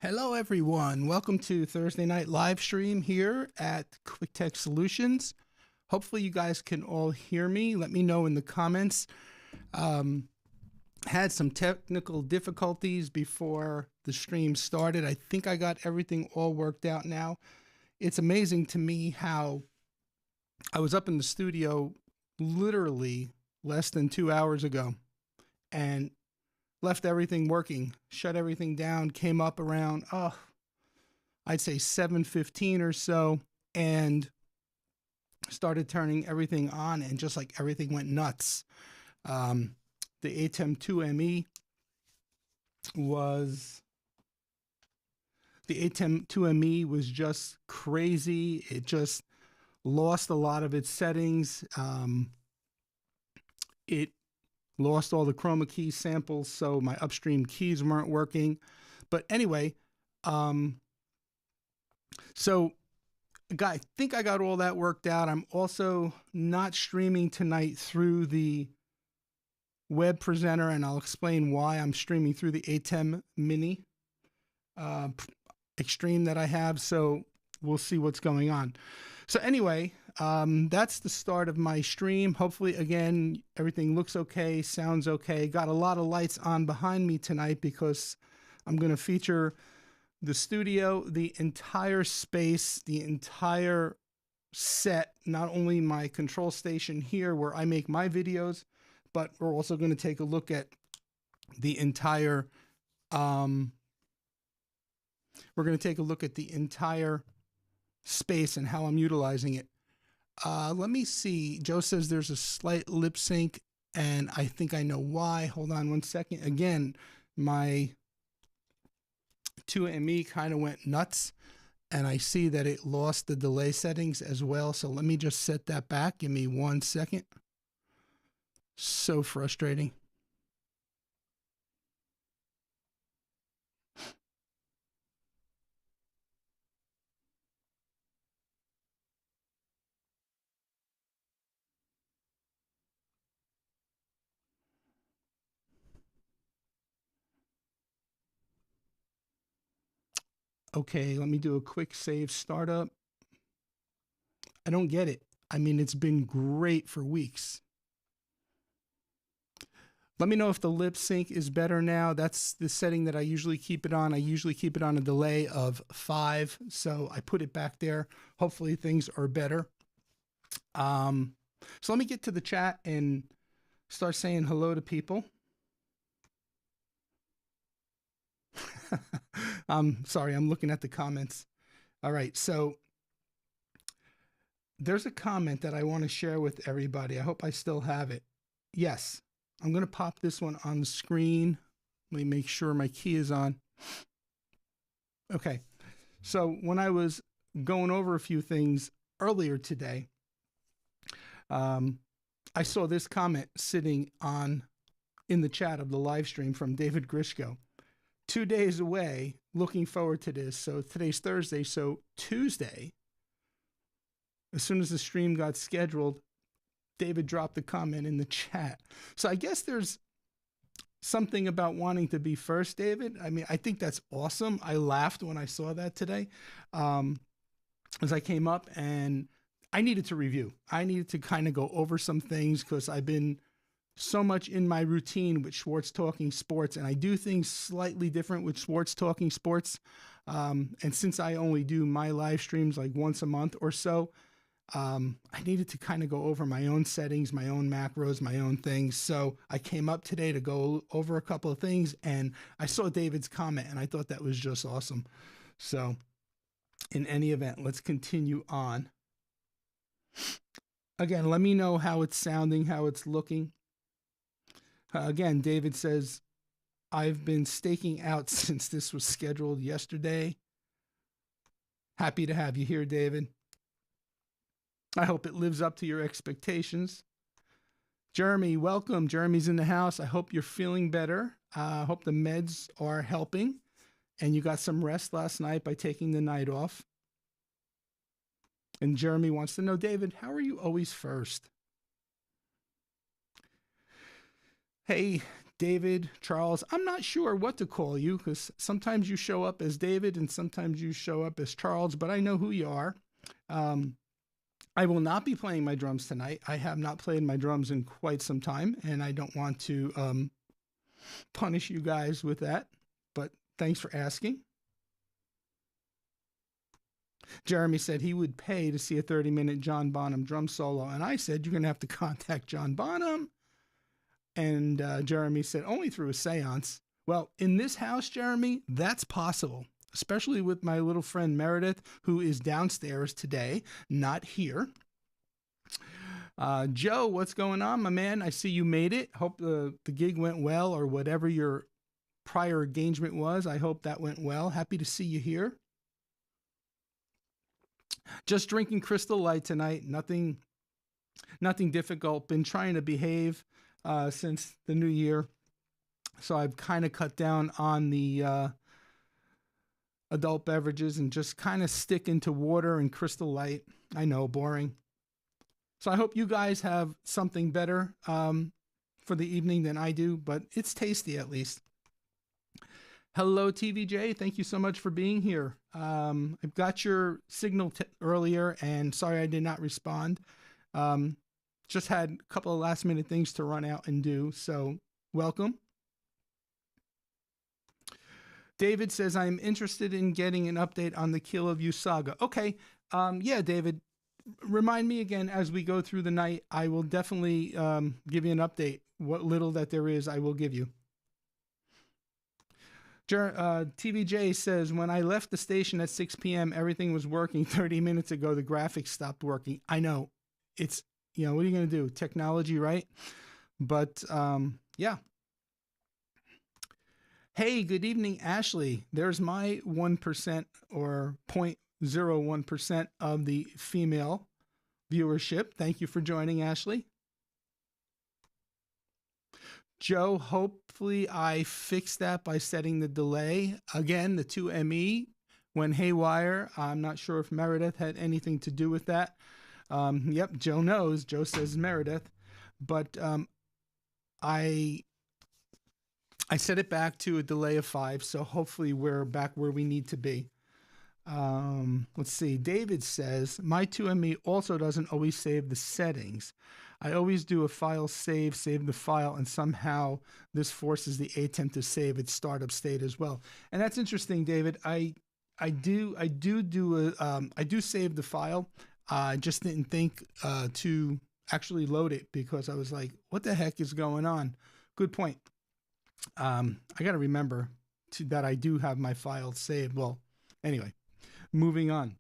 Hello, everyone. Welcome to Thursday night live stream here at Quick Tech Solutions. Hopefully, you guys can all hear me. Let me know in the comments. Had some technical difficulties before the stream started. I think I got everything all worked out now. It's amazing to me how I was up in the studio literally less than 2 hours ago and left everything working, shut everything down, came up around, I'd say 7:15 or so, and started turning everything on, and just like everything went nuts. The ATEM 2ME was the ATEM 2ME was just crazy. It just lost a lot of its settings. It lost all the chroma key samples, so my upstream keys weren't working. But anyway, so I think I got all that worked out. I'm also not streaming tonight through the web presenter, and I'll explain why I'm streaming through the ATEM Mini Extreme that I have. So we'll see what's going on. So anyway, that's the start of my stream. Hopefully, again, everything looks okay, sounds okay. Got a lot of lights on behind me tonight because I'm going to feature the studio, the entire space, the entire set, not only my control station here where I make my videos, but we're also going to take a look at the entire, space and how I'm utilizing it. Let me see. Joe says there's a slight lip sync, and I think I know why. Hold on one second. Again, my 2ME kind of went nuts, and I see that it lost the delay settings as well. So let me just set that back. Give me 1 second. So frustrating. Okay, let me do a quick save startup. I don't get it. I mean, it's been great for weeks. Let me know if the lip sync is better now. That's the setting that I usually keep it on. I usually keep it on a delay of 5, so I put it back there. Hopefully things are better. So let me get to the chat and start saying hello to people. I'm sorry, I'm looking at the comments. All right, so there's a comment that I want to share with everybody. I hope I still have it. Yes, I'm going to pop this one on the screen. Let me make sure my key is on. Okay, so when I was going over a few things earlier today, I saw this comment sitting in the chat of the live stream from David Grishko. 2 days away, looking forward to this. So today's Thursday, so Tuesday, as soon as the stream got scheduled, David dropped a comment in the chat. So I guess there's something about wanting to be first, David. I mean, I think that's awesome. I laughed when I saw that today, as I came up, and I needed to review. I needed to kind of go over some things because I've been so much in my routine with Schwartz Talking Sports, and I do things slightly different with Schwartz Talking Sports. And since I only do my live streams like once a month or so, I needed to kind of go over my own settings, my own macros, my own things. So I came up today to go over a couple of things, and I saw David's comment, and I thought that was just awesome. So in any event, let's continue on. Again, let me know how it's sounding, how it's looking. Again, David says, I've been staking out since this was scheduled yesterday. Happy to have you here, David. I hope it lives up to your expectations. Jeremy, welcome. Jeremy's in the house. I hope you're feeling better. I hope the meds are helping and you got some rest last night by taking the night off. And Jeremy wants to know, David, how are you always first? Hey, David, Charles, I'm not sure what to call you because sometimes you show up as David and sometimes you show up as Charles, but I know who you are. I will not be playing my drums tonight. I have not played my drums in quite some time, and I don't want to punish you guys with that, but thanks for asking. Jeremy said he would pay to see a 30-minute John Bonham drum solo, and I said, you're going to have to contact John Bonham. And Jeremy said, only through a seance. Well, in this house, Jeremy, that's possible, especially with my little friend Meredith, who is downstairs today, not here. Joe, what's going on, my man? I see you made it. Hope the gig went well, or whatever your prior engagement was. I hope that went well. Happy to see you here. Just drinking Crystal Light tonight. Nothing difficult. Been trying to behave since the new year. So I've kind of cut down on the adult beverages and just kind of sticking to water and Crystal Light. I know, boring. So I hope you guys have something better for the evening than I do, but it's tasty at least. Hello, TVJ. Thank you so much for being here. I've got your signal earlier, and sorry I did not respond. Just had a couple of last minute things to run out and do, so welcome. David says, I'm interested in getting an update on the Kill of You saga. Okay, yeah, David, remind me again as we go through the night. I will definitely give you an update. What little that there is, I will give you. TVJ says, when I left the station at 6 p.m., everything was working. 30 minutes ago, the graphics stopped working. I know. It's, you know, what are you going to do? Technology, right? But, yeah. Hey, good evening, Ashley. There's my 1% or 0.01% of the female viewership. Thank you for joining, Ashley. Joe, hopefully I fixed that by setting the delay. Again, the 2ME went haywire. I'm not sure if Meredith had anything to do with that. Yep, Joe knows. Joe says Meredith. But I set it back to a delay of 5, so hopefully we're back where we need to be. Let's see. David says, my 2ME also doesn't always save the settings. I always do a file save the file, and somehow this forces the ATEM to save its startup state as well. And that's interesting, David. I do save the file. I just didn't think to actually load it because I was like, what the heck is going on? Good point. I got to remember that I do have my files saved. Well, anyway, moving on.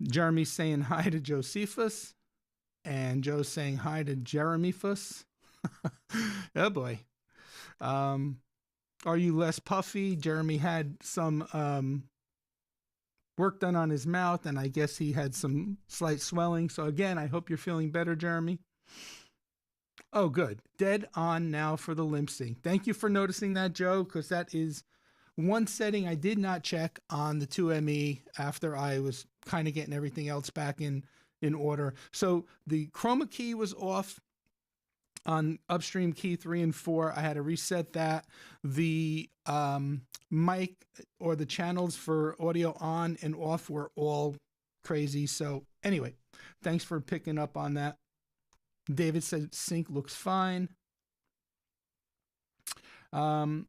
Jeremy's saying hi to Josephus, and Joe's saying hi to Jeremy Fuss. Oh boy. Are you less puffy? Jeremy had some work done on his mouth, and I guess he had some slight swelling. So again, I hope you're feeling better, Jeremy. Oh, good. Dead on now for the limp sync. Thank you for noticing that, Joe, because that is one setting I did not check on the 2ME after I was kind of getting everything else back in order. So the chroma key was off on upstream key 3 and 4. I had to reset that. The mic or the channels for audio on and off were all crazy. So anyway, thanks for picking up on that. David said sync looks fine. Jeremy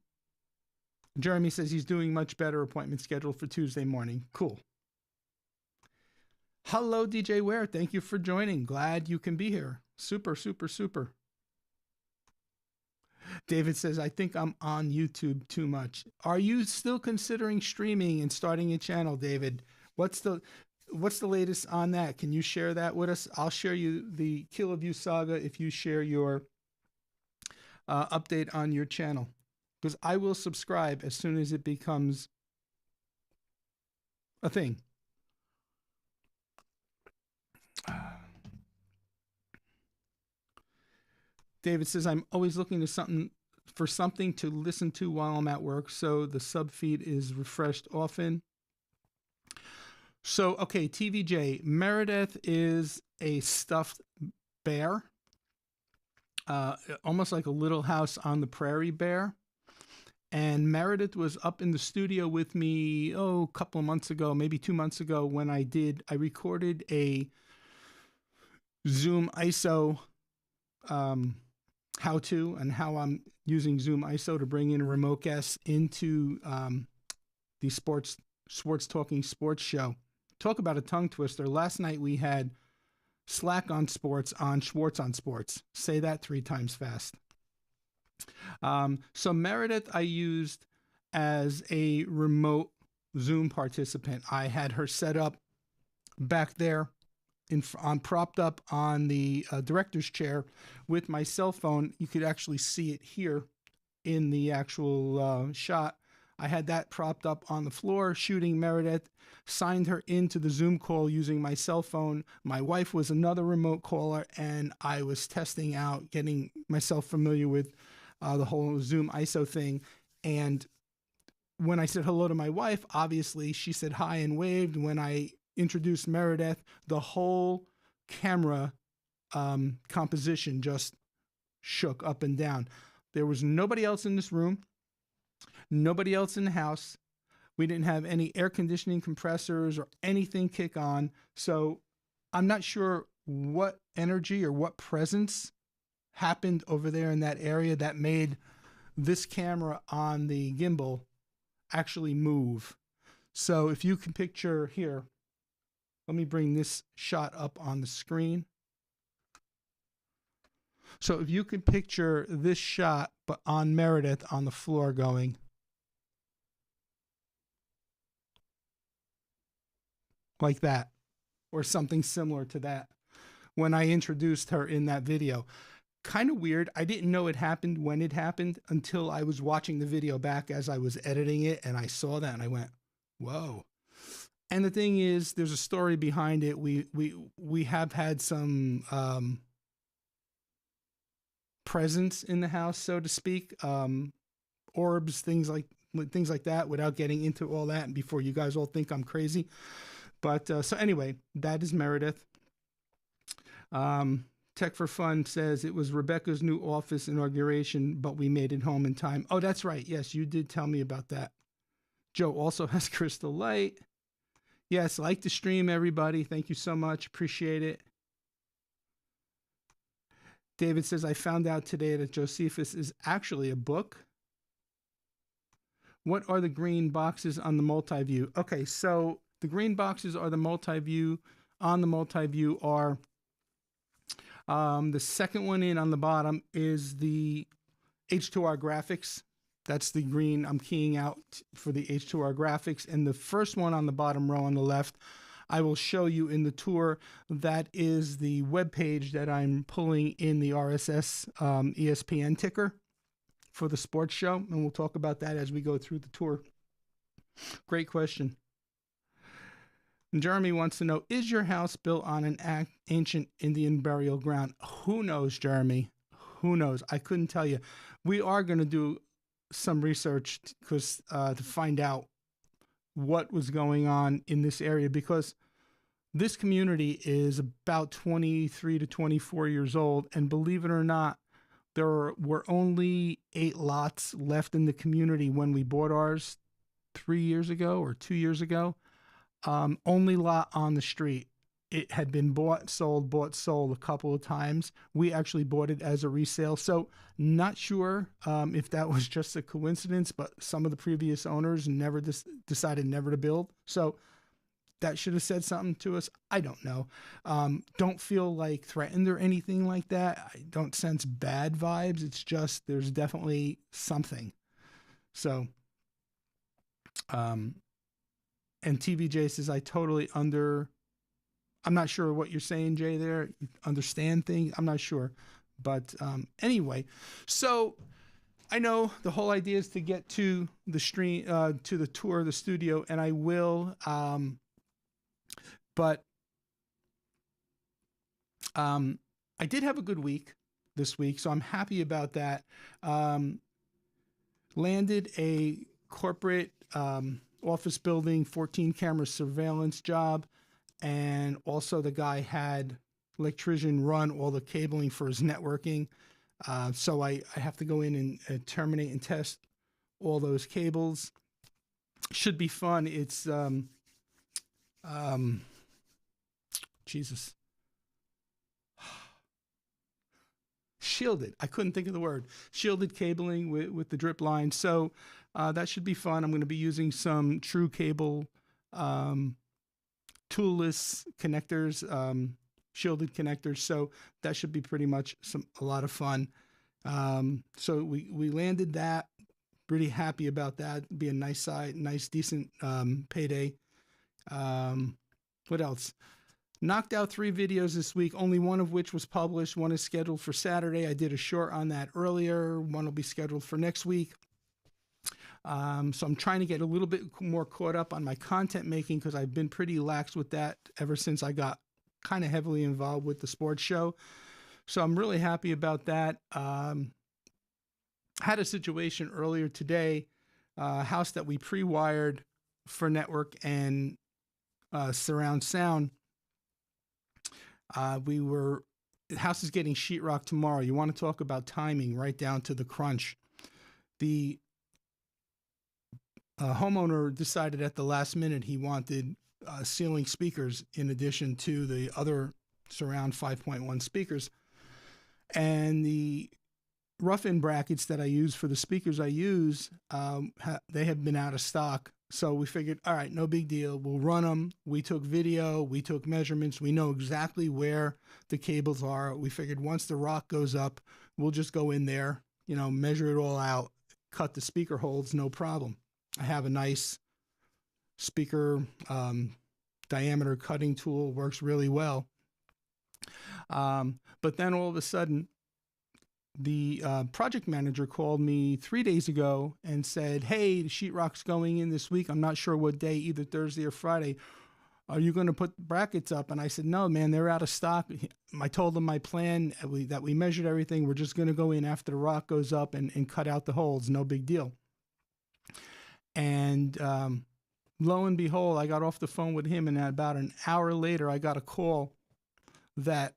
says he's doing much better. Appointment scheduled for Tuesday morning. Cool. Hello, DJ Ware. Thank you for joining. Glad you can be here. Super, super, super. David says, I think I'm on YouTube too much. Are you still considering streaming and starting a channel, David? What's the latest on that? Can you share that with us? I'll share you the Kill of You saga if you share your update on your channel, because I will subscribe as soon as it becomes a thing. David says, I'm always looking for something to listen to while I'm at work, so the sub feed is refreshed often. So, okay, TVJ, Meredith is a stuffed bear. uh, almost like a Little House on the Prairie bear. And Meredith was up in the studio with me, a couple of months ago, maybe 2 months ago, when I recorded a Zoom ISO um, how to and how I'm using Zoom ISO to bring in a remote guest into the sports talking sports show. Talk about a tongue twister. Last night we had Slack on sports on Schwartz on sports. Say that 3 times fast. So Meredith, I used as a remote Zoom participant. I had her set up back there on propped up on the director's chair with my cell phone. You could actually see it here in the actual shot. I had that propped up on the floor, shooting Meredith, signed her into the Zoom call using my cell phone. My wife was another remote caller, and I was testing out, getting myself familiar with the whole Zoom ISO thing. And when I said hello to my wife, obviously she said hi and waved. When I introduced Meredith, the whole camera composition just shook up and down. There was nobody else in this room, nobody else in the house. We didn't have any air conditioning compressors or anything kick on. So I'm not sure what energy or what presence happened over there in that area that made this camera on the gimbal actually move. So if you can picture here, let me bring this shot up on the screen. So if you can picture this shot, but on Meredith on the floor going like that, or something similar to that, when I introduced her in that video. Kind of weird. I didn't know it happened when it happened until I was watching the video back as I was editing it, and I saw that and I went, whoa. And the thing is, there's a story behind it. We have had some presence in the house, so to speak, orbs, things like that, without getting into all that, and before you guys all think I'm crazy. But so anyway, that is Meredith. Tech for Fun says it was Rebecca's new office inauguration, but we made it home in time. Oh, that's right. Yes, you did tell me about that. Joe also has Crystal Light. Yes, like the stream, everybody. Thank you so much. Appreciate it. David says, I found out today that Josephus is actually a book. What are the green boxes on the multi-view? Okay, so the green boxes are the multi-view. On the multi-view are the second one in on the bottom is the H2R graphics. That's the green I'm keying out for the H2R graphics. And the first one on the bottom row on the left, I will show you in the tour. That is the web page that I'm pulling in the RSS ESPN ticker for the sports show. And we'll talk about that as we go through the tour. Great question. Jeremy wants to know, is your house built on an ancient Indian burial ground? Who knows, Jeremy? Who knows? I couldn't tell you. We are going to do some research to find out what was going on in this area, because this community is about 23 to 24 years old. And believe it or not, there were only 8 lots left in the community when we bought ours 3 years ago or 2 years ago. Only lot on the street. It had been bought, sold a couple of times. We actually bought it as a resale. So not sure if that was just a coincidence, but some of the previous owners never decided never to build. So that should have said something to us. I don't know. Don't feel like threatened or anything like that. I don't sense bad vibes. It's just there's definitely something. So, and TVJ says, I'm not sure what you're saying, Jay, there. You understand things? I'm not sure. But anyway, so I know the whole idea is to get to the stream, to the tour of the studio, and I will. But I did have a good week this week, so I'm happy about that. Landed a corporate office building 14 camera surveillance job, and also the guy had electrician run all the cabling for his networking. So I have to go in and terminate and test all those cables. Should be fun. It's um, Jesus, shielded. I couldn't think of the word. Shielded cabling with the drip line. So that should be fun. I'm going to be using some True Cable toolless connectors, shielded connectors. So that should be pretty much a lot of fun. So we landed that. Pretty happy about that. Be a nice decent payday. What else? Knocked out 3 videos this week, only one of which was published. One is scheduled for Saturday. I did a short on that earlier. One will be scheduled for next week. So I'm trying to get a little bit more caught up on my content making because I've been pretty lax with that ever since I got kind of heavily involved with the sports show. So I'm really happy about that. Had a situation earlier today, a house that we pre-wired for network and surround sound. The house is getting sheetrock tomorrow. You want to talk about timing right down to the crunch. The homeowner decided at the last minute he wanted ceiling speakers in addition to the other surround 5.1 speakers. And the rough-in brackets that I use for the speakers I use, they have been out of stock. So we figured, all right, no big deal. We'll run them. We took video. We took measurements. We know exactly where the cables are. We figured once the rock goes up, we'll just go in there, measure it all out, cut the speaker holes, no problem. I have a nice speaker diameter cutting tool, works really well. But then all of a sudden, the project manager called me 3 days ago and said, hey, the sheetrock's going in this week. I'm not sure what day, either Thursday or Friday. Are you going to put brackets up? And I said, no, man, they're out of stock. I told them my plan, that we measured everything. We're just going to go in after the rock goes up and cut out the holes. No big deal. And lo and behold, I got off the phone with him, and about an hour later, I got a call that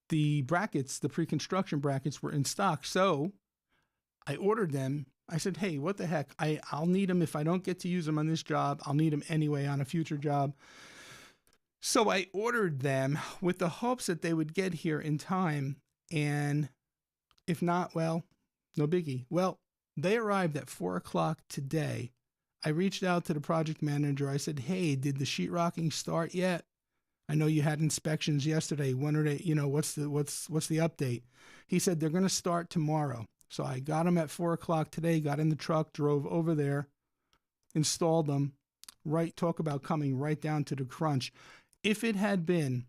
the brackets, the pre-construction brackets, were in stock. So I ordered them. I said, hey, what the heck? I'll need them. If I don't get to use them on this job, I'll need them anyway on a future job. So I ordered them with the hopes that they would get here in time. And if not, well, no biggie. Well, they arrived at 4 o'clock today. I reached out to the project manager. I said, hey, did the sheetrocking start yet? I know you had inspections yesterday. When are they, what's the update? He said they're going to start tomorrow. So I got them at 4 o'clock today, got in the truck, drove over there, installed them. Talk about coming right down to the crunch. If it had been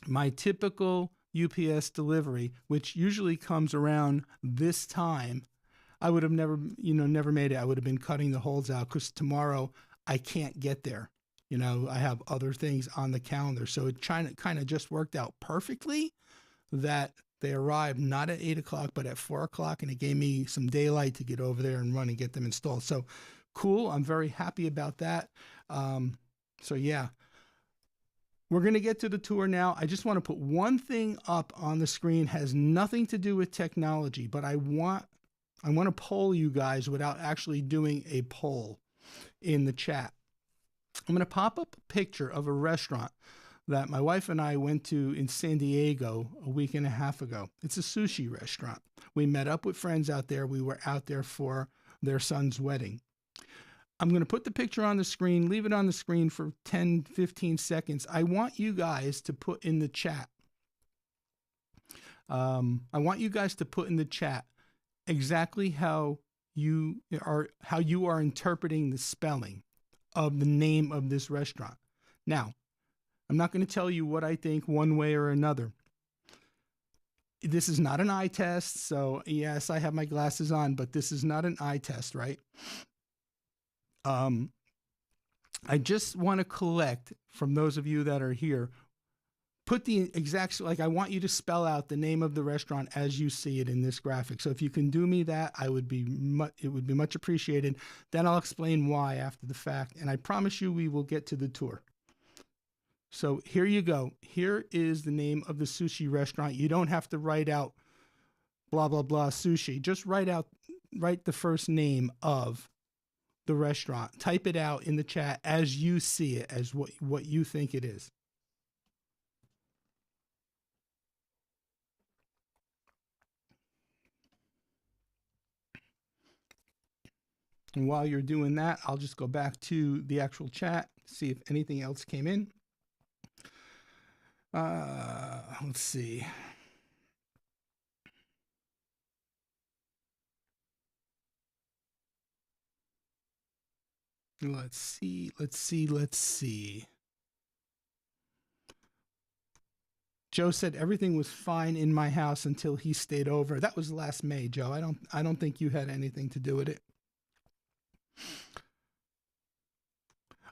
my typical UPS delivery, which usually comes around this time, I would have never made it. I would have been cutting the holes out because tomorrow I can't get there. I have other things on the calendar. So it kind of just worked out perfectly that they arrived not at 8 o'clock, but at 4 o'clock. And it gave me some daylight to get over there and run and get them installed. So cool. I'm very happy about that. So yeah, we're going to get to the tour now. I just want to put one thing up on the screen. Has nothing to do with technology, but I want to poll you guys without actually doing a poll in the chat. I'm going to pop up a picture of a restaurant that my wife and I went to in San Diego a week and a half ago. It's a sushi restaurant. We met up with friends out there. We were out there for their son's wedding. I'm going to put the picture on the screen, leave it on the screen for 10, 15 seconds. I want you guys to put in the chat. Exactly how you are interpreting the spelling of the name of this restaurant. Now, I'm not going to tell you what I think one way or another. This is not an eye test. So yes, I have my glasses on, but this is not an eye test, right? I just want to collect from those of you that are here, put the exact, I want you to spell out the name of the restaurant as you see it in this graphic. So if you can do me that, it would be much appreciated. Then I'll explain why after the fact. And I promise you we will get to the tour. So here you go. Here is the name of the sushi restaurant. You don't have to write out blah, blah, blah sushi. Just write the first name of the restaurant. Type it out in the chat as you see it, as what you think it is. And while you're doing that, I'll just go back to the actual chat, see if anything else came in. Let's see. Let's see. Joe said everything was fine in my house until he stayed over. That was last May, Joe. I don't think you had anything to do with it.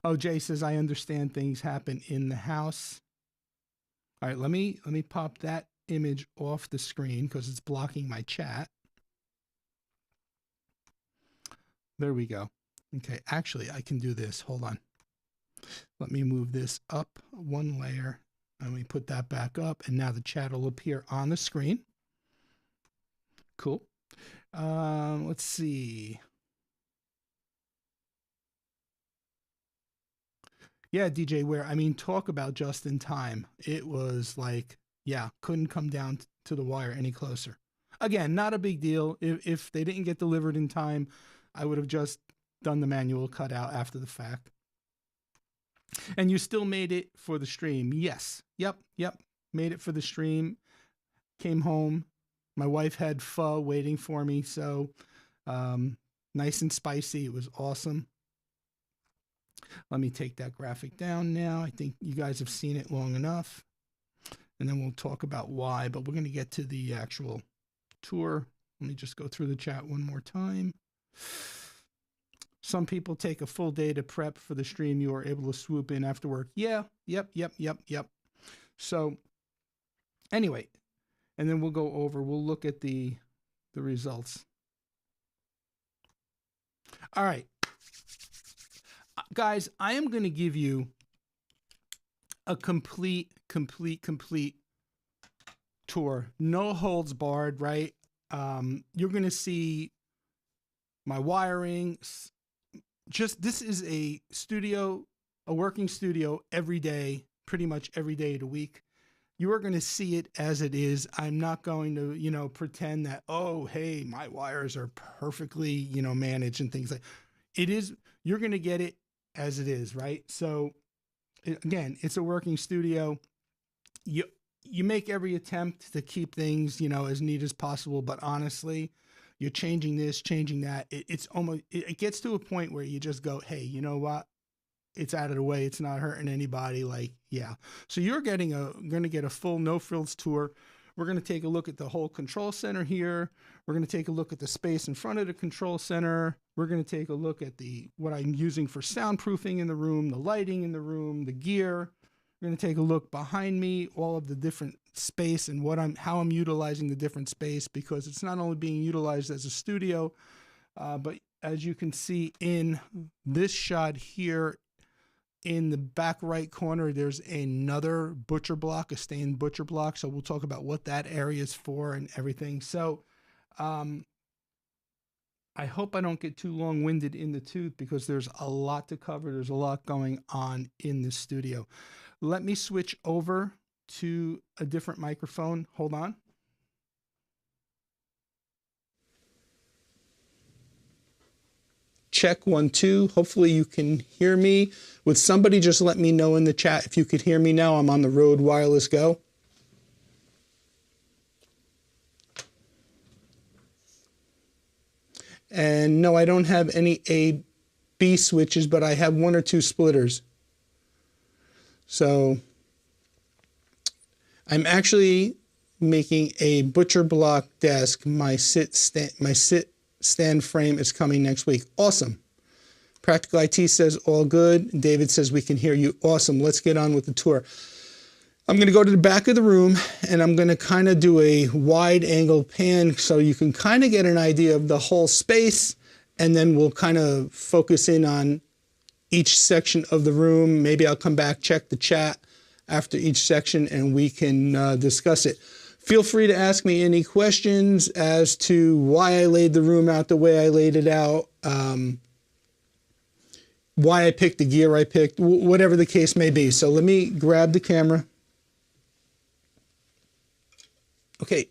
Oh, Jay says I understand things happen in the house. All right, let me pop that image off the screen because it's blocking my chat. There we go. Okay, actually, I can do this. Hold on. Let me move this up one layer. Let me put that back up, and now the chat will appear on the screen. Cool. Let's see. Yeah, DJ Ware. I mean, talk about just in time. It was like, yeah, couldn't come down to the wire any closer. Again, not a big deal. If they didn't get delivered in time, I would have just done the manual cutout after the fact. And you still made it for the stream. Yes. Yep. Made it for the stream. Came home. My wife had pho waiting for me. So nice and spicy. It was awesome. Let me take that graphic down now. I think you guys have seen it long enough. And then we'll talk about why. But we're going to get to the actual tour. Let me just go through the chat one more time. Some people take a full day to prep for the stream. You are able to swoop in after work. Yeah. Yep. So anyway, and then we'll look at the results. All right. Guys, I am going to give you a complete tour. No holds barred, right? You're going to see my wiring. This is a working studio every day, pretty much every day of the week. You are going to see it as it is. I'm not going to, pretend that, oh, hey, my wires are perfectly, managed and things like it is. You're going to get it as it is, right? So again, it's a working studio. You make every attempt to keep things, as neat as possible, but honestly, you're changing this, changing that. It gets to a point where you just go, hey, you know what? It's out of the way. It's not hurting anybody. Like, yeah. So you're going to get a full no frills tour. We're going to take a look at the whole control center here. We're going to take a look at the space in front of the control center. We're going to take a look at what I'm using for soundproofing in the room, the lighting in the room, the gear. We're going to take a look behind me, all of the different space and how I'm utilizing the different space, because it's not only being utilized as a studio, but as you can see in this shot here, in the back right corner, there's another butcher block, a stained butcher block. So we'll talk about what that area is for and everything. So I hope I don't get too long-winded in the tooth, because there's a lot to cover. There's a lot going on in this studio. Let me switch over to a different microphone. Hold on. Check 1, 2. Hopefully you can hear me. Would somebody just let me know in the chat if you could hear me now? I'm on the Rode Wireless Go. And no, I don't have any A/B switches, but I have 1 or 2 splitters. So I'm actually making a butcher block desk. My sit stand frame is coming next week. Awesome. Practical IT says all good. David says we can hear you. Awesome. Let's get on with the tour. I'm going to go to the back of the room, and I'm going to kind of do a wide angle pan so you can kind of get an idea of the whole space, and then we'll kind of focus in on each section of the room. Maybe I'll come back, check the chat, after each section and we can discuss it. Feel free to ask me any questions as to why I laid the room out the way I laid it out, why I picked the gear I picked, whatever the case may be. So let me grab the camera. Okay.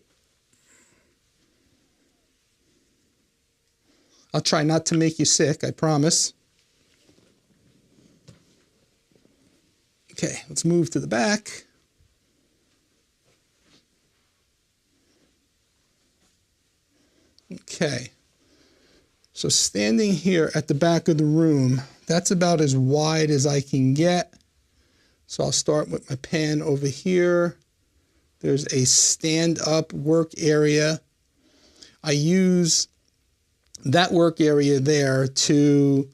I'll try not to make you sick, I promise. Okay, let's move to the back. Okay, so standing here at the back of the room, that's about as wide as I can get. So I'll start with my pan over here. There's a stand-up work area. I use that work area there to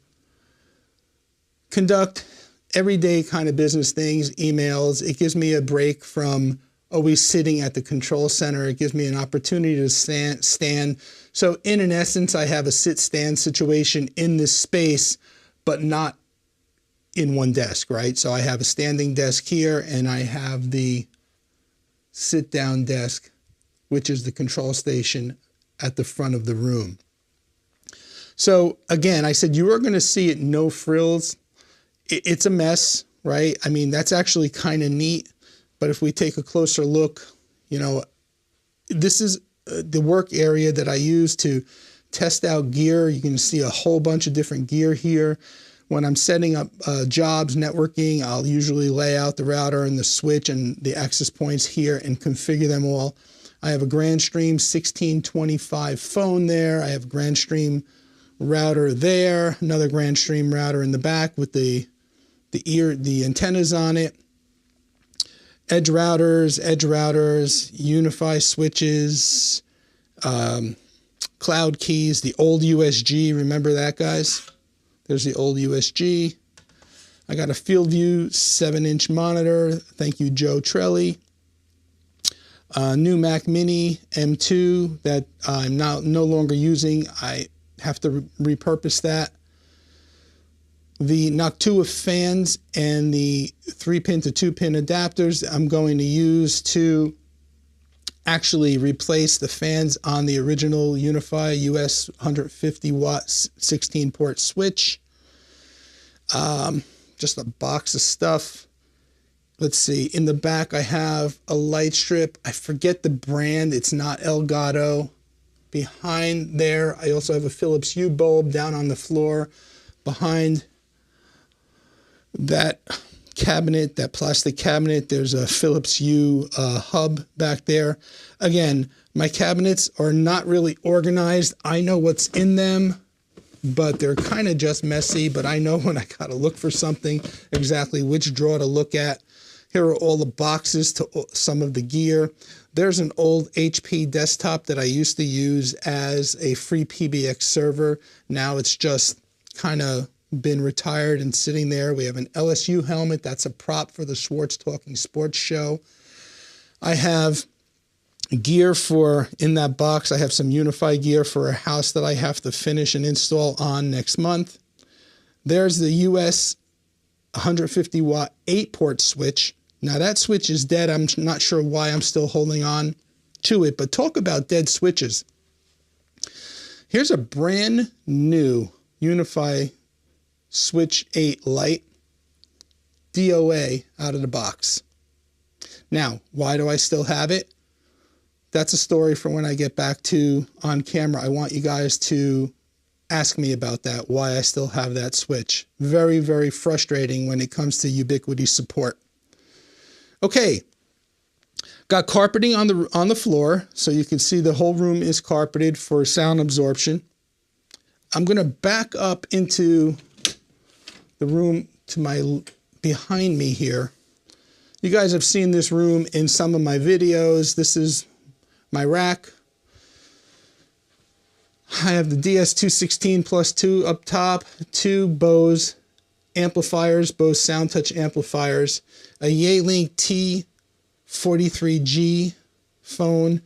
conduct everyday kind of business things, emails. It gives me a break from always sitting at the control center. It gives me an opportunity to stand. So in essence, I have a sit-stand situation in this space, but not in one desk, right? So I have a standing desk here and I have the sit-down desk, which is the control station at the front of the room. So again, I said you are going to see it no frills. It's a mess, right? I mean, that's actually kind of neat. But if we take a closer look, you know, this is the work area that I use to test out gear. You can see a whole bunch of different gear here. When I'm setting up jobs, networking, I'll usually lay out the router and the switch and the access points here and configure them all. I have a Grandstream 1625 phone there. I have a Grandstream router there, another Grandstream router in the back with the antennas on it. Edge routers, Unify switches, cloud keys, the old USG. Remember that, guys? There's the old USG. I got a FieldView 7-inch monitor. Thank you, Joe Trelli. New Mac Mini M2 that I'm now no longer using. I have to repurpose that. The Noctua fans and the 3-pin to 2-pin adapters I'm going to use to actually replace the fans on the original Unify US 150 watt 16 port switch. Just a box of stuff. Let's see, in the back I have a light strip. I forget the brand, it's not Elgato. Behind there, I also have a Philips Hue bulb down on the floor. Behind that cabinet, that plastic cabinet, there's a Philips Hue hub back there. Again, my cabinets are not really organized. I know what's in them, but they're kind of just messy. But I know when I gotta look for something, exactly which drawer to look at. Here are all the boxes to some of the gear. There's an old HP desktop that I used to use as a free PBX server. Now it's just kind of been retired and sitting there. We have an LSU helmet. That's a prop for the Schwartz Talking Sports show. I have gear for, in that box, I have some Unify gear for a house that I have to finish and install on next month. There's the US 150 watt 8-port switch. Now that switch is dead. I'm not sure why I'm still holding on to it, but talk about dead switches. Here's a brand new Unify Switch 8 Lite DOA out of the box. Now, why do I still have it? That's a story for when I get back to on camera. I want you guys to ask me about that, why I still have that switch. Very, very frustrating when it comes to Ubiquiti support. Okay, got carpeting on the floor, so you can see the whole room is carpeted for sound absorption. I'm going to back up into the room to my behind me here. You guys have seen this room in some of my videos. This is my rack. I have the DS216+2 up top, two Bose amplifiers, Bose SoundTouch amplifiers, a Yealink T43G phone.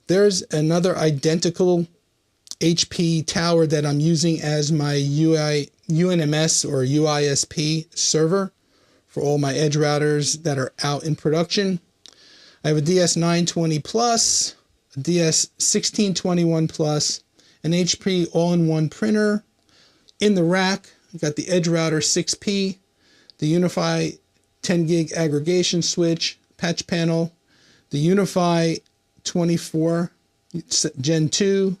There's another identical HP tower that I'm using as my UNMS or UISP server for all my edge routers that are out in production. I have a DS920 Plus, a DS1621 Plus, an HP all-in-one printer. In the rack, I've got the edge router 6P, the Unify 10 gig aggregation switch, patch panel, the Unify 24 Gen 2,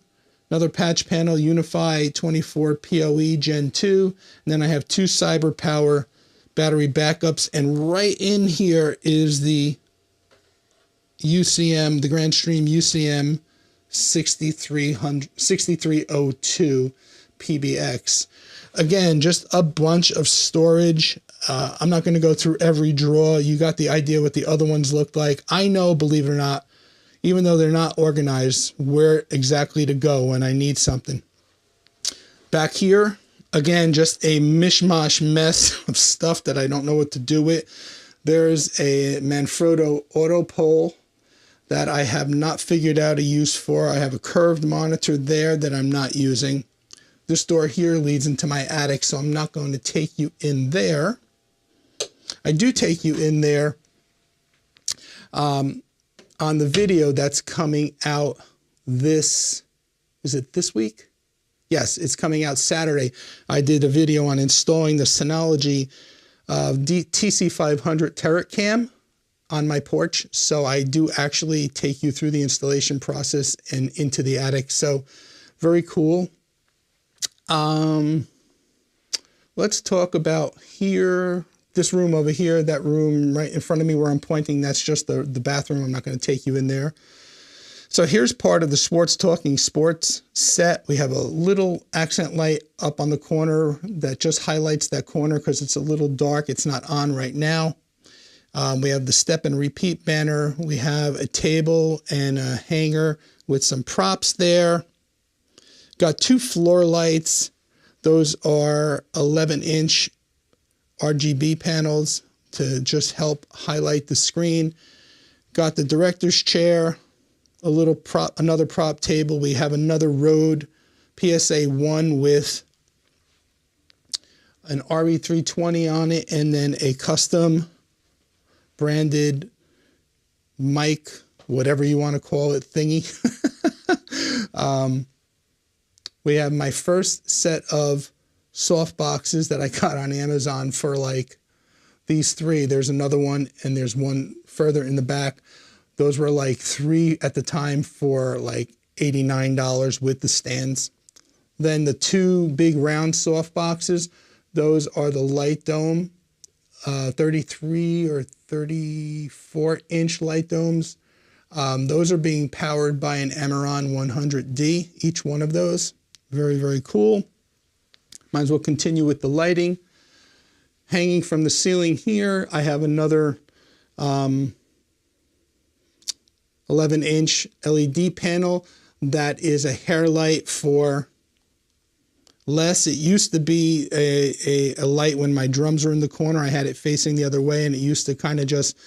another patch panel, Unify 24 PoE Gen 2, and then I have two Cyber Power battery backups, and right in here is the UCM, the Grandstream UCM 6302 PBX. Again, just a bunch of storage. I'm not going to go through every drawer. You got the idea what the other ones looked like. I know, believe it or not, even though they're not organized, where exactly to go when I need something. Back here, again, just a mishmash mess of stuff that I don't know what to do with. There's a Manfrotto auto pole that I have not figured out a use for. I have a curved monitor there that I'm not using. This door here leads into my attic, so I'm not going to take you in there. I do take you in there on the video that's coming out is it this week? Yes, it's coming out Saturday. I did a video on installing the Synology TC500 Turret Cam on my porch. So I do actually take you through the installation process and into the attic. So very cool. Let's talk about here, this room over here, that room right in front of me where I'm pointing. That's just the bathroom. I'm not going to take you in there. So here's part of the Sports Talking Sports set. We have a little accent light up on the corner that just highlights that corner because it's a little dark. It's not on right now. We have the step and repeat banner. We have a table and a hanger with some props there. Got two floor lights. Those are 11-inch RGB panels to just help highlight the screen. Got the director's chair, a little prop, another prop table. We have another Rode PSA 1 with an RE320 on it, and then a custom branded mic, whatever you want to call it, thingy. We have my first set of soft boxes that I got on Amazon for like these three. There's another one, and there's one further in the back. Those were like three at the time for like $89 with the stands. Then the two big round soft boxes, those are the Light Dome 33 or 34 inch light domes. Those are being powered by an Amaron 100D, each one of those. Very, very cool. Might as well continue with the lighting. Hanging from the ceiling here, I have another 11-inch LED panel that is a hair light for L.L.C. It used to be a light when my drums were in the corner. I had it facing the other way, and it used to kind of just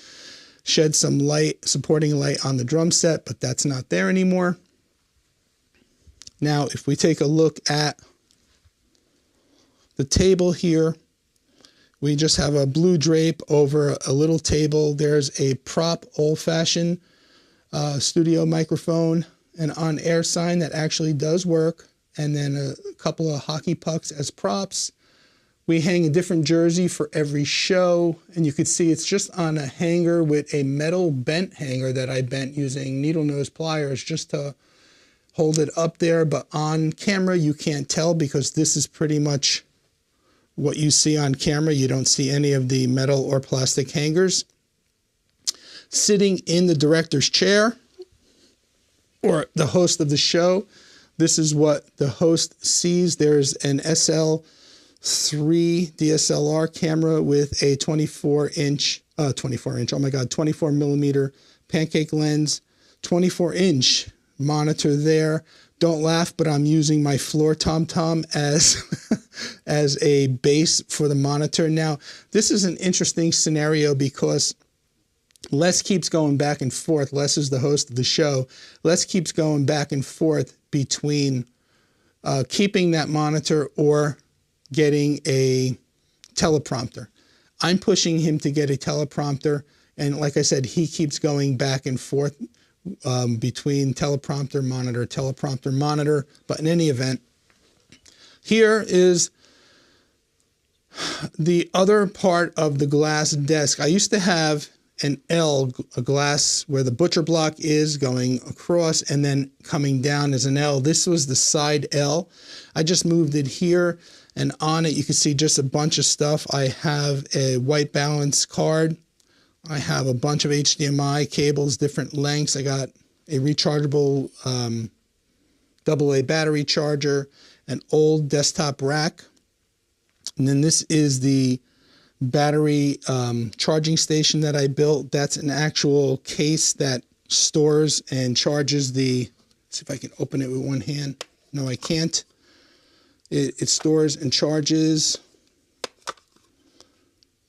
shed some light, supporting light on the drum set, but that's not there anymore. Now, if we take a look at the table here, we just have a blue drape over a little table. There's a prop old-fashioned studio microphone, an on-air sign that actually does work, and then a couple of hockey pucks as props. We hang a different jersey for every show, and you can see it's just on a hanger with a metal bent hanger that I bent using needle nose pliers just to hold it up there. But on camera, you can't tell because this is pretty much what you see on camera. You don't see any of the metal or plastic hangers. Sitting in the director's chair, or the host of the show, this is what the host sees. There's an SL3 DSLR camera with a 24 millimeter pancake lens, 24-inch monitor there. Don't laugh, but I'm using my floor tom-tom as, as a base for the monitor. Now, this is an interesting scenario because Les keeps going back and forth. Les is the host of the show. Les keeps going back and forth between keeping that monitor or getting a teleprompter. I'm pushing him to get a teleprompter. And like I said, he keeps going back and forth between teleprompter, monitor. But in any event, here is the other part of the glass desk. I used to have an L, a glass where the butcher block is going across and then coming down as an L. This was the side L. I just moved it here, and on it you can see just a bunch of stuff. I have a white balance card. I have a bunch of HDMI cables, different lengths. I got a rechargeable AA battery charger, an old desktop rack. And then this is the battery charging station that I built. That's an actual case that stores and charges the, let's see if I can open it with one hand. No, I can't. It stores and charges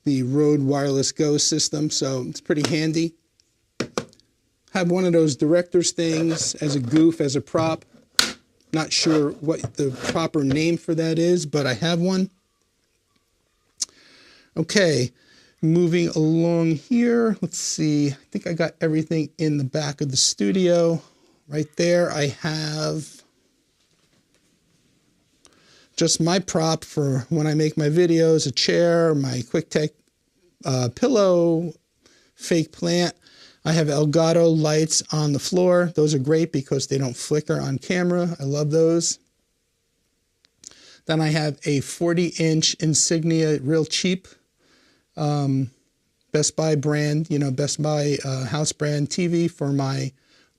the Rode Wireless Go system, so it's pretty handy. Have one of those director's things as a goof, as a prop. Not sure what the proper name for that is, but I have one. Okay, moving along here. Let's see. I think I got everything in the back of the studio. Right there, I have just my prop for when I make my videos, a chair, my Quik pillow, fake plant. I have Elgato lights on the floor. Those are great because they don't flicker on camera. I love those. Then I have a 40-inch Insignia, real cheap, Best Buy brand, Best Buy house brand TV for my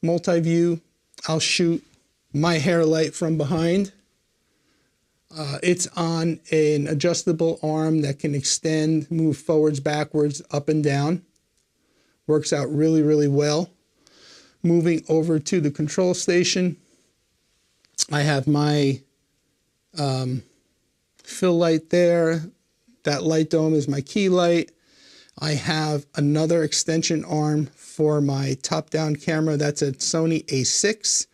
multi-view. I'll shoot my hair light from behind. It's on an adjustable arm that can extend, move forwards, backwards, up and down. Works out really, really well. Moving over to the control station, I have my fill light there. That light dome is my key light. I have another extension arm for my top-down camera. That's a Sony A6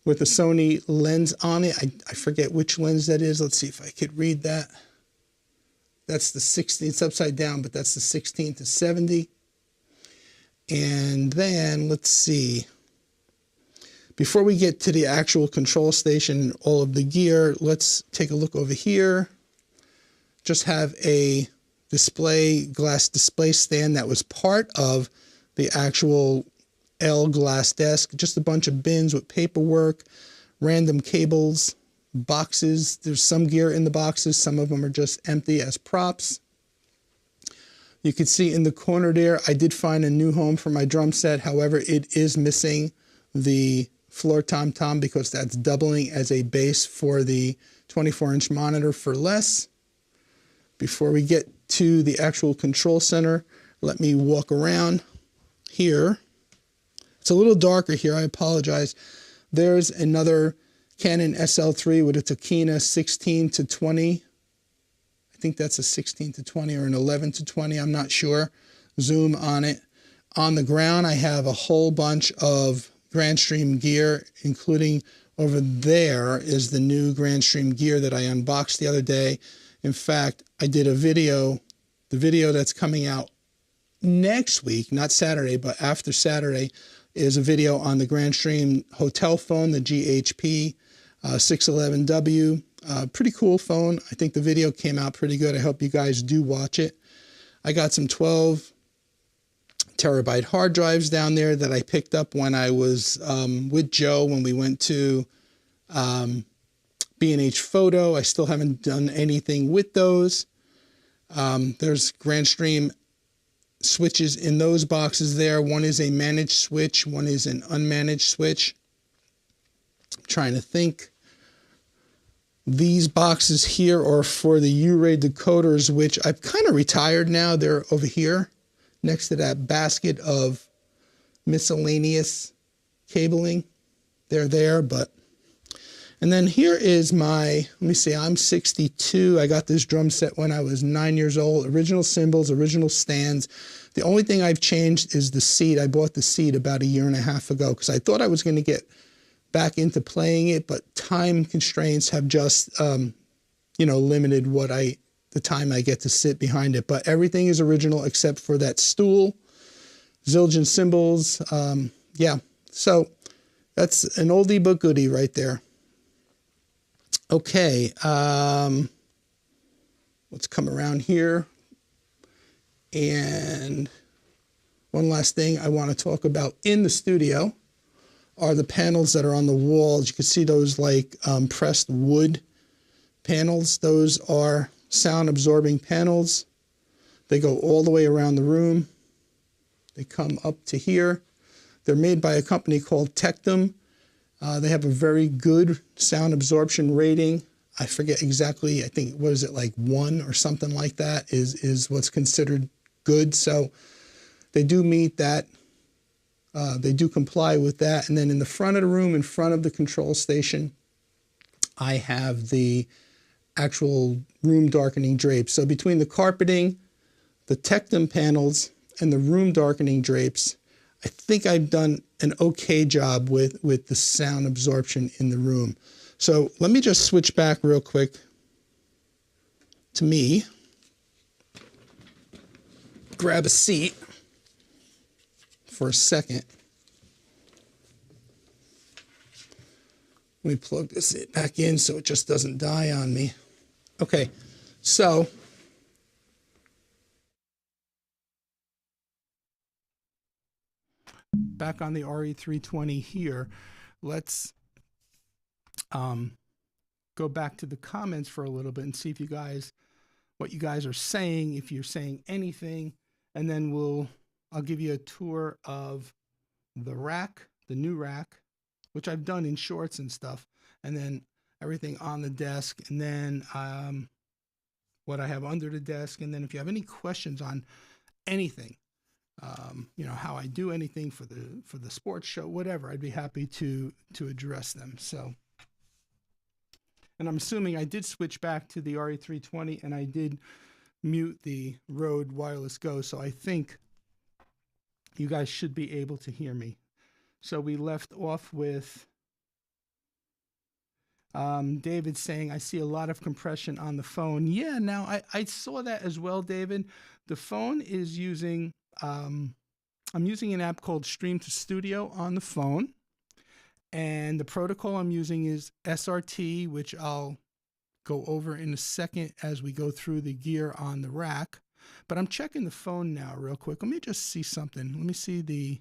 with a Sony lens on it. I forget which lens that is. Let's see if I could read that. That's the 16, it's upside down, but that's the 16 to 70. And then let's see. Before we get to the actual control station and all of the gear, let's take a look over here. Just have a glass display stand that was part of the actual L glass desk. Just a bunch of bins with paperwork, random cables, boxes. There's some gear in the boxes. Some of them are just empty as props. You can see in the corner there, I did find a new home for my drum set. However, it is missing the floor tom-tom because that's doubling as a base for the 24-inch monitor for less. Before we get to the actual control center, let me walk around here. It's a little darker here, I apologize. There's another Canon SL3 with a Tokina 16 to 20. I think that's a 16 to 20 or an 11 to 20, I'm not sure. Zoom on it. On the ground, I have a whole bunch of Grandstream gear, including over there is the new Grandstream gear that I unboxed the other day. In fact, I did a video, the video that's coming out next week, not Saturday, but after Saturday, is a video on the Grandstream hotel phone, the GHP 611W. Pretty cool phone. I think the video came out pretty good. I hope you guys do watch it. I got some 12 terabyte hard drives down there that I picked up when I was with Joe when we went to B&H Photo. I still haven't done anything with those. There's Grandstream switches in those boxes there. One is a managed switch, one is an unmanaged switch. I'm trying to think. These boxes here are for the U-Ray decoders, which I've kind of retired now. They're over here next to that basket of miscellaneous cabling. They're there, but... And then here is my, let me see, I'm 62. I got this drum set when I was 9 years old. Original cymbals, original stands. The only thing I've changed is the seat. I bought the seat about 1.5 years ago because I thought I was going to get back into playing it, but time constraints have just, limited what I the time I get to sit behind it. But everything is original except for that stool, Zildjian cymbals. Yeah, so that's an oldie but goodie right there. Okay, let's come around here. And one last thing I want to talk about in the studio are the panels that are on the walls. You can see those like pressed wood panels. Those are sound absorbing panels. They go all the way around the room. They come up to here. They're made by a company called Tectum. They have a very good sound absorption rating. I forget exactly, I think, what is it, like 1 or something like that is what's considered good. So they do meet that. They do comply with that. And then in the front of the room, in front of the control station, I have the actual room darkening drapes. So between the carpeting, the Tectum panels, and the room darkening drapes, I think I've done an okay job with the sound absorption in the room. So let me just switch back real quick to me. Grab a seat for a second. Let me plug this back in so it just doesn't die on me. Okay, so back on the RE320 here, let's go back to the comments for a little bit and see if what you guys are saying, if you're saying anything, and then I'll give you a tour of the rack, the new rack, which I've done in shorts and stuff, and then everything on the desk, and then what I have under the desk, and then if you have any questions on anything, how I do anything for the sports show, whatever, I'd be happy to address them. So, and I'm assuming I did switch back to the RE320 and I did mute the Rode Wireless Go, so I think you guys should be able to hear me. So we left off with David saying, I see a lot of compression on the phone. Yeah, now I saw that as well, David. The phone is using, I'm using an app called Stream to Studio on the phone. And the protocol I'm using is SRT, which I'll go over in a second as we go through the gear on the rack. But I'm checking the phone now real quick. Let me just see something. Let me see the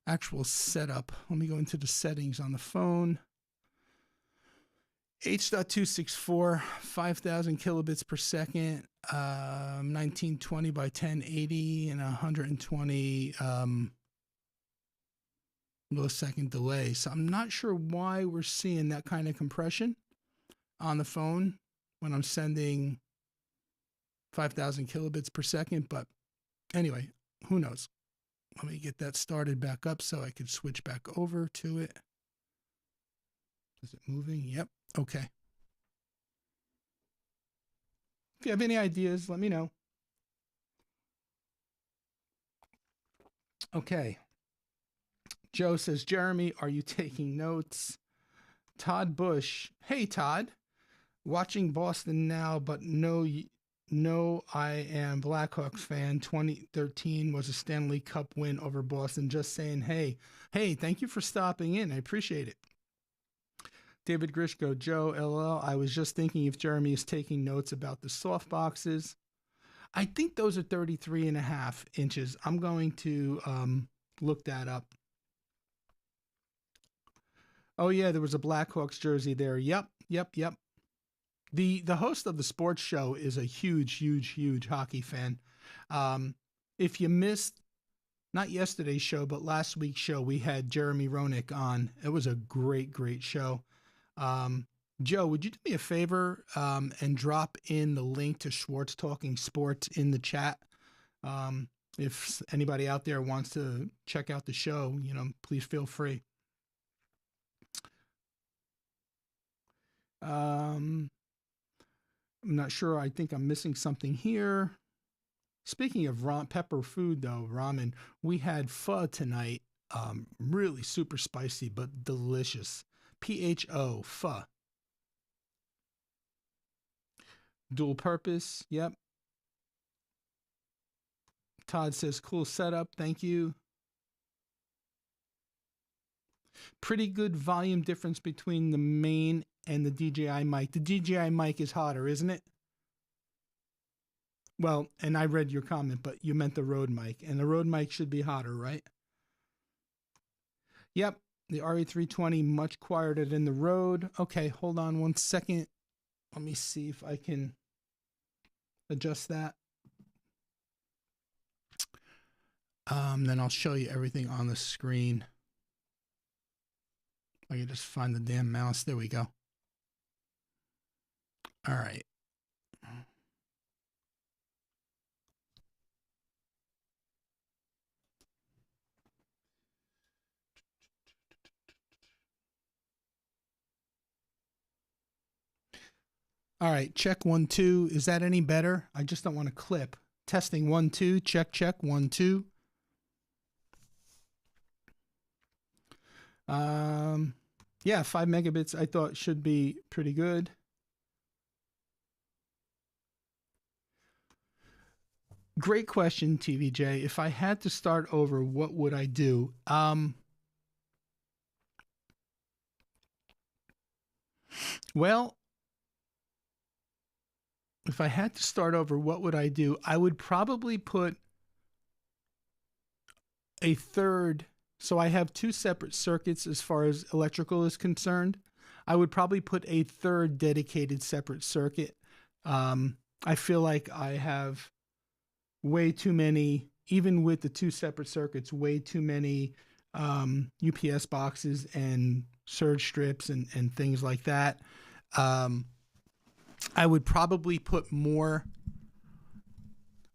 actual setup. Let me go into the settings on the phone. H.264, 5,000 kilobits per second, 1920 by 1080, and 120 millisecond delay. So I'm not sure why we're seeing that kind of compression on the phone when I'm sending 5,000 kilobits per second. But anyway, who knows? Let me get that started back up so I could switch back over to it. Is it moving? Yep. Okay. If you have any ideas, let me know. Okay. Joe says, Jeremy, are you taking notes? Todd Bush, hey Todd, watching Boston now, but no, I am Blackhawks fan. 2013 was a Stanley Cup win over Boston. Just saying, hey, thank you for stopping in. I appreciate it. David Grishko, Joe, L.L. I was just thinking if Jeremy is taking notes about the soft boxes. I think those are 33.5 inches. I'm going to look that up. Oh yeah, there was a Blackhawks jersey there. Yep. The host of the sports show is a huge hockey fan. If you missed not yesterday's show, but last week's show, we had Jeremy Roenick on. It was a great show. Joe, would you do me a favor and drop in the link to Schwartz Talking Sports in the chat? If anybody out there wants to check out the show, please feel free. I'm not sure. I think I'm missing something here. Speaking of pepper food, though, ramen, we had pho tonight. Really super spicy, but delicious. PHO, pho. Dual purpose. Yep. Todd says, cool setup. Thank you. Pretty good volume difference between the main and the DJI mic. The DJI mic is hotter, isn't it? Well, and I read your comment, but you meant the Rode mic, and the Rode mic should be hotter, right? Yep. The RE320 much quieter than the Rode. Okay, hold on one second. Let me see if I can adjust that. Then I'll show you everything on the screen. I can just find the damn mouse. There we go. All right. All right, check 1 2. Is that any better? I just don't want to clip. Testing 1 2. Check 1 2. Yeah, 5 megabits I thought should be pretty good. Great question, TVJ. If I had to start over, what would I do? Well, if I had to start over, what would I do? I would probably put a third. So I have 2 separate circuits as far as electrical is concerned. I would probably put a third dedicated separate circuit. I feel like I have way too many, even with the 2 separate circuits, way too many UPS boxes and surge strips and things like that. I would probably put more.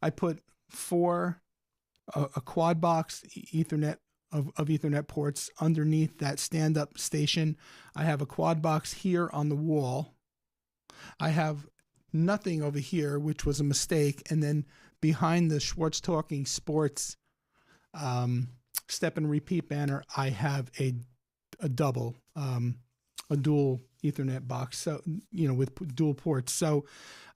I put 4 a quad box Ethernet of Ethernet ports underneath that stand-up station. I have a quad box here on the wall. I have nothing over here, which was a mistake. And then behind the Schwartz Talking Sports step and repeat banner, I have a dual Ethernet box, so with dual ports. So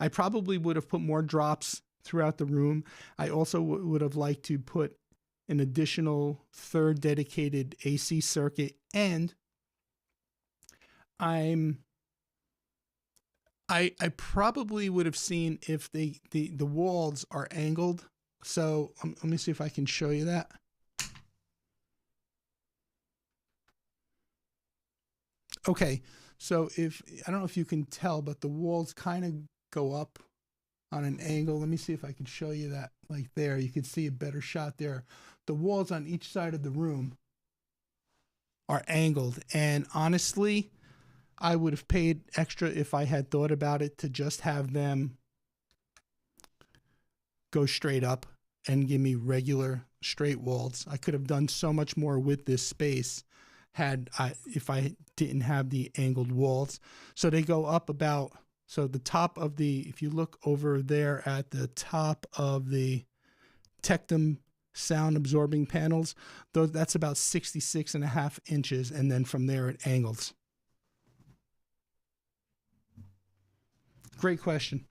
I probably would have put more drops throughout the room. I also would have liked to put an additional third dedicated AC circuit, and I probably would have seen if the walls are angled. So let me see if I can show you that. Okay, so I don't know if you can tell, but the walls kind of go up on an angle. Let me see if I can show you that. Like there, you can see a better shot there. The walls on each side of the room are angled, and honestly, I would have paid extra if I had thought about it to just have them go straight up and give me regular straight walls. I could have done so much more with this space if I didn't have the angled walls. So they go up about, so the top of if you look over there at the top of the Tectum sound absorbing panels, that's about 66.5 inches, and then from there it angles. Great question.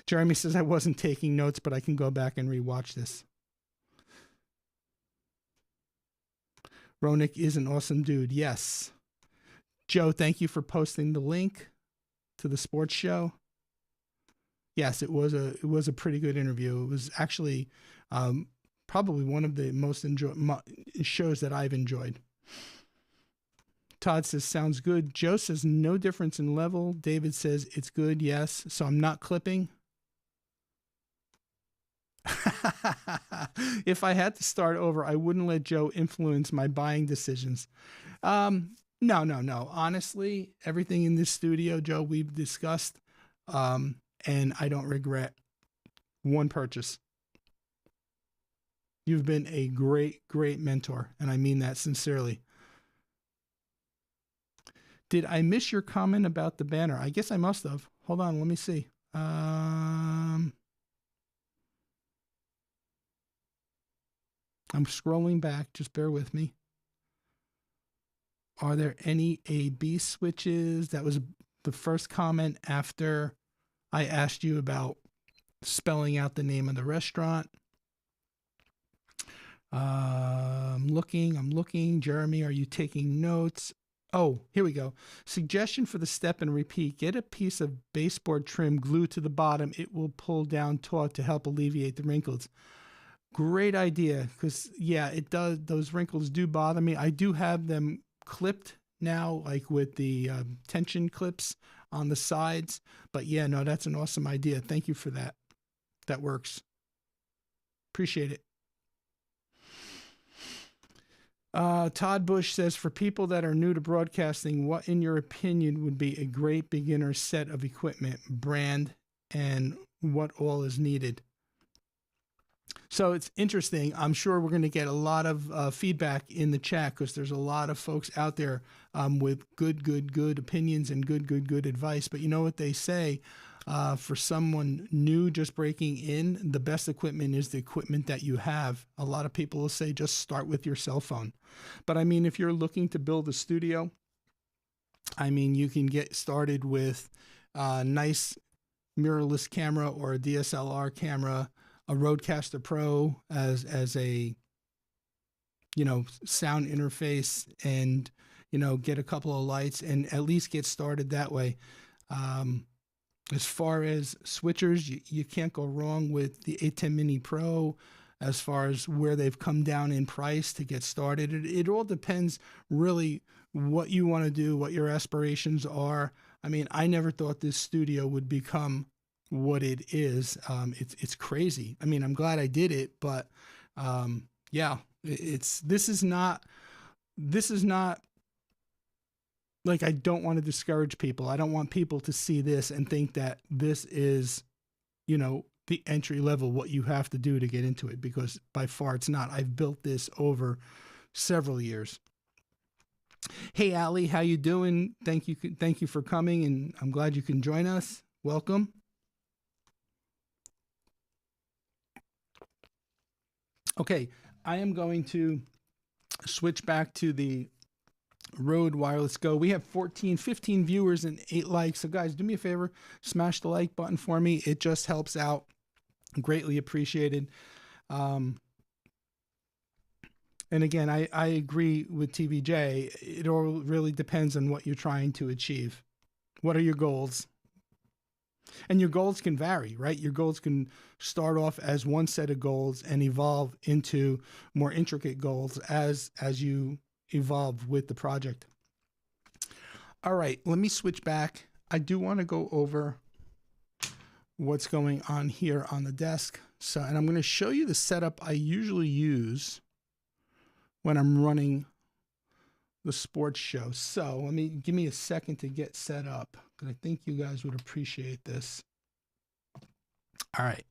Jeremy says I wasn't taking notes, but I can go back and rewatch this. Ronick is an awesome dude. Yes. Joe, thank you for posting the link to the sports show. Yes, it was a pretty good interview. It was actually probably one of the most shows that I've enjoyed. Todd says, sounds good. Joe says, no difference in level. David says, it's good, yes. So I'm not clipping. If I had to start over, I wouldn't let Joe influence my buying decisions. No. Honestly, everything in this studio, Joe, we've discussed, and I don't regret one purchase. You've been a great, great mentor, and I mean that sincerely. Did I miss your comment about the banner? I guess I must have. Hold on, let me see. I'm scrolling back. Just bear with me. Are there any A/B switches? That was the first comment after I asked you about spelling out the name of the restaurant. I'm looking. Jeremy, are you taking notes? Oh, here we go. Suggestion for the step and repeat. Get a piece of baseboard trim glued to the bottom. It will pull down taut to help alleviate the wrinkles. Great idea, because yeah, it does. Those wrinkles do bother me. I do have them clipped now, like with the tension clips on the sides. But yeah, no, that's an awesome idea. Thank you for that. That works. Appreciate it. Todd Bush says, for people that are new to broadcasting, what, in your opinion, would be a great beginner set of equipment, brand, and what all is needed? So it's interesting. I'm sure we're going to get a lot of feedback in the chat, because there's a lot of folks out there with good opinions and good advice. But you know what they say? For someone new just breaking in, the best equipment is the equipment that you have. A lot of people will say just start with your cell phone. But I mean, if you're looking to build a studio, I mean, you can get started with a nice mirrorless camera or a DSLR camera, a Rodecaster Pro as a, you know, sound interface, and, you know, get a couple of lights and at least get started that way. As far as switchers, you can't go wrong with the A10 Mini Pro as far as where they've come down in price to get started. It all depends really what you want to do, what your aspirations are. I mean, I never thought this studio would become what it is. It's crazy. I mean, I'm glad I did it, but yeah, this is not like, I don't want to discourage people. I don't want people to see this and think that this is, you know, the entry level, what you have to do to get into it, because by far it's not. I've built this over several years. Hey, Allie, how you doing? Thank you for coming, and I'm glad you can join us. Welcome. Okay, I am going to switch back to the Rode Wireless Go. We have 15 viewers and 8 likes. So guys, do me a favor, smash the like button for me. It just helps out. Greatly appreciated. And again, I agree with TVJ. It all really depends on what you're trying to achieve. What are your goals? And your goals can vary, right? Your goals can start off as one set of goals and evolve into more intricate goals as you evolve with the project. All right, let me switch back. I do want to go over what's going on here on the desk. So, and I'm going to show you the setup I usually use when I'm running the sports show. So give me a second to get set up, because I think you guys would appreciate this. All right.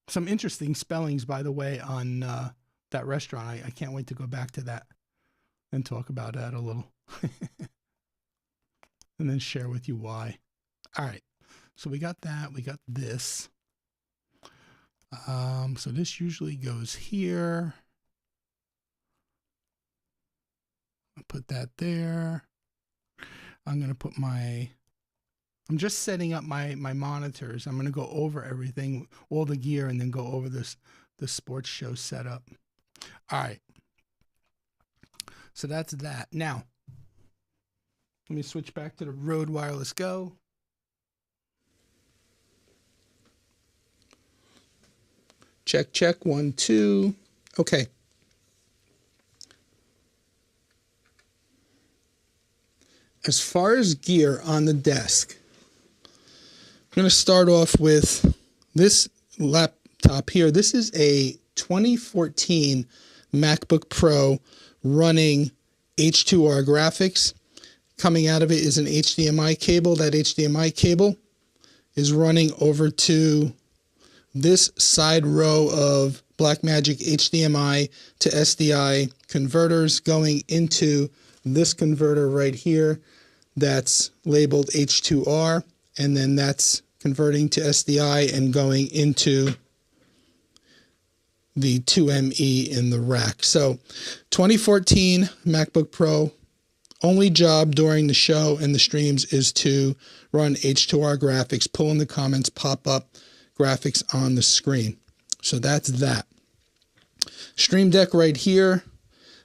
Some interesting spellings, by the way, on that restaurant. I can't wait to go back to that and talk about that a little. And then share with you why. All right. So we got that. We got this. So this usually goes here. I'll put that there. I'm going to put I'm just setting up my monitors. I'm going to go over everything, all the gear, and then go over the sports show setup. All right. So that's that. Now, let me switch back to the Rode Wireless Go. Check, 1, 2. Okay. As far as gear on the desk, I'm going to start off with this laptop here. This is a 2014 MacBook Pro running H2R graphics. Coming out of it is an HDMI cable. That HDMI cable is running over to this side row of Blackmagic HDMI to SDI converters, going into this converter right here that's labeled H2R, and then that's converting to SDI and going into the 2ME in the rack. So 2014 MacBook Pro, only job during the show and the streams is to run H2R graphics, pull in the comments, pop up graphics on the screen. So that's that. Stream Deck right here.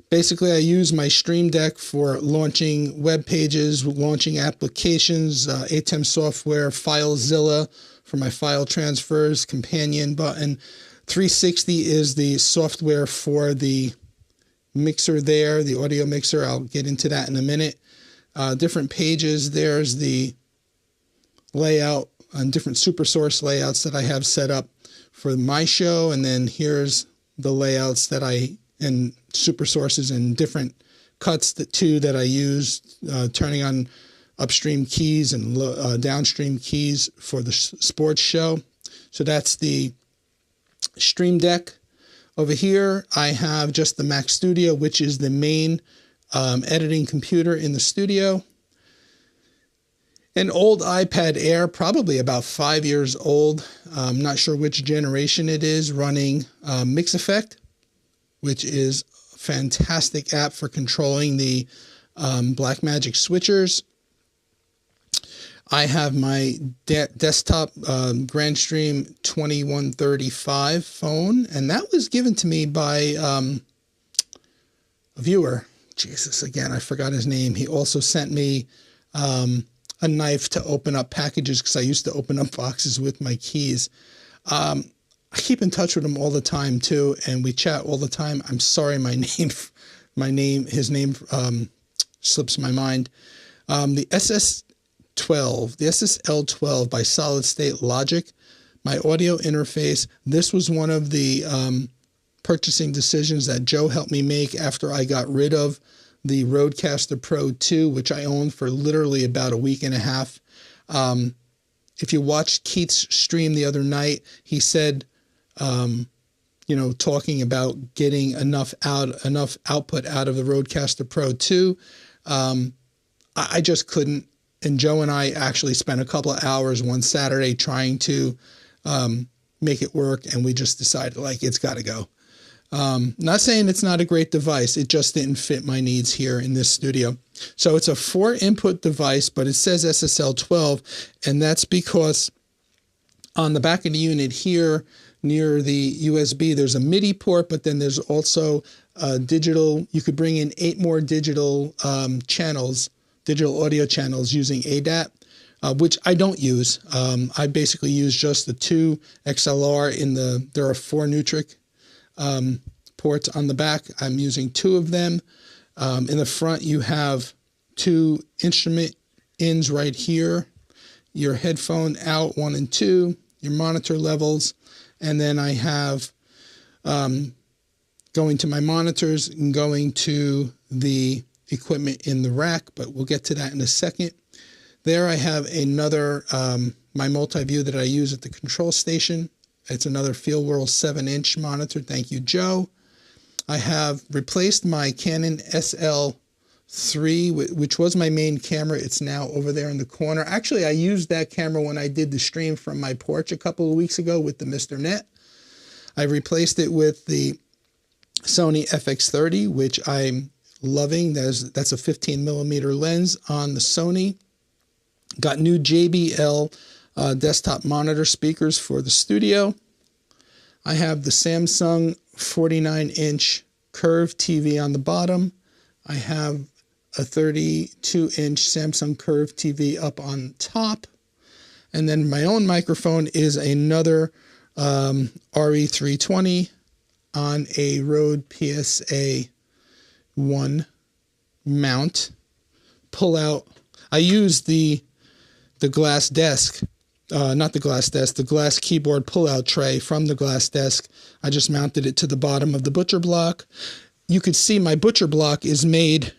Basically, I use my Stream Deck for launching web pages, launching applications, ATEM software, FileZilla for my file transfers, companion button. 360 is the software for the mixer there, the audio mixer. I'll get into that in a minute. Different pages. There's the layout and different super source layouts that I have set up for my show. And then here's the layouts that and super sources and different cuts that I use, turning on upstream keys and downstream keys for the sports show. So that's the Stream Deck. Over here, I have just the Mac Studio, which is the main editing computer in the studio. An old iPad Air, probably about 5 years old. I'm not sure which generation it is, running Mix Effect, which is a fantastic app for controlling the Blackmagic switchers. I have my desktop Grandstream 2135 phone, and that was given to me by a viewer. Jesus, again, I forgot his name. He also sent me a knife to open up packages because I used to open up boxes with my keys. I keep in touch with him all the time too, and we chat all the time. I'm sorry, his name slips my mind. The SSL12 by Solid State Logic, my audio interface. This was one of the purchasing decisions that Joe helped me make after I got rid of the Rodecaster Pro 2, which I owned for literally about a week and a half. If you watched Keith's stream the other night, he said, talking about getting enough output out of the Rodecaster Pro 2. I just couldn't. And Joe and I actually spent a couple of hours one Saturday trying to make it work, and we just decided, it's got to go. Not saying it's not a great device. It just didn't fit my needs here in this studio. So it's a 4-input device, but it says SSL12, and that's because on the back of the unit here near the USB, there's a MIDI port, but then there's also digital. You could bring in 8 more digital channels, digital audio channels using ADAT, which I don't use. I basically use just the 2 XLR there are 4 Nutric ports on the back. I'm using 2 of them. In the front, you have 2 instrument ins right here, your headphone out 1 and 2, your monitor levels, and then I have going to my monitors and going to the equipment in the rack, but we'll get to that in a second. There I have another, my multi-view that I use at the control station. It's another FieldWorld 7-inch monitor. Thank you, Joe. I have replaced my Canon SL3, which was my main camera. It's now over there in the corner. Actually, I used that camera when I did the stream from my porch a couple of weeks ago with the Mr. Net. I replaced it with the Sony FX30, which I'm loving. That's a 15 millimeter lens on the Sony. Got new JBL desktop monitor speakers for the studio. I have the Samsung 49-inch curved TV on the bottom. I have a 32-inch Samsung curved TV up on top. And then my own microphone is another RE320 on a Rode PSA 1 mount. Pull out. I use the glass desk, the glass keyboard pull-out tray from the glass desk. I just mounted it to the bottom of the butcher block. You could see my butcher block is made,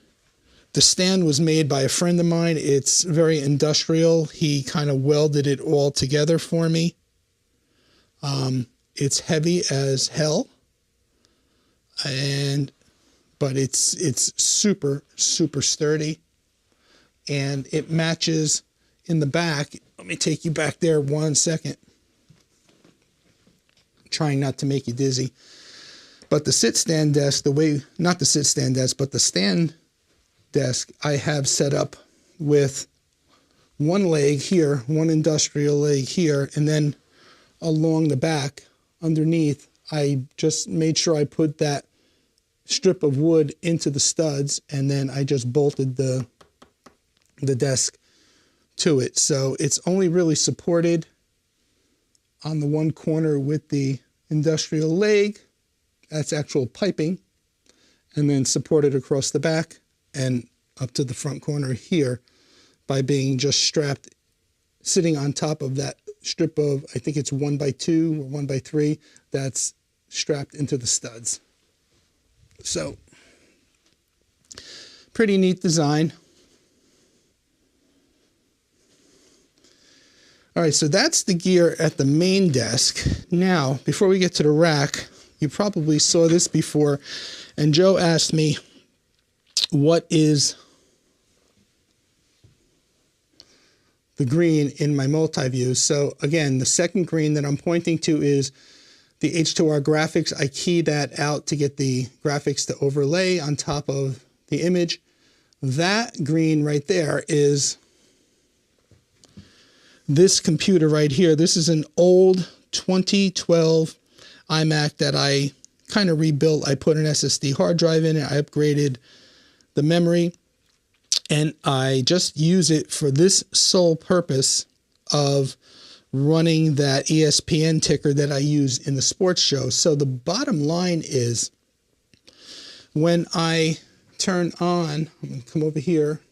the stand was made by a friend of mine. It's very industrial. He kind of welded it all together for me. It's heavy as hell, but it's super, super sturdy, and it matches in the back. Let me take you back there 1 second. Trying not to make you dizzy. But the sit-stand desk, not the sit-stand desk, but the stand desk, I have set up with one leg here, one industrial leg here, and then along the back underneath, I just made sure I put that strip of wood into the studs, and then I just bolted the desk to it. So it's only really supported on the one corner with the industrial leg. That's actual piping, and then supported across the back and up to the front corner here by being just strapped, sitting on top of that strip of, I think it's 1x2 or 1x3, that's strapped into the studs. So pretty neat design. All right, so that's the gear at the main desk. Now, before we get to the rack, you probably saw this before, and Joe asked me, what is the green in my multi-view? So again, the second green that I'm pointing to is the H2R graphics. I key that out to get the graphics to overlay on top of the image. That green right there is this computer right here. This is an old 2012 iMac that I kind of rebuilt. I put an SSD hard drive in it. I upgraded the memory, and I just use it for this sole purpose of running that ESPN ticker that I use in the sports show. So the bottom line is, when I turn on, I'm going to come over here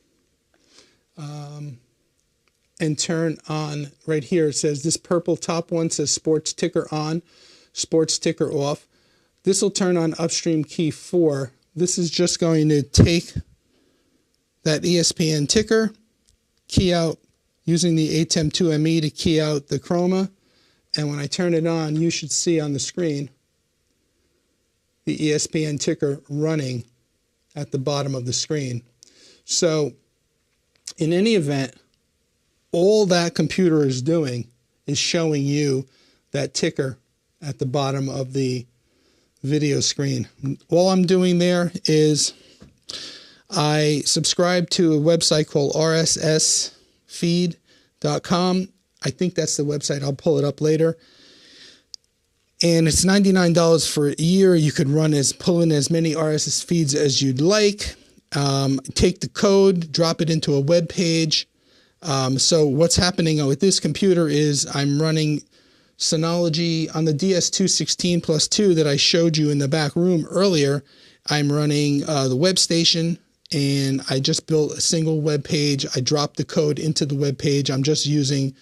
and turn on right here. It says this purple top one says sports ticker on, sports ticker off. This will turn on upstream key 4. This is just going to take that ESPN ticker, key out using the ATEM 2ME to key out the chroma. And when I turn it on, you should see on the screen the ESPN ticker running at the bottom of the screen. So in any event, all that computer is doing is showing you that ticker at the bottom of the video screen. All I'm doing there is I subscribe to a website called rssfeed.com. I think that's the website. I'll pull it up later. And it's $99 for a year. You could pull in as many RSS feeds as you'd like. Take the code, drop it into a web page. So what's happening with this computer is I'm running Synology on the DS216+2 that I showed you in the back room earlier. I'm running the web station, and I just built a single web page. I dropped the code into the web page. I'm just using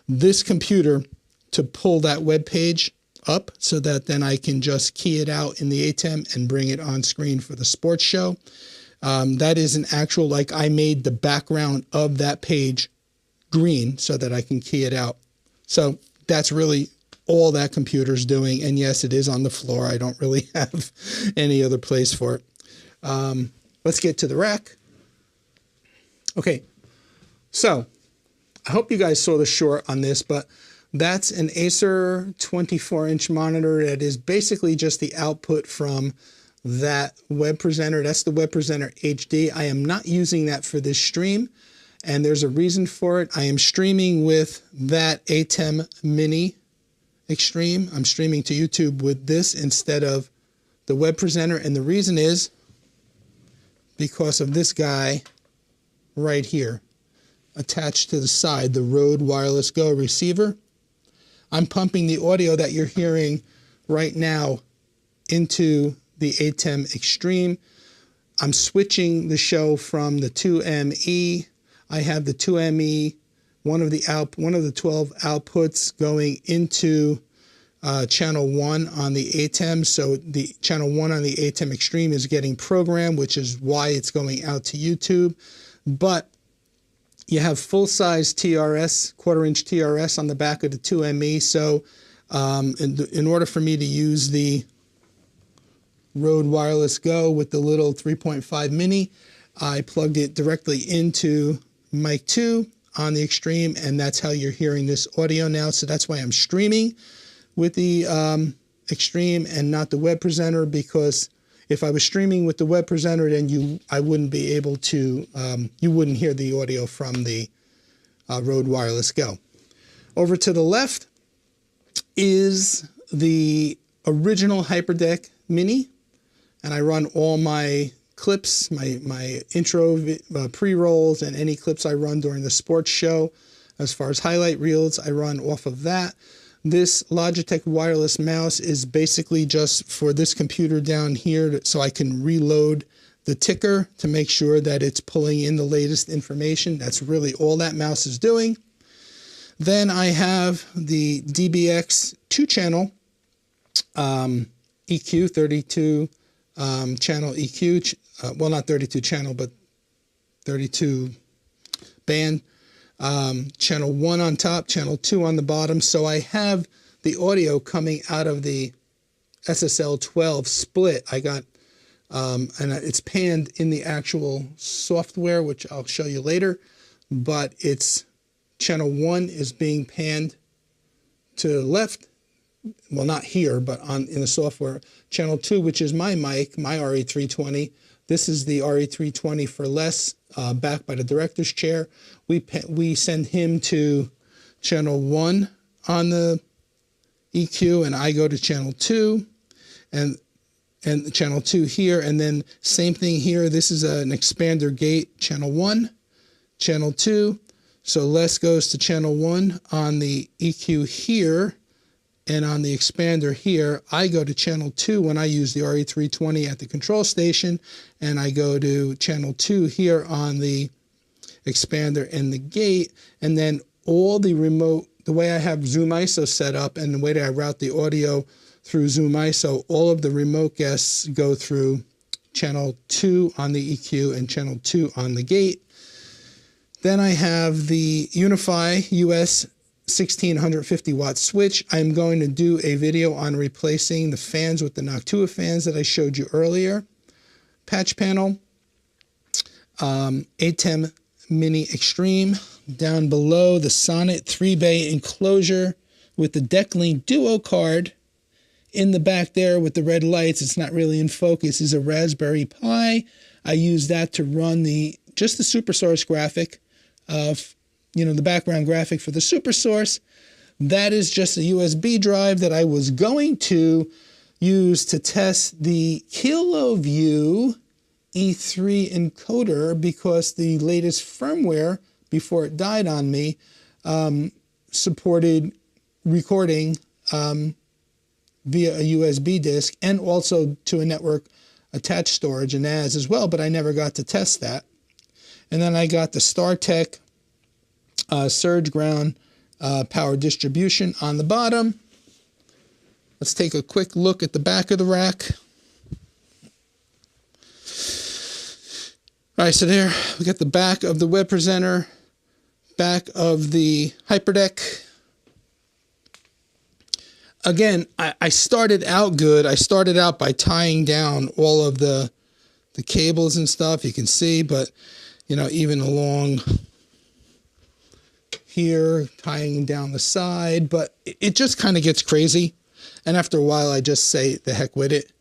this computer to pull that web page up so that then I can just key it out in the ATEM and bring it on screen for the sports show. That is an actual, like, I made the background of that page green so that I can key it out. So that's really all that computer's doing. And yes, it is on the floor. I don't really have any other place for it. Let's get to the rack. Okay, so I hope you guys saw the short on this, but that's an Acer 24-inch monitor that is basically just the output from that web presenter. That's the web presenter HD. I am not using that for this stream, and there's a reason for it. I am streaming with that ATEM Mini Extreme. I'm streaming to YouTube with this instead of the web presenter, and the reason is because of this guy right here attached to the side, the Rode Wireless Go receiver. I'm pumping the audio that you're hearing right now into the ATEM Extreme. I'm switching the show from the 2ME. I have the 2ME, one of the 12 outputs going into channel 1 on the ATEM. So the channel 1 on the ATEM Extreme is getting programmed, which is why it's going out to YouTube. But you have full-size TRS, quarter-inch TRS on the back of the 2ME. So in order for me to use the Rode Wireless Go with the little 3.5 mini, I plugged it directly into mic 2 on the Extreme, and that's how you're hearing this audio now. So that's why I'm streaming with the Extreme and not the web presenter, because if I was streaming with the web presenter, then I wouldn't be able to, you wouldn't hear the audio from the Rode Wireless Go. Over to the left is the original HyperDeck Mini, and I run all my clips, my intro pre-rolls, and any clips I run during the sports show. As far as highlight reels, I run off of that. This Logitech wireless mouse is basically just for this computer down here, so I can reload the ticker to make sure that it's pulling in the latest information. That's really all that mouse is doing. Then I have the DBX 2-channel EQ, 32 channel EQ. Well, not 32 channel, but 32 band. Channel 1 on top, channel 2 on the bottom. So I have the audio coming out of the SSL 12 split. I got, and it's panned in the actual software, which I'll show you later, but it's channel 1 is being panned to the left. Well, not here, but in the software. Channel 2, which is my mic, my RE320. This is the RE320 for L.L.C, backed by the director's chair. We send him to channel 1 on the EQ, and I go to channel 2, and channel 2 here, and then same thing here. This is an expander gate, channel 1, channel 2. So L.L.C goes to channel 1 on the EQ here, and on the expander here, I go to channel 2 when I use the RE320 at the control station, and I go to channel 2 here on the expander and the gate, and then all the remote, the way I have Zoom ISO set up and the way that I route the audio through Zoom ISO, all of the remote guests go through channel 2 on the EQ and channel 2 on the gate. Then I have the Unify US 1650 watt switch. I'm going to do a video on replacing the fans with the Noctua fans that I showed you earlier. Patch panel, ATEM Mini Extreme. Down below, the Sonnet 3-bay enclosure with the DeckLink Duo card. In the back there with the red lights, it's not really in focus, is a Raspberry Pi. I use that to run just the SuperSource graphic of, the background graphic for the SuperSource. That is just a USB drive that I was going to use to test the KiloView E3 encoder, because the latest firmware, before it died on me, supported recording via a USB disk and also to a network attached storage and NAS as well, but I never got to test that. And then I got the StarTech Surge Ground power distribution on the bottom. Let's take a quick look at the back of the rack. All right, so there we got the back of the web presenter, back of the HyperDeck. Again, I started out good. I started out by tying down all of the cables and stuff, you can see, but even along here, tying down the side, but it just kind of gets crazy. And after a while, I just say the heck with it.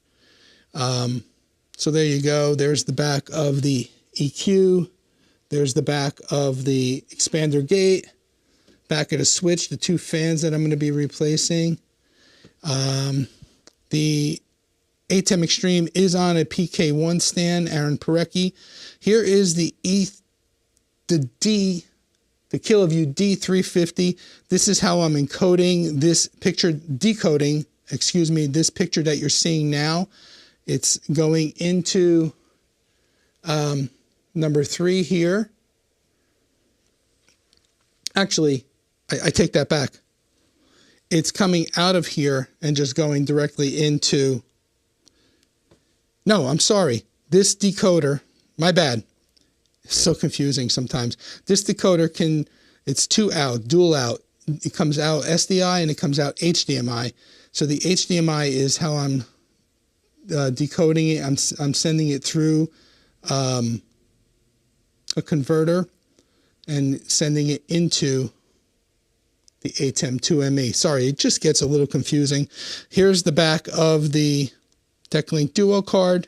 So there you go. There's the back of the EQ. There's the back of the expander gate. Back of the switch, the two fans that I'm going to be replacing. The ATEM Extreme is on a PK1 stand, Aaron Parecki. Here is the KiloView D350. This is how I'm encoding this picture, this picture that you're seeing now. It's going into number 3 here. Actually, I take that back. It's coming out of here and just going directly into... No, I'm sorry. This decoder, my bad. It's so confusing sometimes. This decoder it's 2 out, dual out. It comes out SDI and it comes out HDMI. So the HDMI is how I'm decoding it. I'm sending it through a converter and sending it into the ATEM 2ME. Sorry, it just gets a little confusing. Here's the back of the TechLink Duo card.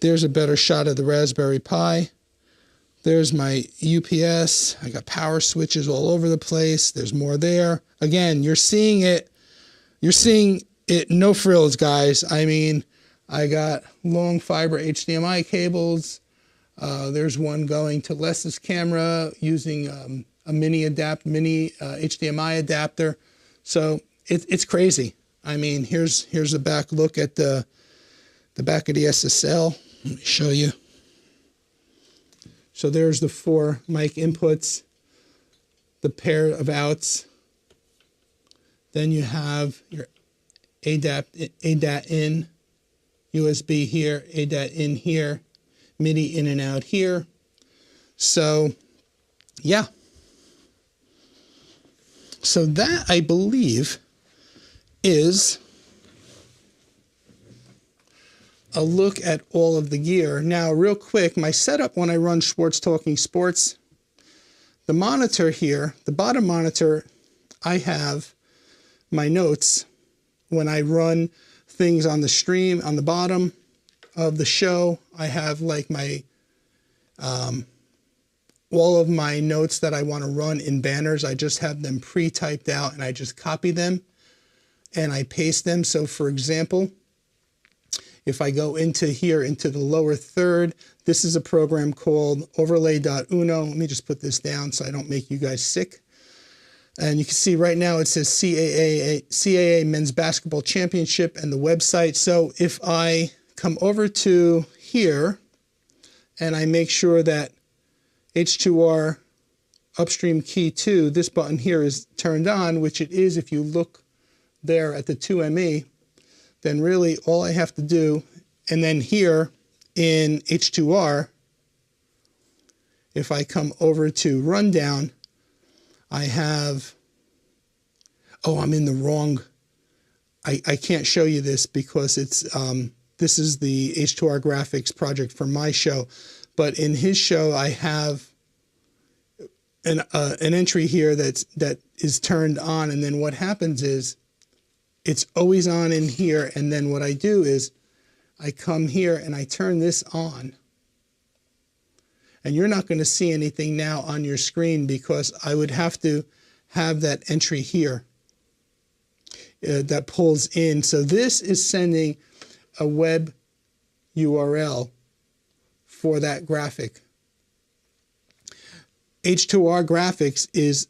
There's a better shot of the Raspberry Pi. There's my UPS. I got power switches all over the place. There's more there. Again, you're seeing it. You're seeing it, no frills, guys. I mean, I got long fiber HDMI cables. There's one going to Les's camera using a mini HDMI adapter. So it's crazy. I mean, here's a back look at the back of the SSL. Let me show you. So there's the 4 mic inputs, the pair of outs. Then you have your ADAT in, USB here, ADAT in here, MIDI in and out here. So, yeah. So that, I believe, is a look at all of the gear. Now, real quick, my setup when I run Schwartz Talking Sports, the monitor here, the bottom monitor, I have my notes. When I run things on the stream, on the bottom of the show, I have like my, all of my notes that I want to run in banners. I just have them pre-typed out and I just copy them and I paste them. So for example, if I go into here, into the lower third, this is a program called overlay.uno. Let me just put this down so I don't make you guys sick. And you can see right now it says CAA Men's Basketball Championship and the website. So if I come over to here and I make sure that H2R upstream key 2, this button here is turned on, which it is if you look there at the 2ME, then really all I have to do, and then here in H2R, if I come over to rundown, I have, oh, I'm in the wrong, I can't show you this because it's, this is the H2R graphics project for my show, but in his show I have an entry here that is turned on, and then what happens is it's always on in here, and then what I do is I come here and I turn this on. And you're not going to see anything now on your screen because I would have to have that entry here that pulls in. So this is sending a web URL for that graphic. H2R Graphics is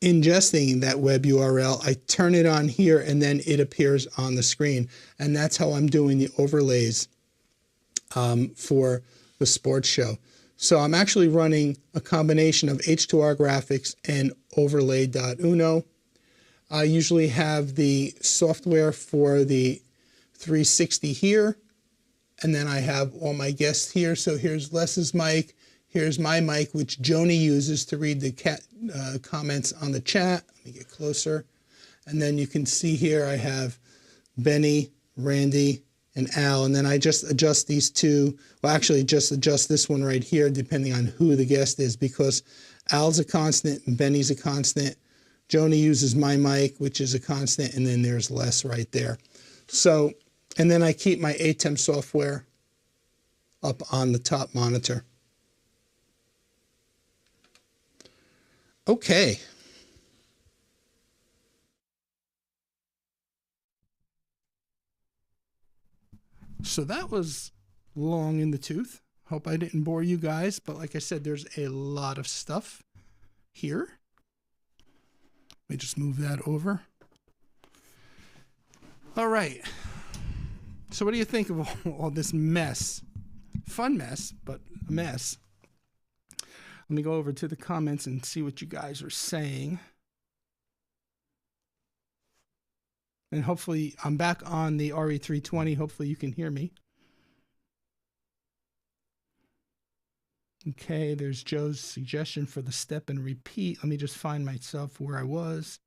ingesting that web URL. I turn it on here and then it appears on the screen. And that's how I'm doing the overlays for the sports show. So I'm actually running a combination of H2R Graphics and overlay.uno. I usually have the software for the 360 here, and then I have all my guests here. So here's Les's mic, here's my mic, which Joni uses to read the comments on the chat. Let me get closer. And then you can see here I have Benny, Randy, and Al, and then I just adjust these two. Well, actually just adjust this one right here depending on who the guest is, because Al's a constant and Benny's a constant. Joni uses my mic, which is a constant, and then there's Les right there. So, and then I keep my ATEM software up on the top monitor. Okay. So that was long in the tooth. Hope I didn't bore you guys, but like I said, there's a lot of stuff here. Let me just move that over. All right. So what do you think of all this mess? Fun mess, but a mess. Let me go over to the comments and see what you guys are saying. And hopefully, I'm back on the RE320. Hopefully you can hear me. Okay, there's Joe's suggestion for the step and repeat. Let me just find myself where I was.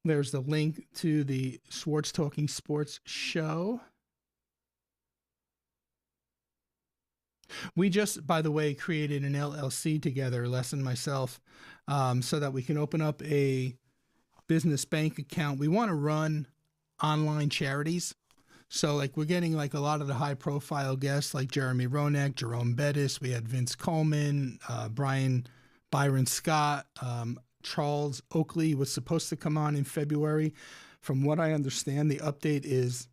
There's the link to the Schwartz Talking Sports show. We just, by the way, created an LLC together, Les and myself, so that we can open up a business bank account. We want to run online charities. So like we're getting like a lot of the high profile guests like Jeremy Roenick, Jerome Bettis. We had Vince Coleman, Byron Scott, Charles Oakley was supposed to come on in February. From what I understand, the update is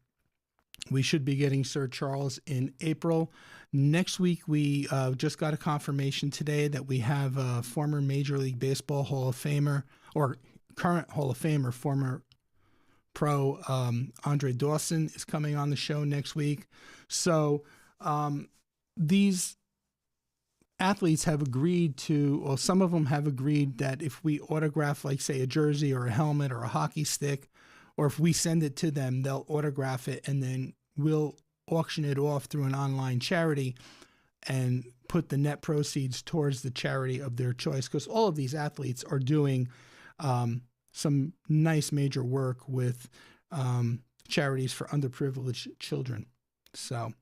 we should be getting Sir Charles in April. Next week, we just got a confirmation today that we have a former Major League Baseball Hall of Famer, or current Hall of Famer, former pro Andre Dawson is coming on the show next week. So these athletes have agreed to, or some of them have agreed that if we autograph, like say a jersey or a helmet or a hockey stick, or if we send it to them, they'll autograph it and then we'll auction it off through an online charity and put the net proceeds towards the charity of their choice. Because all of these athletes are doing some nice major work with charities for underprivileged children. So,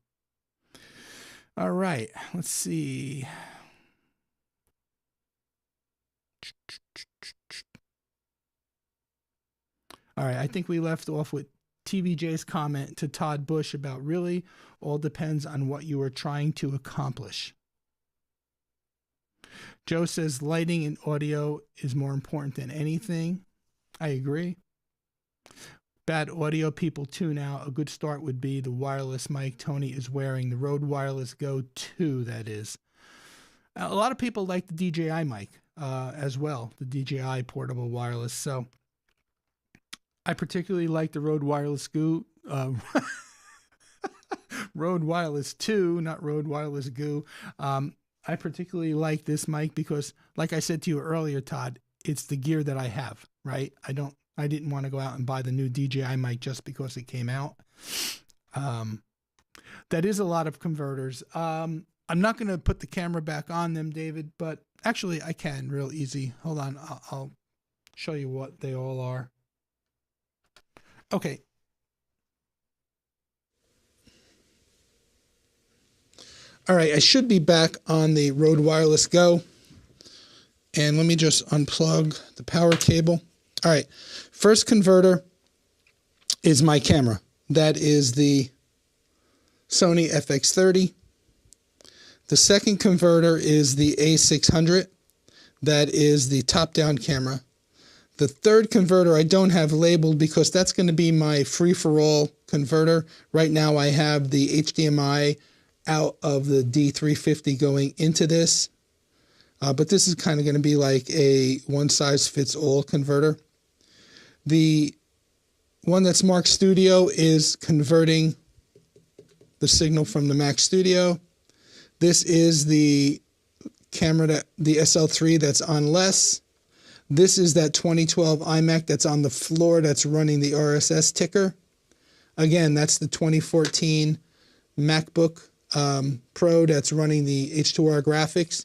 all right, let's see. All right, I think we left off with TVJ's comment to Todd Bush about really all depends on what you are trying to accomplish. Joe says lighting and audio is more important than anything. I agree. Bad audio, people tune out. A good start would be the wireless mic Tony is wearing, the Rode Wireless Go 2, that is. A lot of people like the DJI mic as well, the DJI portable wireless. So I particularly like the Rode Wireless Goo. Rode Wireless 2, not Rode Wireless Goo. I particularly like this mic because, like I said to you earlier, Todd, it's the gear that I have, right? I didn't want to go out and buy the new DJI mic just because it came out. That is a lot of converters. I'm not going to put the camera back on them, David, but actually I can real easy. Hold on. I'll show you what they all are. Okay. All right. I should be back on the Rode Wireless Go. And let me just unplug the power cable. All right. First converter is my camera. That is the Sony FX30. The second converter is the A600. That is the top-down camera. The third converter I don't have labeled because that's going to be my free-for-all converter. Right now I have the HDMI out of the D350 going into this. But this is kind of going to be like a one-size-fits-all converter. The one that's marked Studio is converting the signal from the Mac Studio. This is the camera, the SL3 that's on L.L.C. This is that 2012 iMac that's on the floor that's running the RSS ticker. Again, that's the 2014 MacBook Pro that's running the H2R graphics.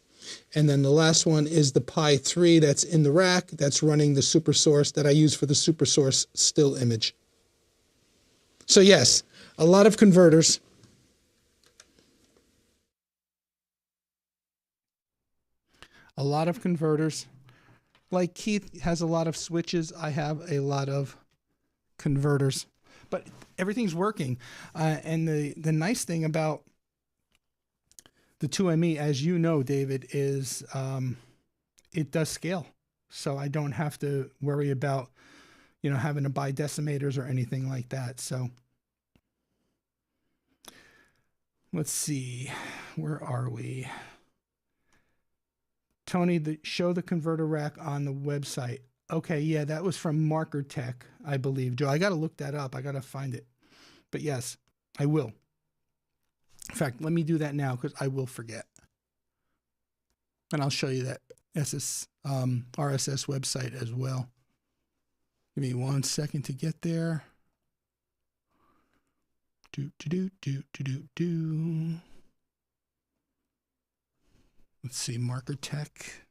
And then the last one is the Pi 3 that's in the rack that's running the SuperSource that I use for the SuperSource still image. So yes, a lot of converters. A lot of converters. Like Keith has a lot of switches, I have a lot of converters. But everything's working. And the nice thing about the 2ME, as you know, David, is it does scale. So I don't have to worry about, having to buy decimators or anything like that. So let's see. Where are we? Tony, show the converter rack on the website. Okay, yeah, that was from Marker Tech, I believe. Joe, I got to look that up. I got to find it. But yes, I will. In fact, let me do that now because I will forget. And I'll show you that RSS website as well. Give me 1 second to get there. Let's see, Marker Tech.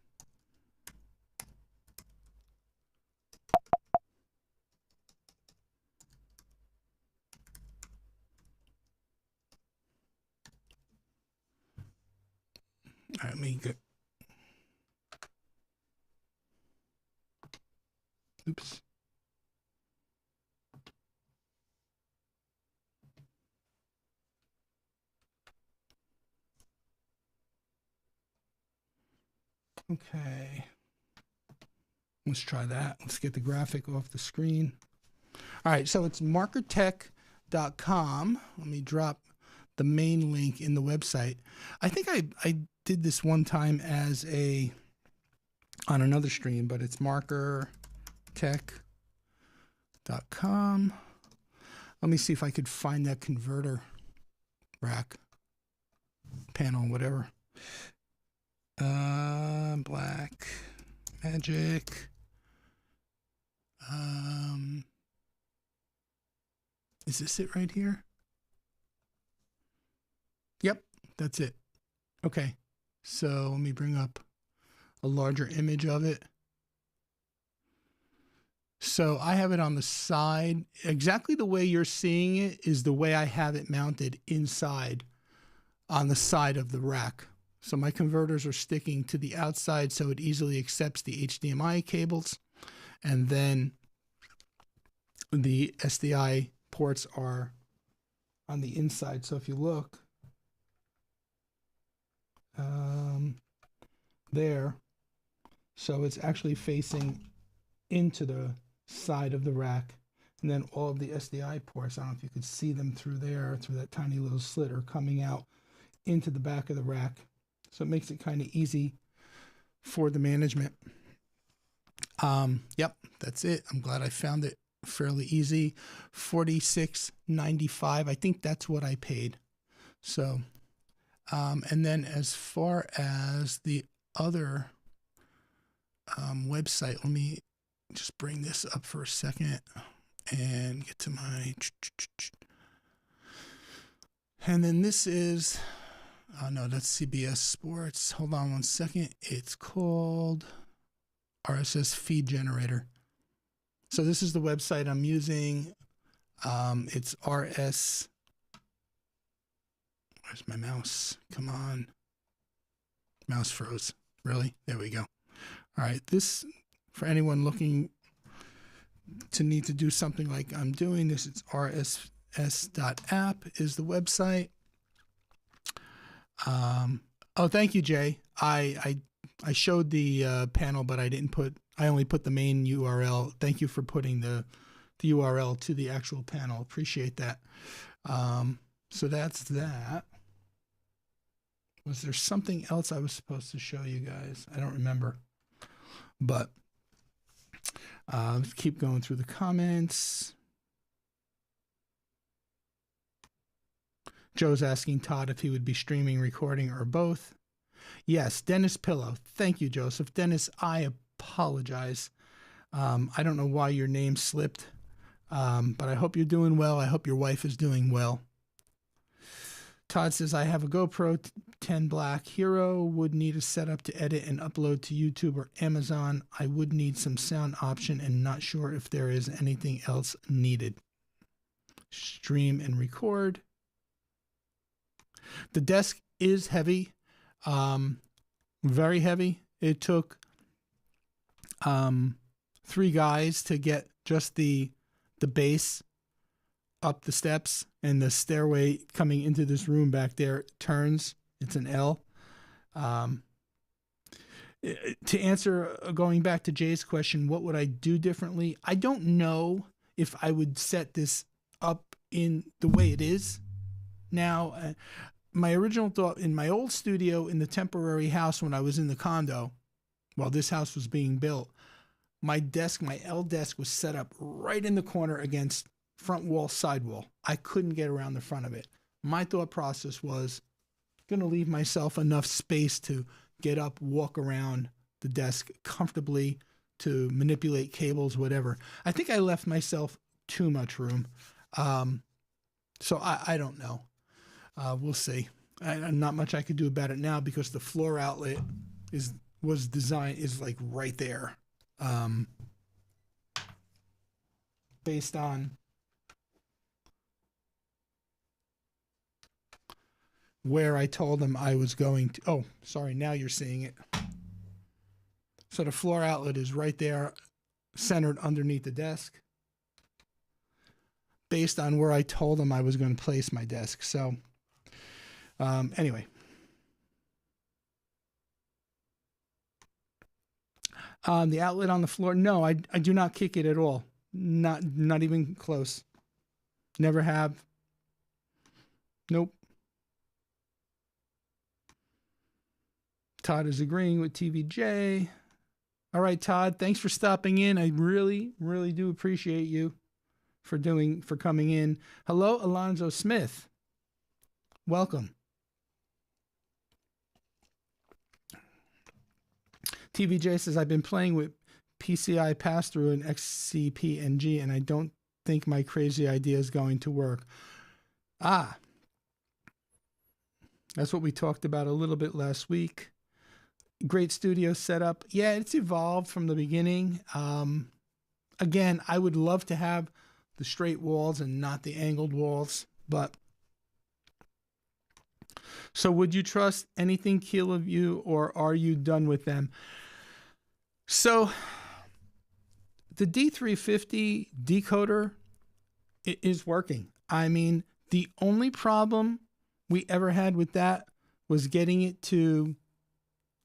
let me get. Oops. Okay. Let's try that. Let's get the graphic off the screen. All right, so it's markertech.com. Let me drop the main link in the website. I think I did this one time as on another stream, but it's markertech.com. Let me see if I could find that converter rack panel, whatever. Black magic. Is this it right here? Yep, that's it. Okay, so let me bring up a larger image of it. So I have it on the side. Exactly the way you're seeing it is the way I have it mounted inside on the side of the rack. So my converters are sticking to the outside so it easily accepts the HDMI cables. And then the SDI ports are on the inside. So if you look there, so it's actually facing into the side of the rack. And then all of the SDI ports, I don't know if you could see them through there, through that tiny little slit, are coming out into the back of the rack. So it makes it kind of easy for the management. Yep, that's it. I'm glad I found it fairly easy. $46.95. I think that's what I paid. So, and then as far as the other website, let me just bring this up for a second and get to my. And then this is, oh no, that's CBS Sports. Hold on one second. It's called RSS Feed Generator. So this is the website I'm using. It's RS. Where's my mouse? Come on. Mouse froze. Really? There we go. All right. This, for anyone looking to need to do something like I'm doing this, it's rss.app is the website. Oh, thank you, Jay. I showed the panel, but I only put the main URL. Thank you for putting the URL to the actual panel. Appreciate that. So that's that. Was there something else I was supposed to show you guys? I don't remember. But let's keep going through the comments. Joe's asking Todd if he would be streaming, recording, or both. Yes, Dennis Pillow. Thank you, Joseph. Dennis, I apologize. I don't know why your name slipped, but I hope you're doing well. I hope your wife is doing well. Todd says, I have a GoPro 10 Black Hero, would need a setup to edit and upload to YouTube or Amazon. I would need some sound option and not sure if there is anything else needed. Stream and record. The desk is heavy, very heavy. It took 3 guys to get just the base up the steps, and the stairway coming into this room back there turns. It's an L. To answer, going back to Jay's question, what would I do differently? I don't know if I would set this up in the way it is now. My original thought in my old studio in the temporary house when I was in the condo, while this house was being built, my desk, my L desk, was set up right in the corner against front wall, side wall. I couldn't get around the front of it. My thought process was going to leave myself enough space to get up, walk around the desk comfortably, to manipulate cables, whatever. I think I left myself too much room. So I don't know. We'll see. Not much I could do about it now because the floor outlet was designed is like right there. Based on where I told them I was going to. Oh, sorry, now you're seeing it. So the floor outlet is right there, centered underneath the desk, based on where I told them I was going to place my desk. So anyway. The outlet on the floor, no, I do not kick it at all. Not even close. Never have. Nope. Todd is agreeing with TVJ. All right, Todd, thanks for stopping in. I really, really do appreciate you for coming in. Hello, Alonzo Smith. Welcome. TVJ says, I've been playing with PCI pass-through and XCPNG, and I don't think my crazy idea is going to work. That's what we talked about a little bit last week. Great studio setup. Yeah, it's evolved from the beginning. Again, I would love to have the straight walls and not the angled walls, but so would you trust anything Keelaview, or are you done with them? So the D350 decoder is working. I mean, the only problem we ever had with that was getting it to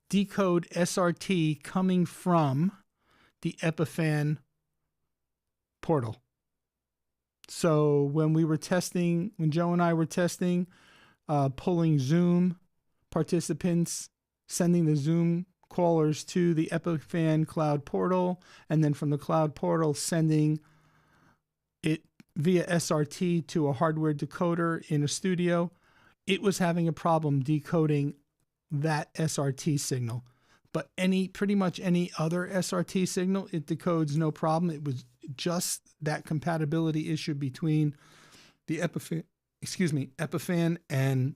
decode SRT coming from the Epiphan portal. So when Joe and I were testing, pulling Zoom participants, sending the Zoom callers to the Epiphan cloud portal, and then from the cloud portal sending it via SRT to a hardware decoder in a studio, it was having a problem decoding that SRT signal. But pretty much any other SRT signal, it decodes no problem. It was just that compatibility issue between the Epiphan and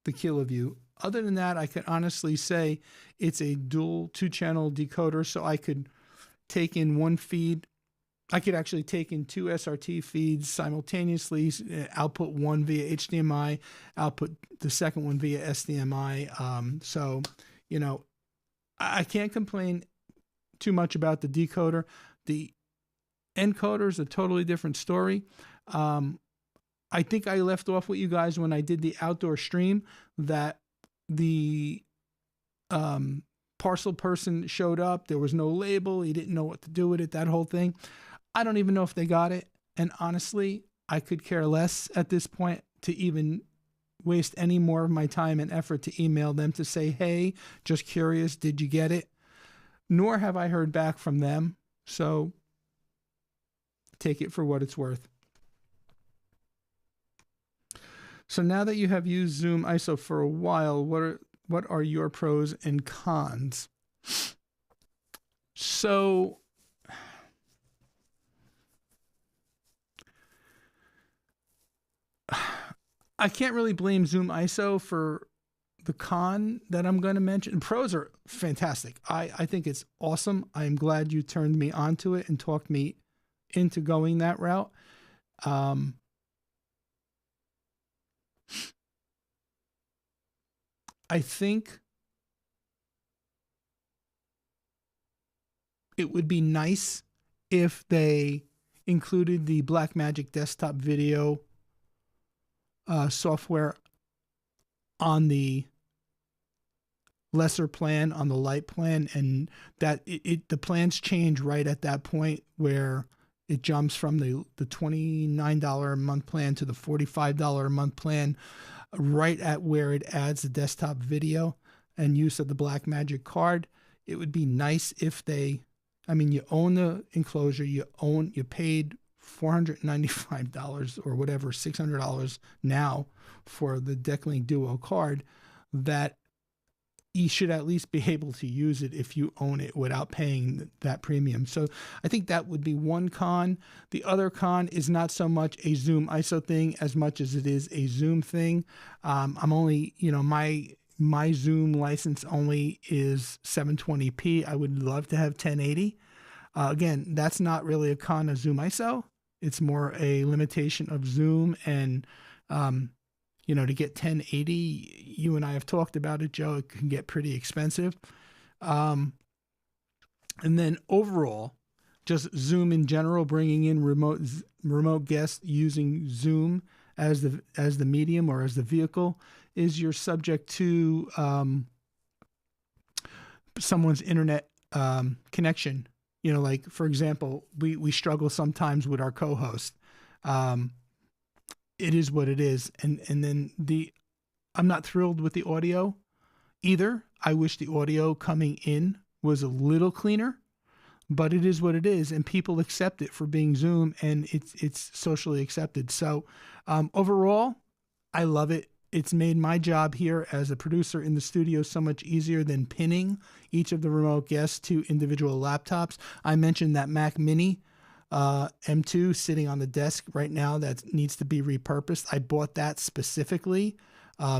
the Keelaview. Other than that, I could honestly say it's a dual 2-channel decoder, so I could take in one feed. I could actually take in 2 SRT feeds simultaneously, output one via HDMI, output the second one via SDMI. So, I can't complain too much about the decoder. The encoder is a totally different story. I think I left off with you guys when I did the outdoor stream that the parcel person showed up. There was no label. He didn't know what to do with it, that whole thing. I don't even know if they got it. And honestly, I could care less at this point to even waste any more of my time and effort to email them to say, hey, just curious, did you get it? Nor have I heard back from them. So take it for what it's worth. So now that you have used Zoom ISO for a while, what are your pros and cons? So I can't really blame Zoom ISO for the con that I'm going to mention. Pros are fantastic. I think it's awesome. I'm glad you turned me onto it and talked me into going that route. I think it would be nice if they included the Blackmagic desktop video software on the lesser plan, on the light plan, and that the plans change right at that point where it jumps from the $29 a month plan to the $45 a month plan, right at where it adds the desktop video and use of the Blackmagic card. It would be nice if you own the enclosure, you paid $495 or whatever, $600 now for the Decklink Duo card, that you should at least be able to use it if you own it without paying that premium. So I think that would be one con. The other con is not so much a Zoom ISO thing as much as it is a Zoom thing. I'm only, my Zoom license only is 720p. I would love to have 1080. Again, that's not really a con of Zoom ISO. It's more a limitation of Zoom and to get 1080, you and I have talked about it, Joe, it can get pretty expensive. Um, and then overall, just Zoom in general, bringing in remote guests using Zoom as the medium or as the vehicle, is you're subject to someone's internet connection. Like for example, we struggle sometimes with our co-host. Um, it is what it is, and then I'm not thrilled with the audio either. I wish the audio coming in was a little cleaner, but it is what it is, and people accept it for being Zoom, and it's socially accepted. So overall, I love it. It's made my job here as a producer in the studio so much easier than pinning each of the remote guests to individual laptops. I mentioned that Mac Mini M2 sitting on the desk right now that needs to be repurposed. I bought that specifically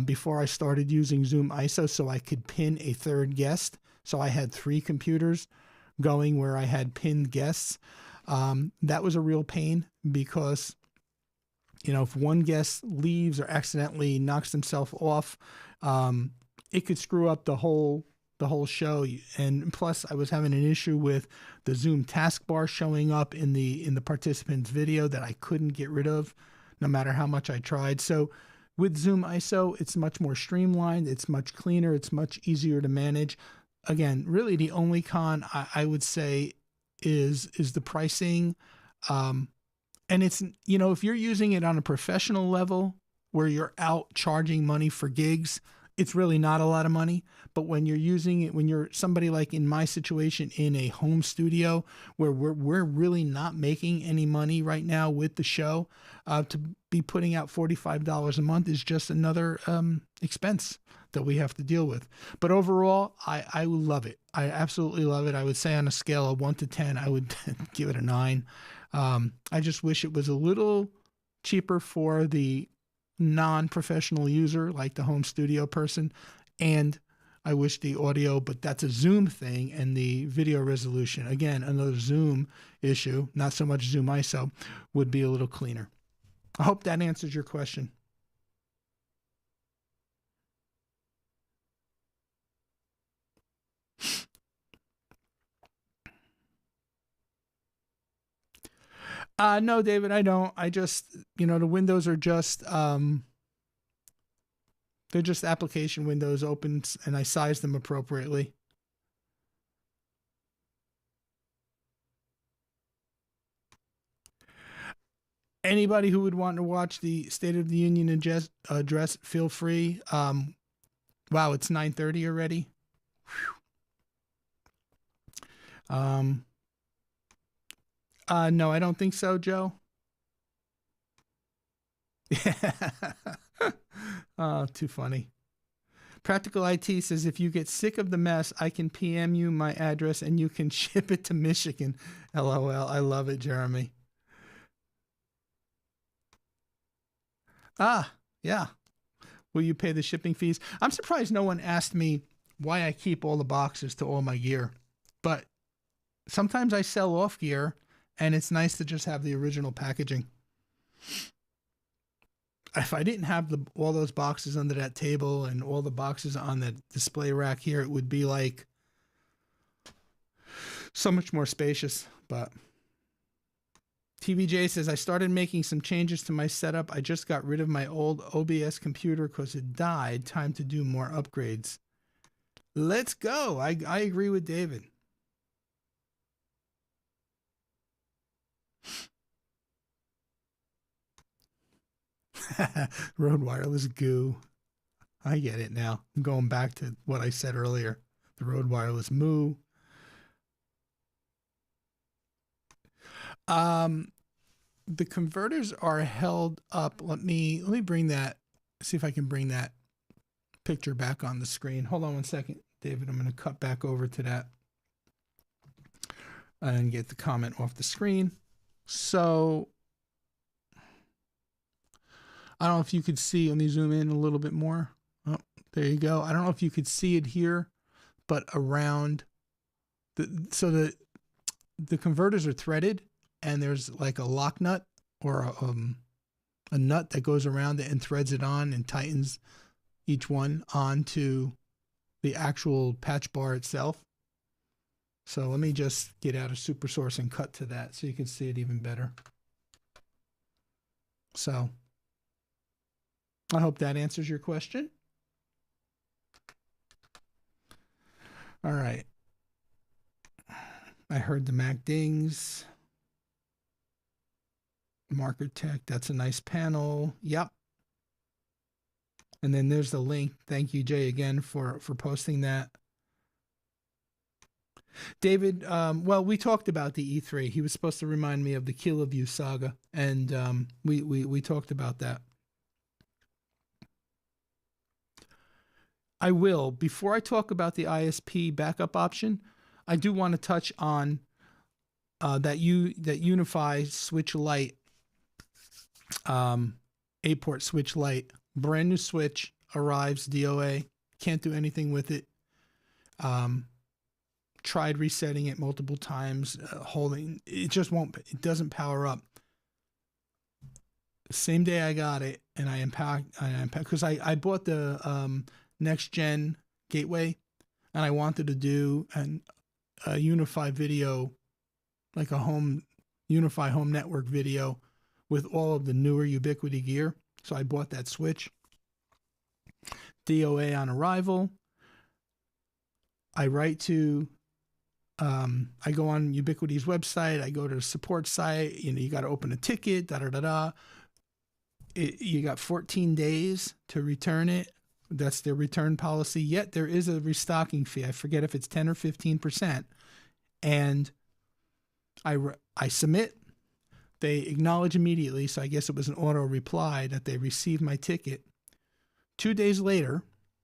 before I started using Zoom ISO so I could pin a third guest. So I had 3 computers going where I had pinned guests. That was a real pain because, if one guest leaves or accidentally knocks himself off, it could screw up the whole show. And plus, I was having an issue with the Zoom taskbar showing up in the participant's video that I couldn't get rid of, no matter how much I tried. So with Zoom ISO, it's much more streamlined. It's much cleaner. It's much easier to manage. Again, really the only con I would say is the pricing. And it's, if you're using it on a professional level where you're out charging money for gigs, it's really not a lot of money. But when you're using it, when you're somebody like in my situation in a home studio where we're really not making any money right now with the show, to be putting out $45 a month is just another expense that we have to deal with. But overall, I love it. I absolutely love it. I would say on a scale of 1 to 10, I would give it a 9. I just wish it was a little cheaper for the non-professional user, like the home studio person. And I wish the audio, but that's a Zoom thing, and the video resolution, again, another Zoom issue, not so much Zoom ISO, would be a little cleaner. I hope that answers your question. No, David, I don't. I just, the windows are just, they're just application windows open, and I size them appropriately. Anybody who would want to watch the State of the Union address, feel free. Wow, it's 9:30 already. No, I don't think so, Joe. Oh, too funny. Practical IT says, if you get sick of the mess, I can PM you my address and you can ship it to Michigan. LOL. I love it, Jeremy. Yeah. Will you pay the shipping fees? I'm surprised no one asked me why I keep all the boxes to all my gear. But sometimes I sell off gear, and it's nice to just have the original packaging. If I didn't have all those boxes under that table and all the boxes on the display rack here, it would be like so much more spacious. But TVJ says, I started making some changes to my setup. I just got rid of my old OBS computer because it died. Time to do more upgrades. Let's go. I agree with David. Rode Wireless goo. I get it now. I'm going back to what I said earlier. The Rode Wireless moo. The converters are held up. Let me bring that. See if I can bring that picture back on the screen. Hold on one second, David. I'm going to cut back over to that and get the comment off the screen. So I don't know if you could see. Let me zoom in a little bit more. Oh, there you go. I don't know if you could see it here, but around the converters are threaded, and there's like a lock nut or a nut that goes around it and threads it on and tightens each one onto the actual patch bar itself. So let me just get out a super source and cut to that so you can see it even better. So I hope that answers your question. All right. I heard the Mac dings. Marker Tech, that's a nice panel. Yep. And then there's the link. Thank you, Jay, again for posting that. David, well, we talked about the E3. He was supposed to remind me of the Kill of You saga, and we talked about that. I will. Before I talk about the ISP backup option, I do want to touch on that Unify Switch Lite, 8-port Switch Lite, brand new switch, arrives DOA. Can't do anything with it. Tried resetting it multiple times, holding it just won't. It doesn't power up. Same day I got it, and I unpacked because I bought the next gen gateway, and I wanted to do a Unify video, like a Unify home network video with all of the newer Ubiquiti gear. So I bought that switch. DOA on arrival. I write to, I go on Ubiquiti's website. I go to the support site. You got to open a ticket. You got 14 days to return it. That's their return policy. Yet there is a restocking fee. I forget if it's 10 or 15%. And I submit. They acknowledge immediately. So I guess it was an auto reply that they received my ticket. 2 days later,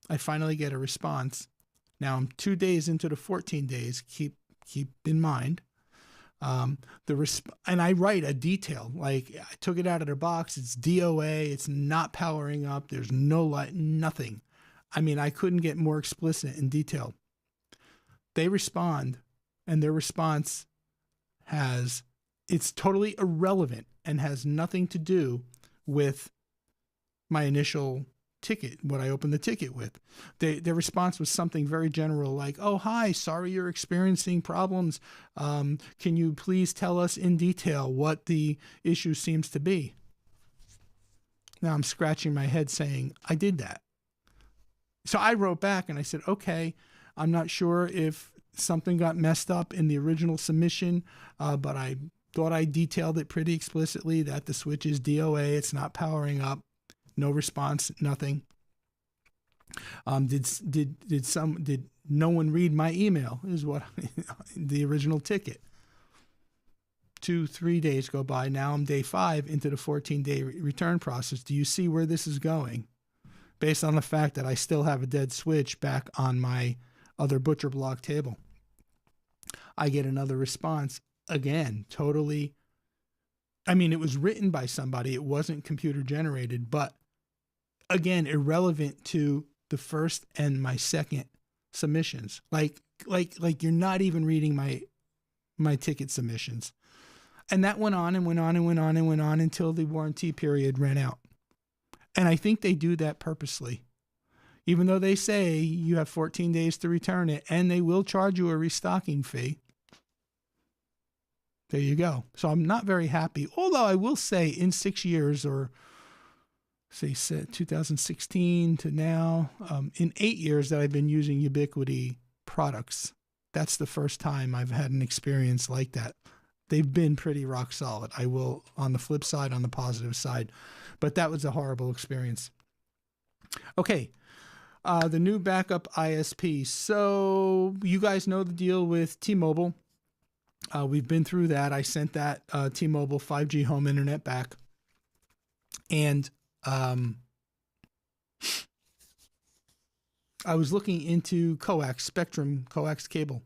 I finally get a response. Now I'm 2 days into the 14 days. Keep in mind. And I write a detail, like I took it out of their box. It's DOA. It's not powering up. There's no light, nothing. I mean, I couldn't get more explicit and detailed. They respond, and their response it's totally irrelevant and has nothing to do with my initial ticket, what I opened the ticket with. Their response was something very general, like, "Oh, hi, sorry you're experiencing problems. Can you please tell us in detail what the issue seems to be?" Now I'm scratching my head saying, I did that. So I wrote back and I said, okay, I'm not sure if something got messed up in the original submission, but I thought I detailed it pretty explicitly that the switch is DOA, it's not powering up. No response, nothing. Did no one read my email? Is what the original ticket. 2-3 days go by. Now I'm day 5 into the 14-day return process. Do you see where this is going? Based on the fact that I still have a dead switch back on my other butcher block table. I get another response again, totally. I mean, it was written by somebody. It wasn't computer generated, but again, irrelevant to the first and my second submissions. Like you're not even reading my ticket submissions. And that went on and went on and went on and went on until the warranty period ran out. And I think they do that purposely. Even though they say you have 14 days to return it and they will charge you a restocking fee. There you go. So I'm not very happy. Although I will say in 6 years, or say 2016 to now, in 8 years that I've been using Ubiquiti products, that's the first time I've had an experience like that. They've been pretty rock solid. I will, on the flip side, on the positive side. But that was a horrible experience. Okay. The new backup ISP. So you guys know the deal with T-Mobile. We've been through that. I sent that T-Mobile 5G home internet back. And I was looking into coax, Spectrum coax cable.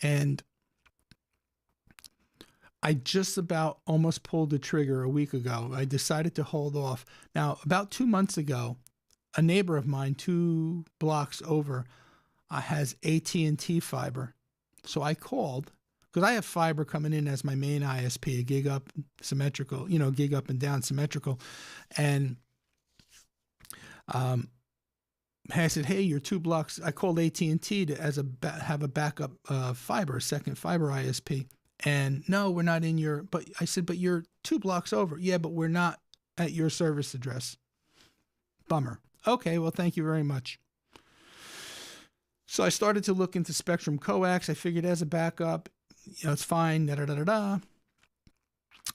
And I just about almost pulled the trigger a week ago. I decided to hold off. Now, about 2 months ago, a neighbor of mine 2 blocks over has AT&T fiber. So I called because I have fiber coming in as my main ISP, a gig up symmetrical, gig up and down symmetrical. And I said, hey, you're 2 blocks. I called AT&T to have a backup fiber, a second fiber ISP. And no, we're not in your, but I said, but you're 2 blocks over. Yeah, but we're not at your service address. Bummer. Okay, well, thank you very much. So I started to look into Spectrum Coax. I figured as a backup, it's fine, da-da-da-da-da.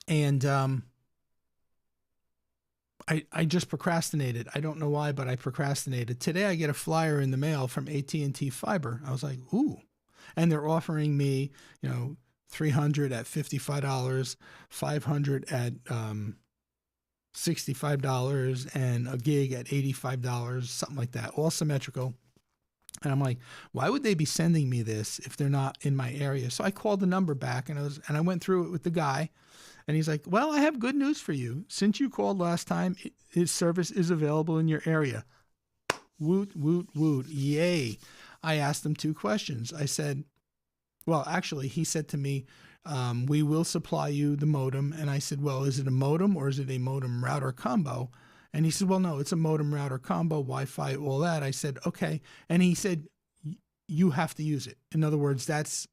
And I just procrastinated. I don't know why, but I procrastinated. Today I get a flyer in the mail from AT&T Fiber. I was like, ooh. And they're offering me, $300 at $55, $500 at $65, and a gig at $85, something like that, all symmetrical. And I'm like, why would they be sending me this if they're not in my area? So I called the number back and I went through it with the guy, and he's like, well, I have good news for you. Since you called last time, his service is available in your area. Woot, woot, woot. Yay. I asked him 2 questions. I said, well, actually, he said to me, we will supply you the modem. And I said, well, is it a modem or is it a modem router combo? And he said, well, no, it's a modem router combo, Wi-Fi, all that. I said, okay. And he said, you have to use it. In other words, that's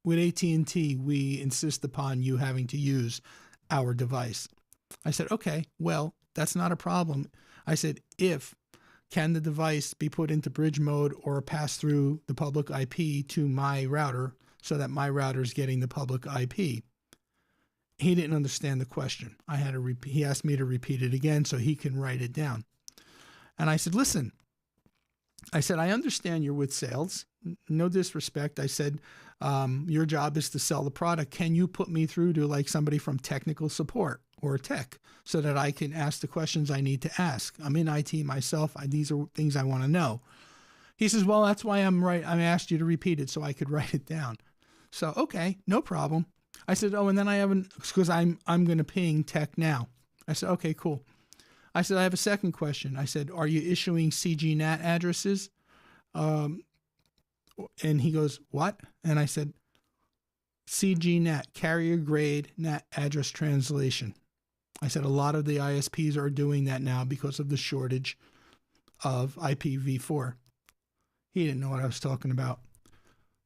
with AT&T, we insist upon you having to use our device. I said, okay, well, that's not a problem. I said, can the device be put into bridge mode or pass through the public IP to my router so that my router is getting the public IP? He didn't understand the question. He asked me to repeat it again so he can write it down. And I said, listen, I understand you're with sales. No disrespect. I said, your job is to sell the product. Can you put me through to like somebody from technical support or tech so that I can ask the questions I need to ask? I'm in IT myself. These are things I want to know. He says, well, that's why I asked you to repeat it so I could write it down. So, okay, no problem. I said, oh, and then because I'm going to ping tech now. I said, okay, cool. I said, I have a second question. I said, are you issuing CGNAT addresses? And he goes, what? And I said, CGNAT, carrier grade NAT address translation. I said, a lot of the ISPs are doing that now because of the shortage of IPv4. He didn't know what I was talking about.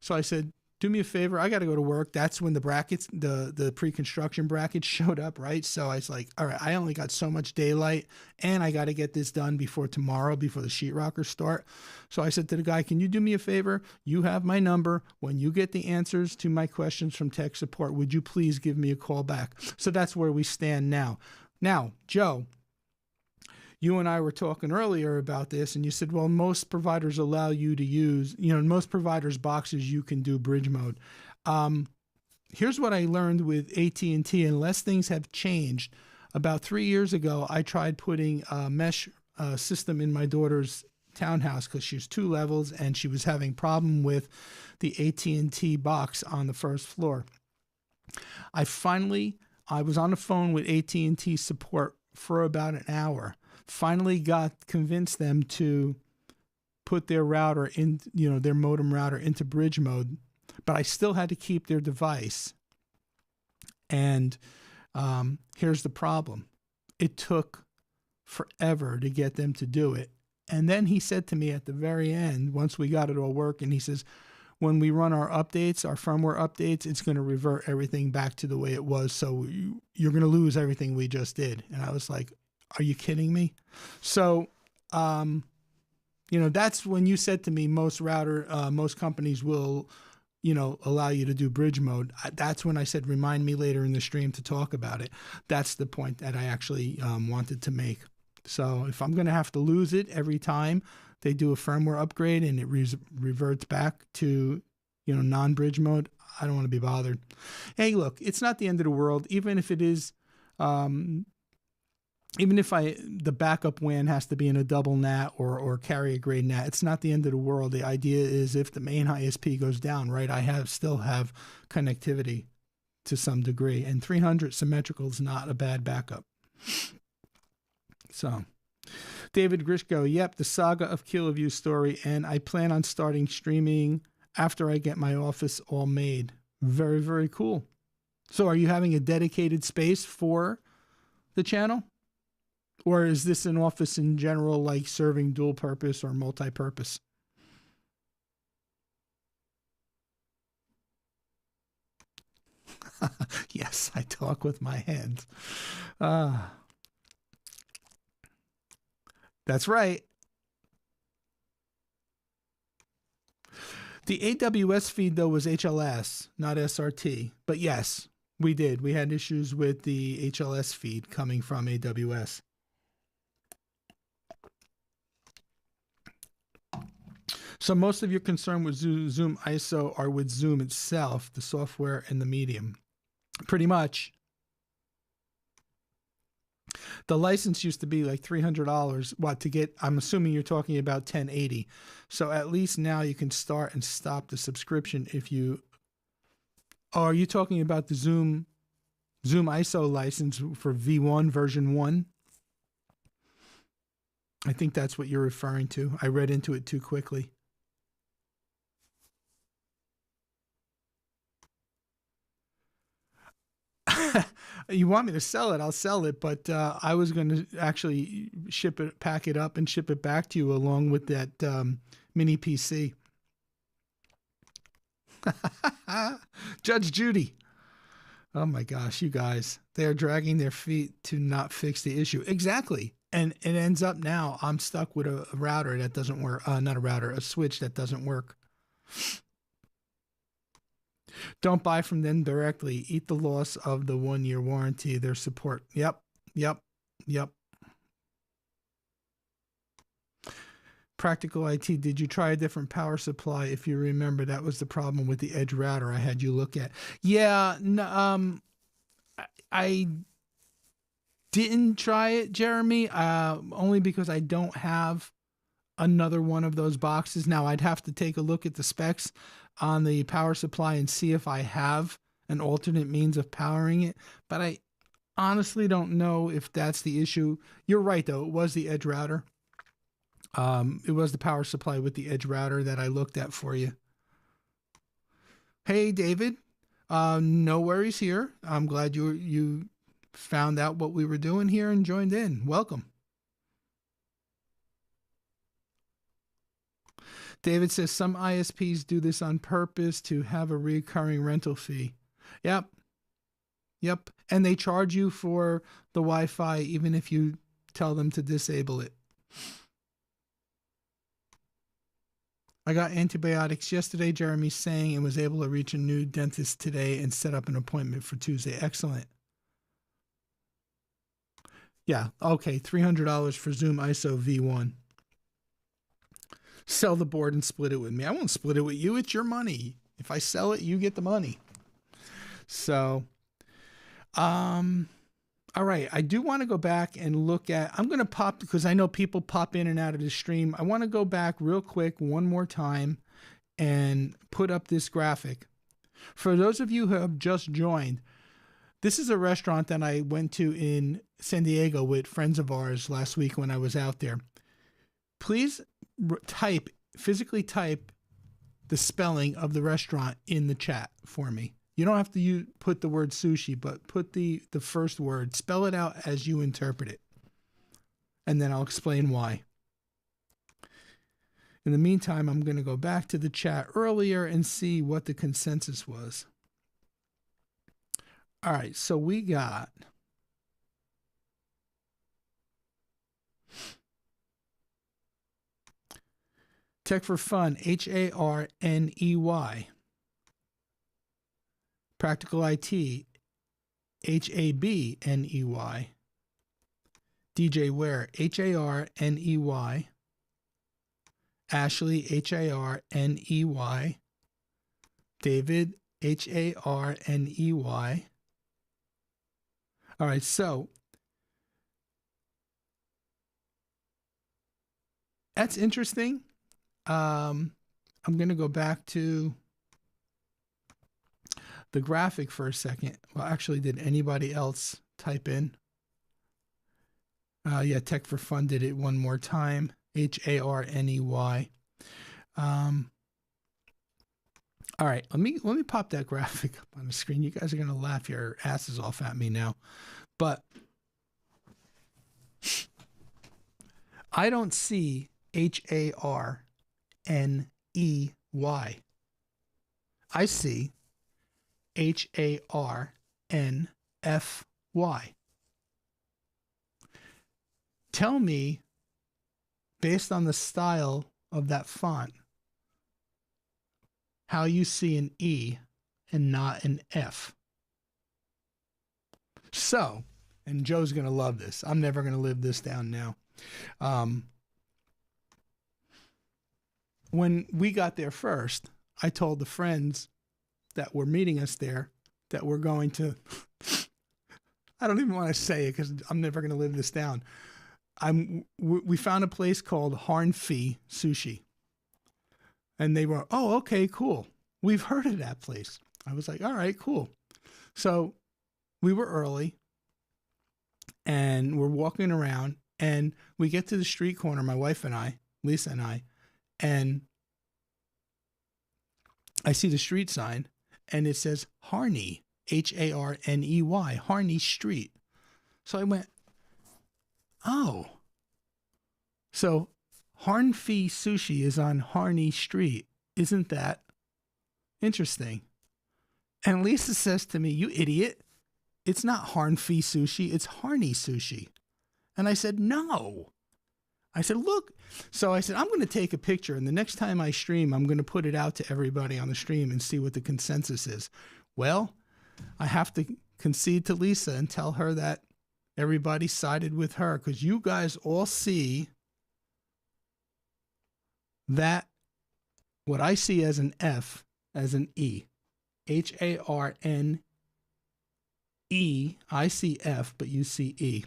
So I said, do me a favor. I got to go to work. That's when the brackets, the pre-construction brackets showed up, right? So I was like, all right, I only got so much daylight and I got to get this done before tomorrow, before the sheetrockers start. So I said to the guy, can you do me a favor? You have my number. When you get the answers to my questions from tech support, would you please give me a call back? So that's where we stand now. Now, Joe, you and I were talking earlier about this, and you said, well, most providers allow you to use, in most providers' boxes, you can do bridge mode. Here's what I learned with AT&T, unless things have changed. About 3 years ago, I tried putting a mesh system in my daughter's townhouse because she's 2 levels, and she was having problem with the AT&T box on the first floor. I was on the phone with AT&T support for about an hour. Finally convinced them to put their router in, their modem router into bridge mode, but I still had to keep their device. And here's the problem. It took forever to get them to do it. And then he said to me at the very end, once we got it all working, he says, when we run our updates, our firmware updates, it's going to revert everything back to the way it was. So you're going to lose everything we just did. And I was like, are you kidding me? So, that's when you said to me, most companies will, allow you to do bridge mode. That's when I said, remind me later in the stream to talk about it. That's the point that I actually wanted to make. So if I'm going to have to lose it every time they do a firmware upgrade and it reverts back to, non-bridge mode, I don't want to be bothered. Hey, look, it's not the end of the world. Even if it is, even if the backup WAN has to be in a double NAT or carrier grade NAT, it's not the end of the world. The idea is if the main ISP goes down, right, I still have connectivity to some degree, and 300 symmetrical is not a bad backup. So, David Grishko, yep, the saga of Kiloview story, and I plan on starting streaming after I get my office all made. Very, very cool. So are you having a dedicated space for the channel? Or is this an office in general, like serving dual purpose or multi-purpose? Yes, I talk with my hands. Ah, that's right. The AWS feed, though, was HLS, not SRT. But yes, we did. We had issues with the HLS feed coming from AWS. So most of your concern with Zoom ISO are with Zoom itself, the software and the medium. Pretty much. The license used to be like $300. What to get? I'm assuming you're talking about 1080. So at least now you can start and stop the subscription if you. Oh, are you talking about the Zoom ISO license for V1 version 1? I think that's what you're referring to. I read into it too quickly. You want me to sell it, I'll sell it, but I was going to actually pack it up and ship it back to you along with that mini PC. Judge Judy. Oh my gosh, you guys, they are dragging their feet to not fix the issue. Exactly. And it ends up now I'm stuck with a router that doesn't work. Not a router, a switch that doesn't work. Don't buy from them directly. Eat the loss of the 1-year warranty, their support. Yep. Practical IT, did you try a different power supply? If you remember, that was the problem with the Edge router I had you look at. Yeah, no, I didn't try it, Jeremy, only because I don't have another one of those boxes. Now, I'd have to take a look at the specs on the power supply and see if I have an alternate means of powering it, but I honestly don't know if that's the issue. You're right, though. It was the Edge router. It was the power supply with the Edge router that I looked at for you. Hey, David. No worries here. I'm glad you found out what we were doing here and joined in. Welcome. David says some ISPs do this on purpose to have a recurring rental fee. Yep. And they charge you for the Wi-Fi even if you tell them to disable it. I got antibiotics yesterday, Jeremy's saying, and was able to reach a new dentist today and set up an appointment for Tuesday. Excellent. Yeah, okay, $300 for Zoom ISO V1. Sell the board and split it with me. I won't split it with you. It's your money. If I sell it, you get the money. So, all right. I do want to go back and look at, I'm going to pop, because I know people pop in and out of the stream. I want to go back real quick one more time and put up this graphic. For those of you who have just joined, this is a restaurant that I went to in San Diego with friends of ours last week when I was out there. Please physically type the spelling of the restaurant in the chat for me. You don't have to put the word sushi, but put the first word, spell it out as you interpret it. And then I'll explain why. In the meantime, I'm going to go back to the chat earlier and see what the consensus was. All right, so we got Tech for Fun, Harney. Practical IT, Habney. DJ Ware, Harney. Ashley, Harney. David, Harney. All right, so that's interesting. I'm going to go back to the graphic for a second. Well, actually, did anybody else type in? Yeah, Tech for Fun did it one more time. Harney. All right, let me pop that graphic up on the screen. You guys are gonna laugh your asses off at me now, but I don't see HARNEY. I see HARNFY. Tell me, based on the style of that font, how you see an E and not an F. So, and Joe's going to love this. I'm never going to live this down now. When we got there first, I told the friends that were meeting us there that we're going to, I don't even want to say it because I'm never going to live this down. We found a place called Harnfi Sushi. And they were, oh, okay, cool. We've heard of that place. I was like, all right, cool. So we were early and we're walking around and we get to the street corner, my wife and I, Lisa and I, and I see the street sign and it says Harney, Harney, Harney Street. So I went, oh, so Harnfi Sushi is on Harney Street. Isn't that interesting? And Lisa says to me, you idiot, it's not Harnfi Sushi, it's Harney Sushi. And I said, no. I said, look. So I said, I'm going to take a picture, and the next time I stream, I'm going to put it out to everybody on the stream and see what the consensus is. Well, I have to concede to Lisa and tell her that everybody sided with her because you guys all see that what I see as an F as an E. HARNE. I see F, but you see E.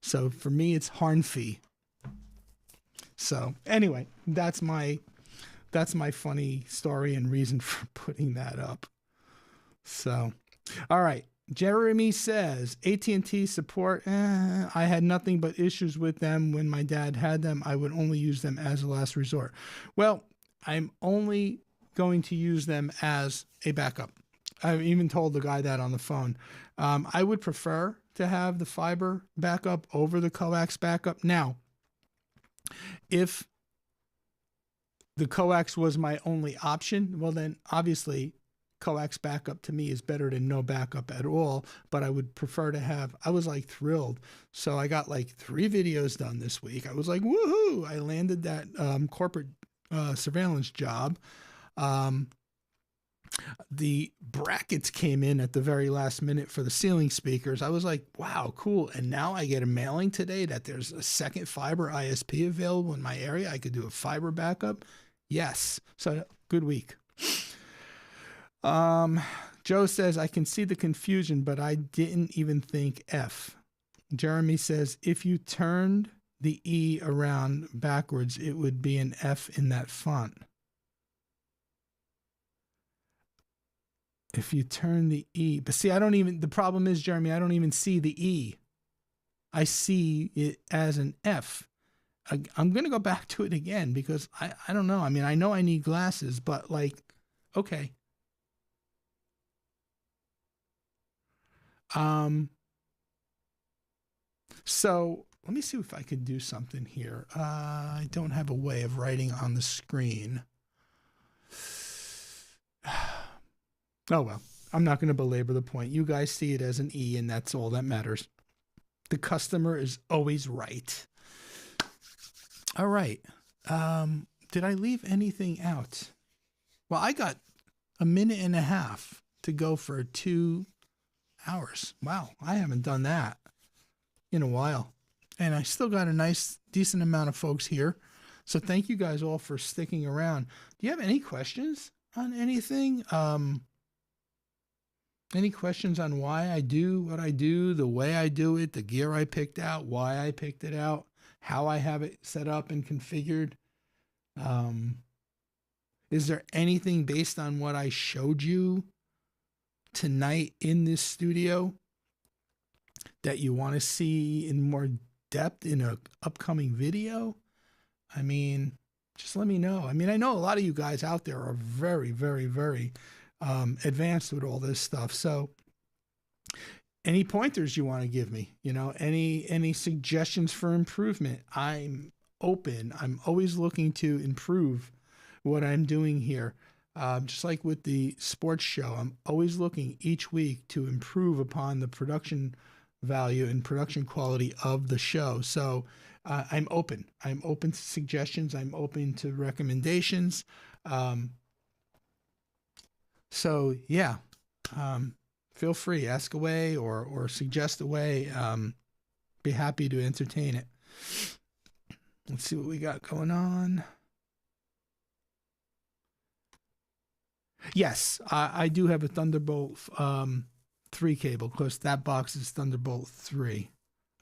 So for me, it's Harnfi. So anyway, that's my funny story and reason for putting that up. So, all right. Jeremy says, AT&T support, I had nothing but issues with them when my dad had them. I would only use them as a last resort. Well, I'm only going to use them as a backup. I even told the guy that on the phone. I would prefer to have the fiber backup over the coax backup. Now, if the coax was my only option, well then obviously coax backup to me is better than no backup at all, but I would prefer to have, I was like thrilled. So I got like 3 videos done this week. I was like, woohoo! I landed that corporate surveillance job. The brackets came in at the very last minute for the ceiling speakers. I was like, wow, cool. And now I get a mailing today that there's a second fiber ISP available in my area. I could do a fiber backup. Yes. So good week. Joe says, I can see the confusion, but I didn't even think F. Jeremy says, if you turned the E around backwards, it would be an F in that font. If you turn the E, but see, the problem is, Jeremy, I don't even see the E. I see it as an F. I'm going to go back to it again because I don't know. I mean, I know I need glasses, but like, okay. So let me see if I could do something here. I don't have a way of writing on the screen. Oh, well, I'm not going to belabor the point. You guys see it as an E, and that's all that matters. The customer is always right. All right. Did I leave anything out? Well, I got a minute and a half to go for 2 hours. Wow, I haven't done that in a while. And I still got a nice, decent amount of folks here. So thank you guys all for sticking around. Do you have any questions on anything? Any questions on why I do what I do, the way I do it, the gear I picked out, why I picked it out, how I have it set up and configured? Is there anything based on what I showed you tonight in this studio that you want to see in more depth in an upcoming video? I mean, just let me know. I mean, I know a lot of you guys out there are very, very, very advanced with all this stuff. So any pointers you want to give me, any suggestions for improvement, I'm open. I'm always looking to improve what I'm doing here. Just like with the sports show, I'm always looking each week to improve upon the production value and production quality of the show. So I'm open. I'm open to suggestions. I'm open to recommendations. So yeah, feel free, ask away or suggest away. Be happy to entertain it. Let's see what we got going on. Yes, I do have a Thunderbolt 3 cable. Of course, that box is Thunderbolt 3,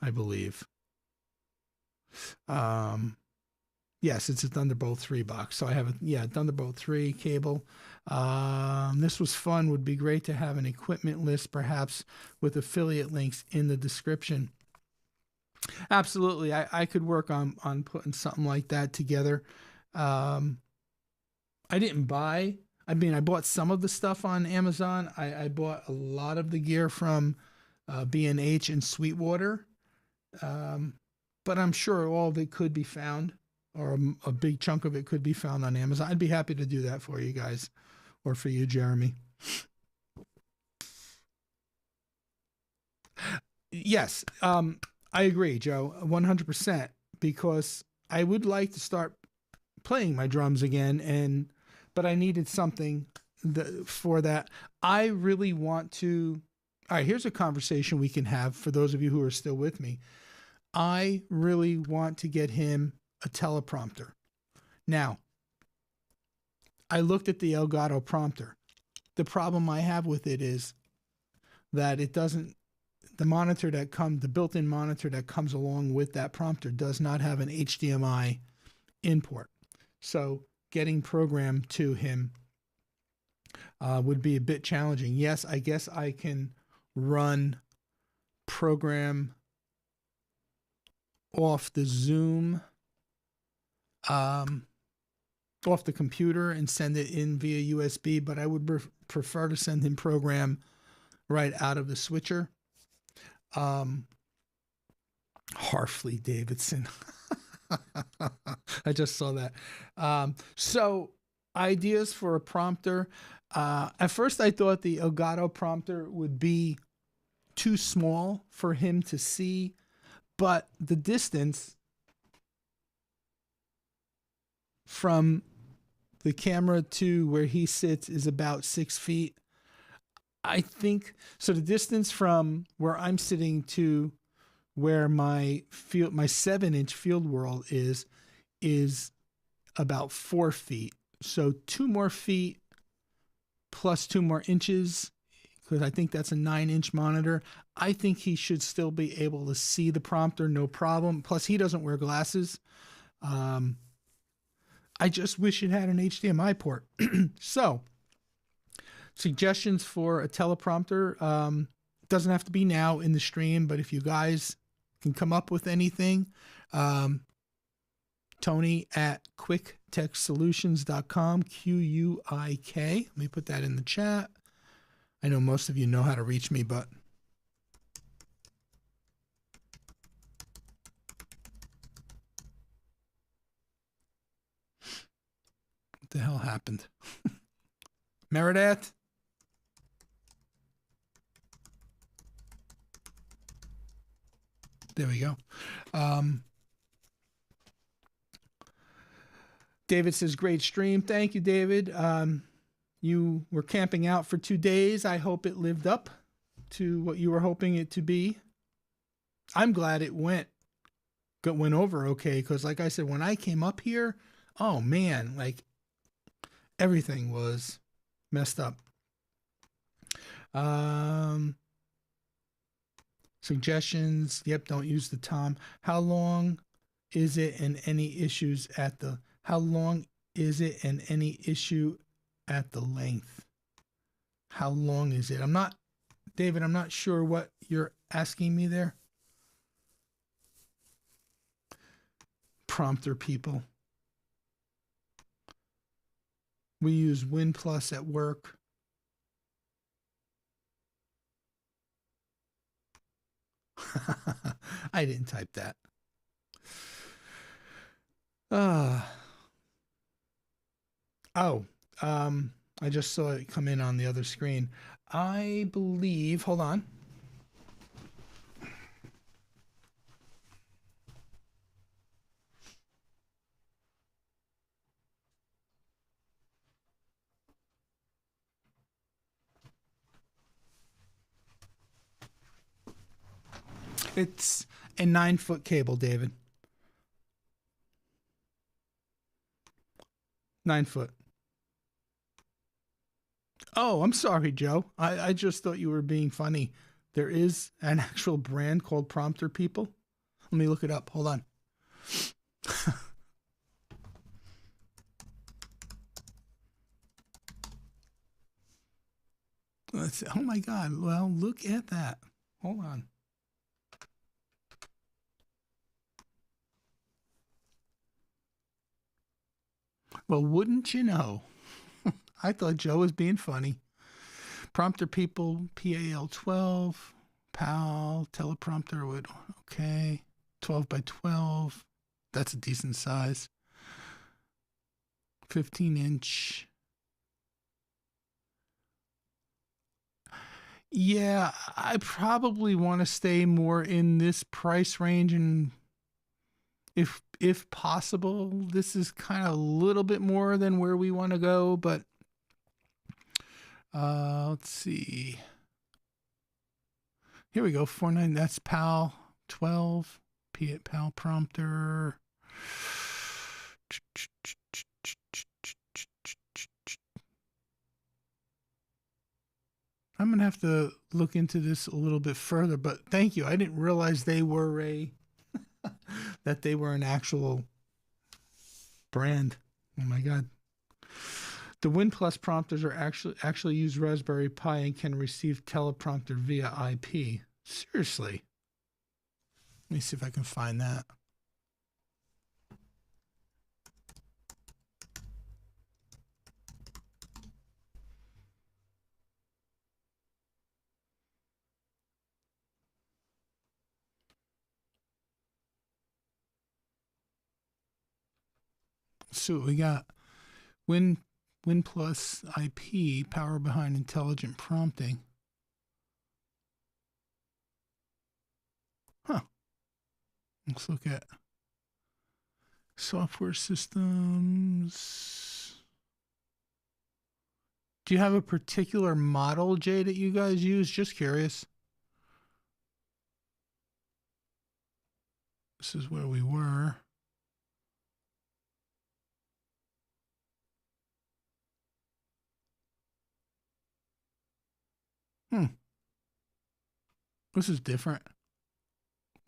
I believe. Yes, it's a Thunderbolt 3 box. So I have a Thunderbolt 3 cable. This was fun. Would be great to have an equipment list, perhaps with affiliate links in the description. Absolutely. I could work on putting something like that together. I didn't buy, I mean, I bought some of the stuff on Amazon. I bought a lot of the gear from B&H and Sweetwater. But I'm sure all of it could be found, or a big chunk of it could be found on Amazon. I'd be happy to do that for you guys, or for you, Jeremy. Yes, I agree, Joe, 100%, because I would like to start playing my drums again, but I needed something for that. I really want to. All right, here's a conversation we can have for those of you who are still with me. I really want to get him a teleprompter. Now, I looked at the Elgato prompter. The problem I have with it is that it doesn't, the built-in monitor that comes along with that prompter does not have an HDMI import. So getting program to him would be a bit challenging. Yes, I guess I can run program off the Zoom, off the computer and send it in via USB, but I would prefer to send him program right out of the switcher. Harfley Davidson. I just saw that. So ideas for a prompter. At first I thought the Elgato prompter would be too small for him to see, but the distance from the camera to where he sits is about 6 feet. I think so. The distance from where I'm sitting to where my 7-inch field world is about 4 feet. So 2 more feet plus 2 more inches, because I think that's a 9-inch monitor. I think he should still be able to see the prompter, no problem. Plus, he doesn't wear glasses. I just wish it had an HDMI port. So, suggestions for a teleprompter. Doesn't have to be now in the stream, but if you guys can come up with anything, Tony at quicktechsolutions.com, QUIK. Let me put that in the chat. I know most of you know how to reach me, but what the hell happened? Meredith? There we go. David says, great stream. Thank you, David. You were camping out for 2 days. I hope it lived up to what you were hoping it to be. I'm glad it went over okay, because like I said, when I came up here, oh man, like everything was messed up. Suggestions. Yep, don't use the Tom. How long is it and any issues at the length? How long is it? David, I'm not sure what you're asking me there. Prompter people. We use Win Plus at work. I didn't type that. Uh, oh, I just saw it come in on the other screen. I believe, hold on. It's a 9-foot cable, David. 9 foot. Oh, I'm sorry, Joe. I just thought you were being funny. There is an actual brand called Prompter People. Let me look it up. Hold on. Let's see. Oh my God. Well, look at that. Hold on. Well, wouldn't you know? I thought Joe was being funny. Prompter People, PAL 12, PAL, teleprompter would, okay. 12 by 12. That's a decent size. 15-inch. Yeah, I probably want to stay more in this price range, and if possible, this is kind of a little bit more than where we want to go, but let's see. Here we go. 49. That's PAL 12. PAL prompter. I'm gonna have to look into this a little bit further, but thank you. I didn't realize they were that they were an actual brand. Oh my God. The Win Plus prompters are actually use Raspberry Pi and can receive teleprompter via IP. Seriously. Let me see if I can find that. Let's see what we got. Win Plus IP, power behind intelligent prompting. Huh. Let's look at software systems. Do you have a particular model, Jay, that you guys use? Just curious. This is where we were. This is different.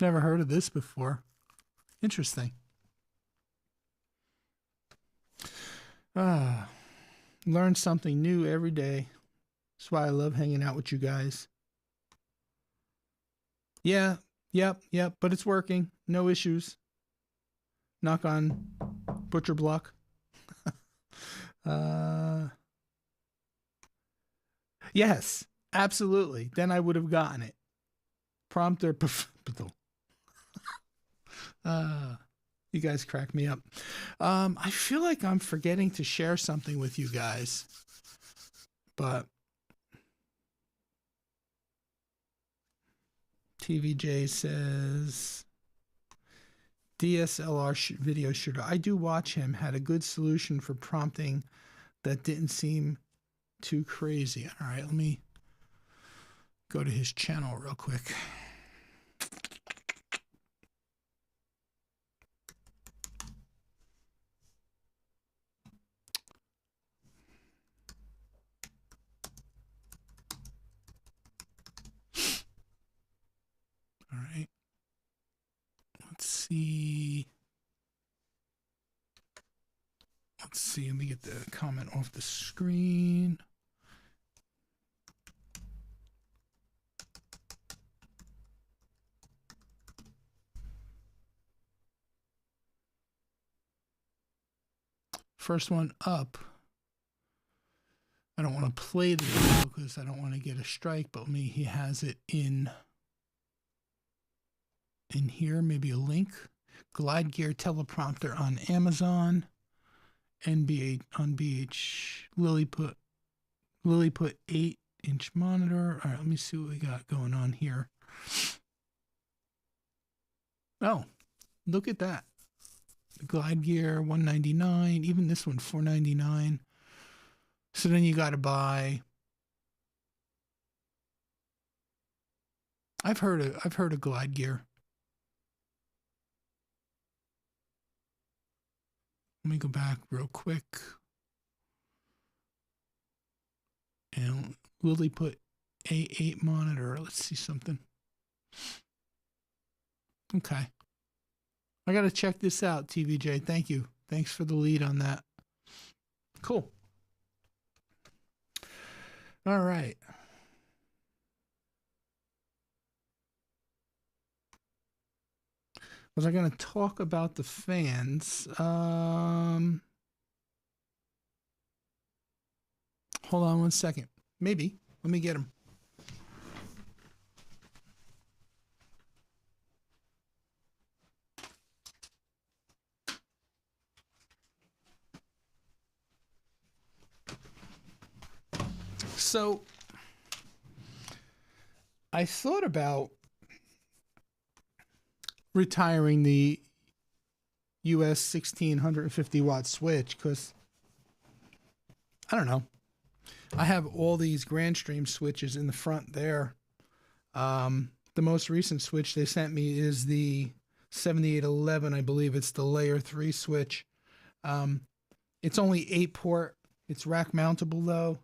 Never heard of this before. Interesting. Learn something new every day. That's why I love hanging out with you guys. Yeah, yep. But it's working. No issues. Knock on butcher block. Yes, absolutely. Then I would have gotten it. Prompter. You guys crack me up. I feel like I'm forgetting to share something with you guys, but TVJ says DSLR video shooter. I do watch him. Had a good solution for prompting that didn't seem too crazy. All right, let me go to his channel real quick. All right. Let's see. Let me get the comment off the screen. First one up I don't want to play the video because I don't want to get a strike, but he has it in here, maybe a link. Glide Gear teleprompter on Amazon. NBA on BH. Lily put 8-inch monitor. All right, let me see what we got going on here. Oh, look at that. The Glide Gear $199. Even this one $499. So then you got to buy. I've heard of Glide Gear. Let me go back real quick. And Lily put A8 monitor. Let's see something. Okay. I got to check this out, TVJ. Thank you. Thanks for the lead on that. Cool. All right. Was I going to talk about the fans? Hold on one second. Maybe. Let me get them. So I thought about retiring the US 1650 watt switch because I don't know. I have all these Grandstream switches in the front there. The most recent switch they sent me is the 7811. I believe it's the layer 3 switch. It's only 8-port. It's rack mountable though.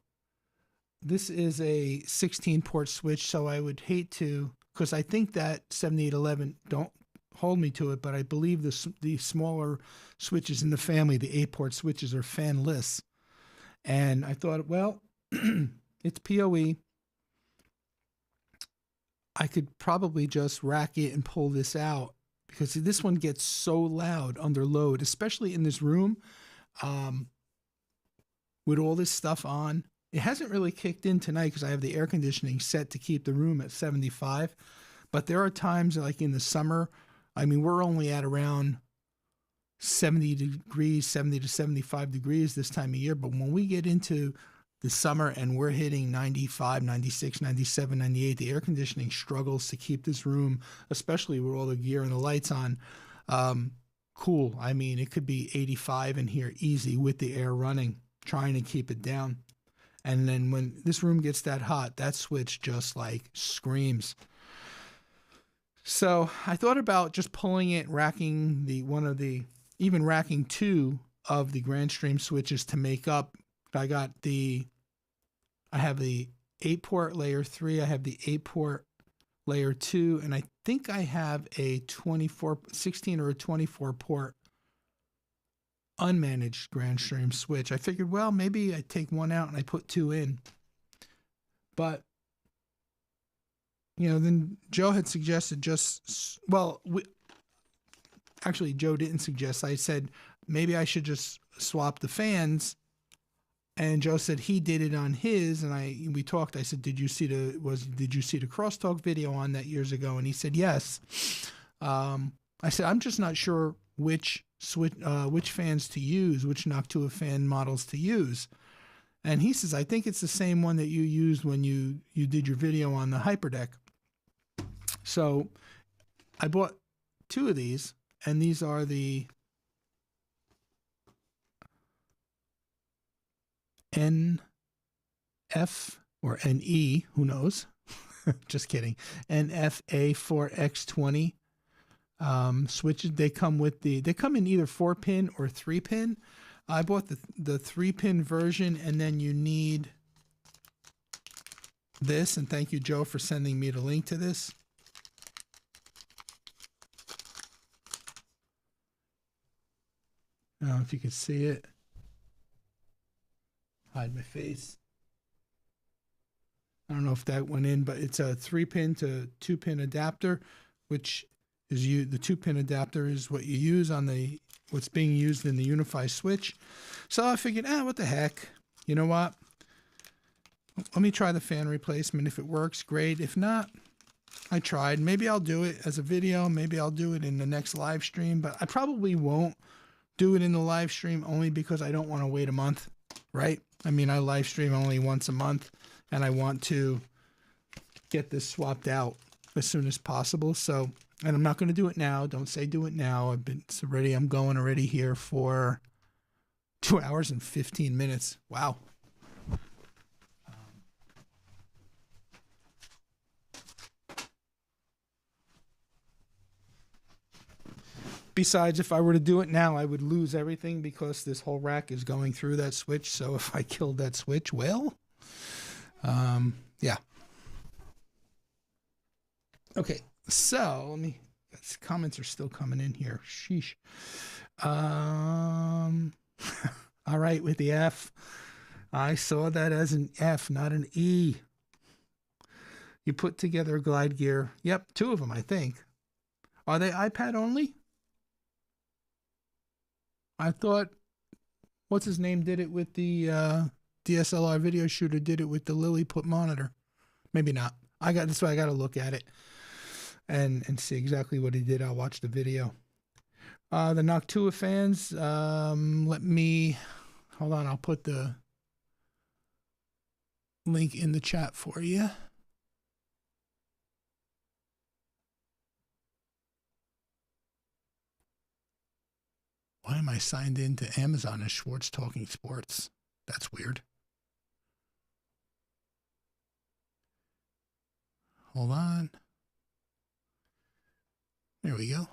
This is a 16-port switch, so I would hate to, because I think that 7811, don't hold me to it, but I believe the smaller switches in the family, the 8-port switches, are fanless. And I thought, well, it's PoE. I could probably just rack it and pull this out because this one gets so loud under load, especially in this room with all this stuff on. It hasn't really kicked in tonight because I have the air conditioning set to keep the room at 75. But there are times like in the summer, I mean, we're only at around 70 degrees, 70 to 75 degrees this time of year. But when we get into the summer and we're hitting 95, 96, 97, 98, the air conditioning struggles to keep this room, especially with all the gear and the lights on, cool. I mean, it could be 85 in here easy with the air running, trying to keep it down. And then when this room gets that hot, that switch just like screams. So I thought about just pulling it, racking even racking 2 of the Grandstream switches to make up. I have the 8-port layer 3, I have the 8-port layer 2, and I think I have a 16 or a 24-port unmanaged Grandstream switch. I figured, well, maybe I take one out and I put 2 in. But, then Joe had suggested actually Joe didn't suggest. I said, maybe I should just swap the fans. And Joe said he did it on his, and we talked. I said, did you see the crosstalk video on that years ago? And he said, yes. I said, I'm just not sure which fans to use, which Noctua fan models to use. And he says, I think it's the same one that you used when you did your video on the Hyperdeck. So I bought 2 of these, and these are the NF or NE, who knows? Just kidding. NFA4X20 switches. They come in either 4-pin or 3-pin. I bought the 3-pin version, and then you need this. And thank you, Joe, for sending me the link to this. I don't know if you can see it. Hide my face. I don't know if that went in, but it's a 3-pin to 2-pin adapter, which is the 2-pin adapter is what you use on what's being used in the Unify switch. So I figured, what the heck? You know what? Let me try the fan replacement. If it works, great. If not, I tried. Maybe I'll do it as a video. Maybe I'll do it in the next live stream, but I probably won't do it in the live stream only because I don't want to wait a month, right? I mean, I live stream only once a month and I want to get this swapped out as soon as possible. So, and I'm not going to do it now. Don't say do it now. I'm going already here for 2 hours and 15 minutes. Wow. Besides, if I were to do it now, I would lose everything because this whole rack is going through that switch. So if I killed that switch, well, yeah. Okay, so comments are still coming in here. Sheesh. All right, with the F. I saw that as an F, not an E. You put together glide gear. Yep, 2 of them, I think. Are they iPad only? I thought, what's his name did it with the DSLR video shooter, did it with the Lilliput monitor. Maybe not. That's why I got to look at it and see exactly what he did. I'll watch the video. The Noctua fans, hold on, I'll put the link in the chat for you. Why am I signed in to Amazon as Schwartz Talking Sports? That's weird. Hold on. There we go.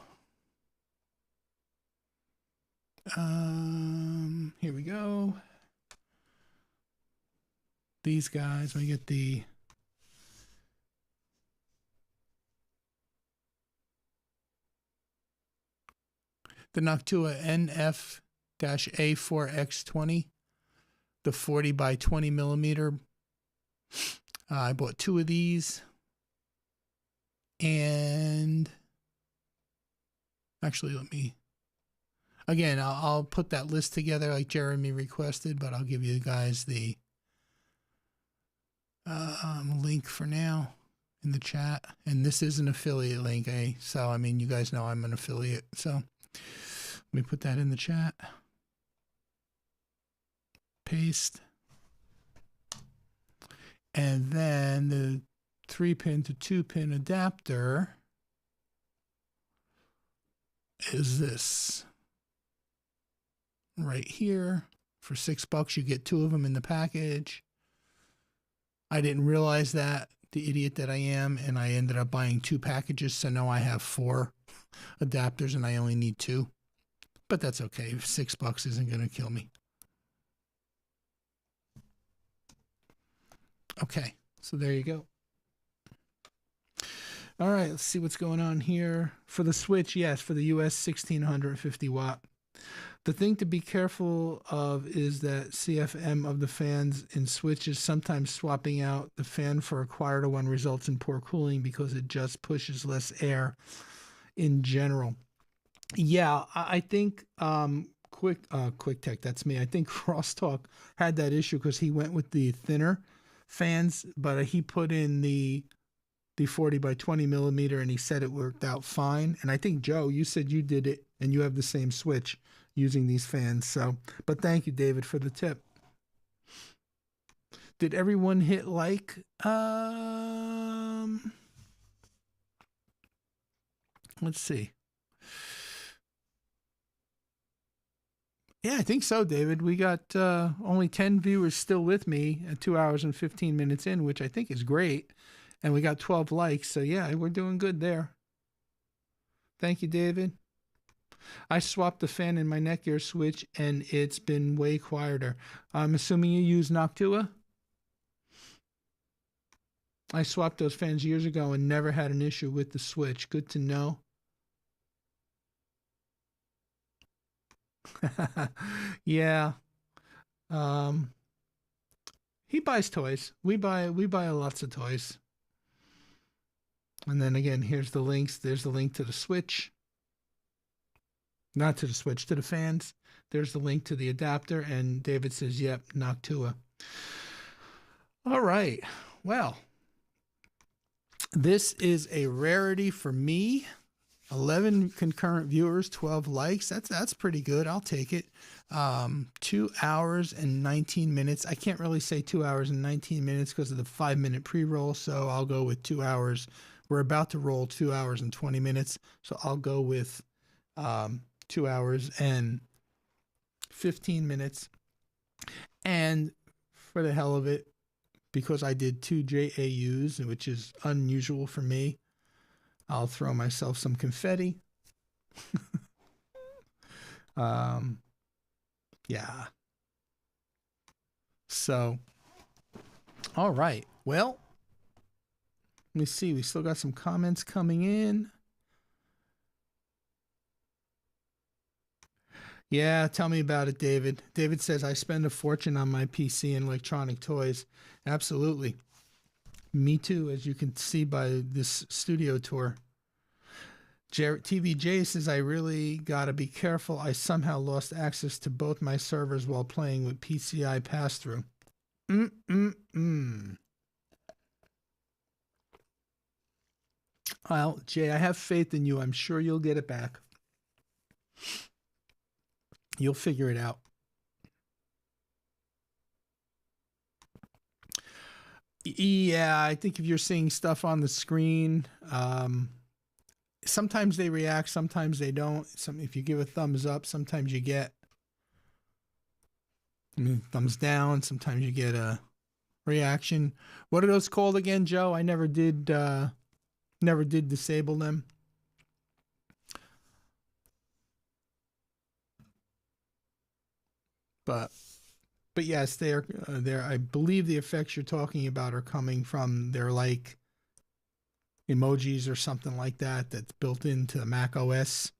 Here we go. These guys, let me get the Noctua NF-A4X20, the 40 by 20 millimeter. I bought 2 of these, and actually, again, I'll put that list together like Jeremy requested, but I'll give you guys the link for now in the chat. And this is an affiliate link, so I mean, you guys know I'm an affiliate, so let me put that in the chat. Paste. And then the 3-pin to 2-pin adapter is this right here. For $6, you get 2 of them in the package. I didn't realize that, the idiot that I am, and I ended up buying 2 packages, so now I have 4 adapters and I only need 2. But that's okay. $6 isn't going to kill me. Okay, so there you go. All right, let's see what's going on here. For the switch, yes, for the US 1650 watt. The thing to be careful of is that CFM of the fans in switches, sometimes swapping out the fan for a quieter one results in poor cooling because it just pushes less air in general. Yeah, I think Quik Tech, that's me. I think Crosstalk had that issue because he went with the thinner fans, but he put in the 40 by 20 millimeter and he said it worked out fine. And I think, Joe, you said you did it and you have the same switch using these fans. So, but thank you, David, for the tip. Did everyone hit like? Let's see. Yeah, I think so, David. We got only 10 viewers still with me at 2 hours and 15 minutes in, which I think is great. And we got 12 likes. So, yeah, we're doing good there. Thank you, David. I swapped the fan in my Netgear switch, and it's been way quieter. I'm assuming you use Noctua? I swapped those fans years ago and never had an issue with the switch. Good to know. Yeah. He buys toys. We buy lots of toys. And then again, here's the links. There's the link to the switch. Not to the switch, to the fans. There's the link to the adapter. And David says, yep, Noctua. All right. Well, this is a rarity for me. 11 concurrent viewers, 12 likes. That's pretty good. I'll take it. 2 hours and 19 minutes. I can't really say 2 hours and 19 minutes because of the 5-minute pre-roll, so I'll go with 2 hours. We're about to roll 2 hours and 20 minutes, so I'll go with 2 hours and 15 minutes. And for the hell of it, because I did 2 JAUs, which is unusual for me, I'll throw myself some confetti. Yeah. So, all right. Well, let me see. We still got some comments coming in. Yeah, tell me about it, David. David says, I spend a fortune on my PC and electronic toys. Absolutely. Me too, as you can see by this studio tour. TVJ says, I really got to be careful. I somehow lost access to both my servers while playing with PCI pass-through. Well, Jay, I have faith in you. I'm sure you'll get it back. You'll figure it out. Yeah, I think if you're seeing stuff on the screen, sometimes they react, sometimes they don't. If you give a thumbs up, sometimes you get thumbs down. Sometimes you get a reaction. What are those called again, Joe? I never did disable them. But yes, they're I believe the effects you're talking about are coming from their like emojis or something like that that's built into Mac OS.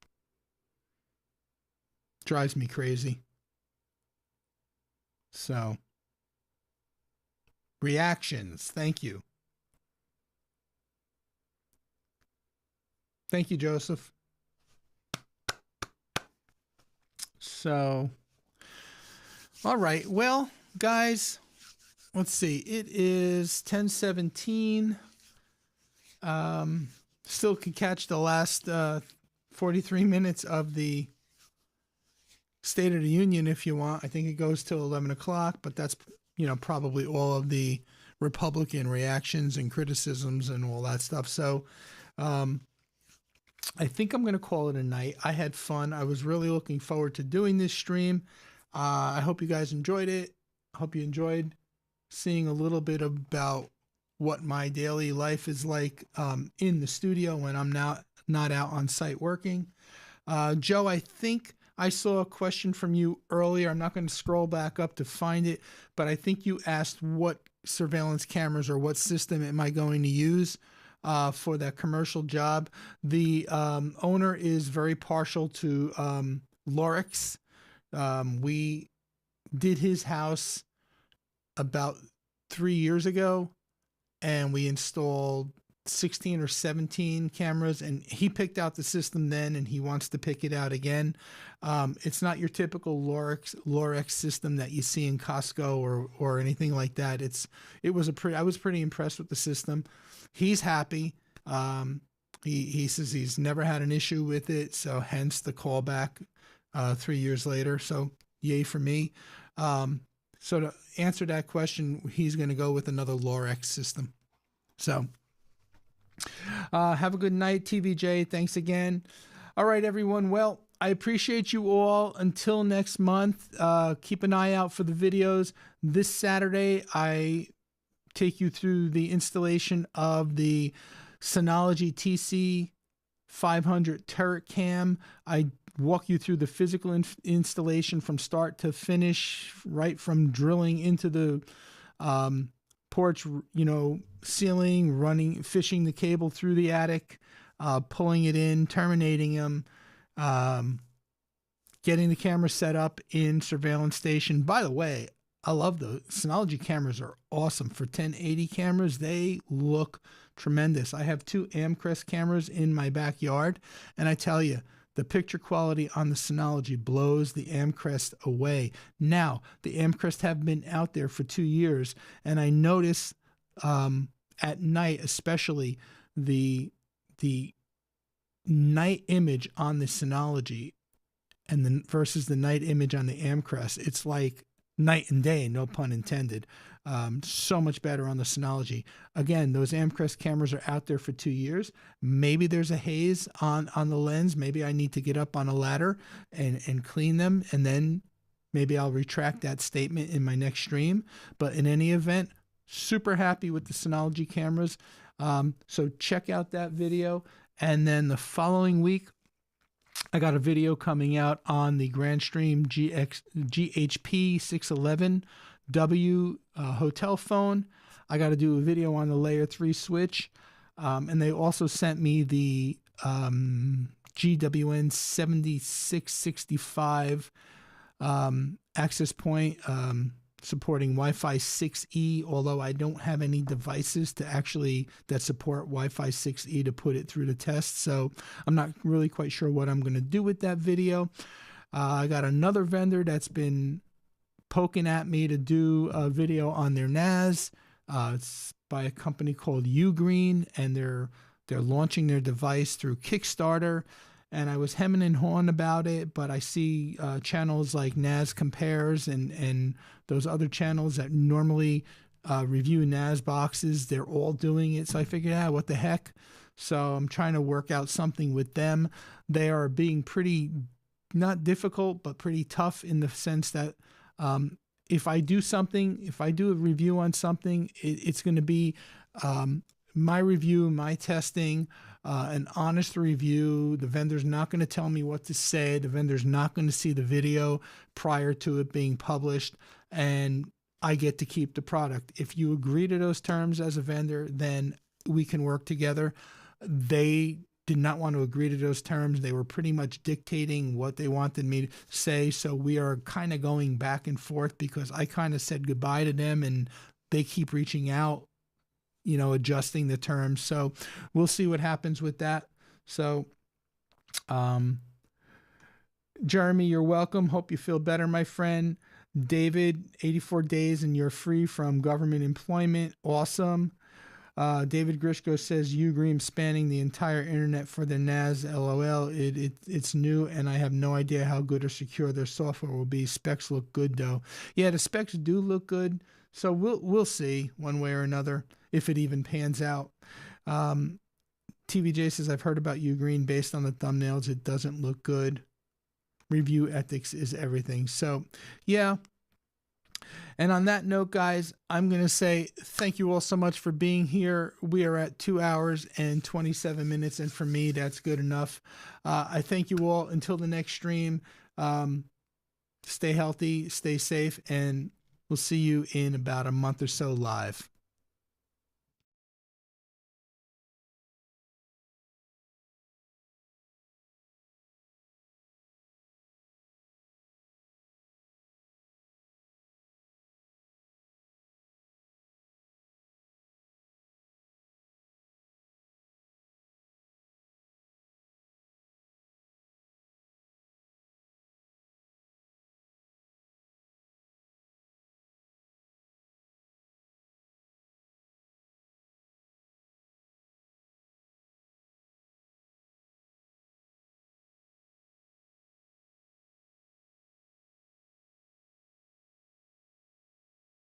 Drives me crazy. So, reactions. Thank you. Thank you, Joseph. So, all right. Well, guys, let's see. It is 10:17. Still can catch the last 43 minutes of the State of the Union if you want. I think it goes till 11 o'clock, but that's, probably all of the Republican reactions and criticisms and all that stuff. So, I think I'm going to call it a night. I had fun. I was really looking forward to doing this stream. I hope you guys enjoyed it. I hope you enjoyed seeing a little bit about what my daily life is like in the studio when I'm not out on site working. Joe, I think I saw a question from you earlier. I'm not going to scroll back up to find it, but I think you asked what surveillance cameras or what system am I going to use for that commercial job. The owner is very partial to L.L.C. We did his house about 3 years ago, and we installed 16 or 17 cameras, and he picked out the system then, and he wants to pick it out again. It's not your typical L.L.C system that you see in Costco or anything like that. I was pretty impressed with the system. He's happy. He says he's never had an issue with it, so hence the callback 3 years later. So yay for me. So to answer that question, he's going to go with another L.L.C system. So have a good night, TVJ. Thanks again. All right, everyone. Well, I appreciate you all. Until next month, keep an eye out for the videos. This Saturday, I take you through the installation of the Synology TC500 turret cam. I walk you through the physical installation from start to finish, right from drilling into the porch, ceiling, fishing the cable through the attic, pulling it in, terminating them, getting the camera set up in surveillance station. By the way, I love the Synology cameras are awesome. For 1080 cameras, they look tremendous. I have 2 Amcrest cameras in my backyard, and I tell you, The picture quality on the Synology blows the Amcrest away. Now, the Amcrest have been out there for 2 years, and I notice at night, especially the night image on the Synology and then versus the night image on the Amcrest, it's like night and day, no pun intended. So much better on the Synology. Again, those Amcrest cameras are out there for 2 years. Maybe there's a haze on the lens. Maybe I need to get up on a ladder and clean them, and then maybe I'll retract that statement in my next stream. But in any event, super happy with the Synology cameras. So check out that video. And then the following week, I got a video coming out on the Grandstream GHP 611W hotel phone. I got to do a video on the Layer 3 switch. And they also sent me the GWN 7665 access point supporting Wi-Fi 6E, although I don't have any devices that support Wi-Fi 6E to put it through the test. So I'm not really quite sure what I'm going to do with that video. I got another vendor that's been poking at me to do a video on their NAS. It's by a company called Ugreen, and they're launching their device through Kickstarter. And I was hemming and hawing about it, but I see channels like NAS Compares and those other channels that normally review NAS boxes. They're all doing it. So I figured, what the heck? So I'm trying to work out something with them. They are being pretty, not difficult, but pretty tough in the sense that if I do a review on something, it's going to be my review, my testing, an honest review. The vendor's not going to tell me what to say. The vendor's not going to see the video prior to it being published, and I get to keep the product. If you agree to those terms as a vendor, then we can work together. They did not want to agree to those terms. They were pretty much dictating what they wanted me to say. So we are kind of going back and forth because I kind of said goodbye to them and they keep reaching out, adjusting the terms. So we'll see what happens with that. So, Jeremy, you're welcome. Hope you feel better, my friend. David, 84 days and you're free from government employment. Awesome. David Grishko says Ugreen spanning the entire internet for the NAS. LOL. It's new and I have no idea how good or secure their software will be. Specs look good though. Yeah, the specs do look good. So we'll see one way or another if it even pans out. TVJ says I've heard about Ugreen based on the thumbnails. It doesn't look good. Review ethics is everything. So yeah. And on that note, guys, I'm going to say thank you all so much for being here. We are at 2 hours and 27 minutes. And for me, that's good enough. I thank you all until the next stream. Stay healthy, stay safe, and we'll see you in about a month or so live.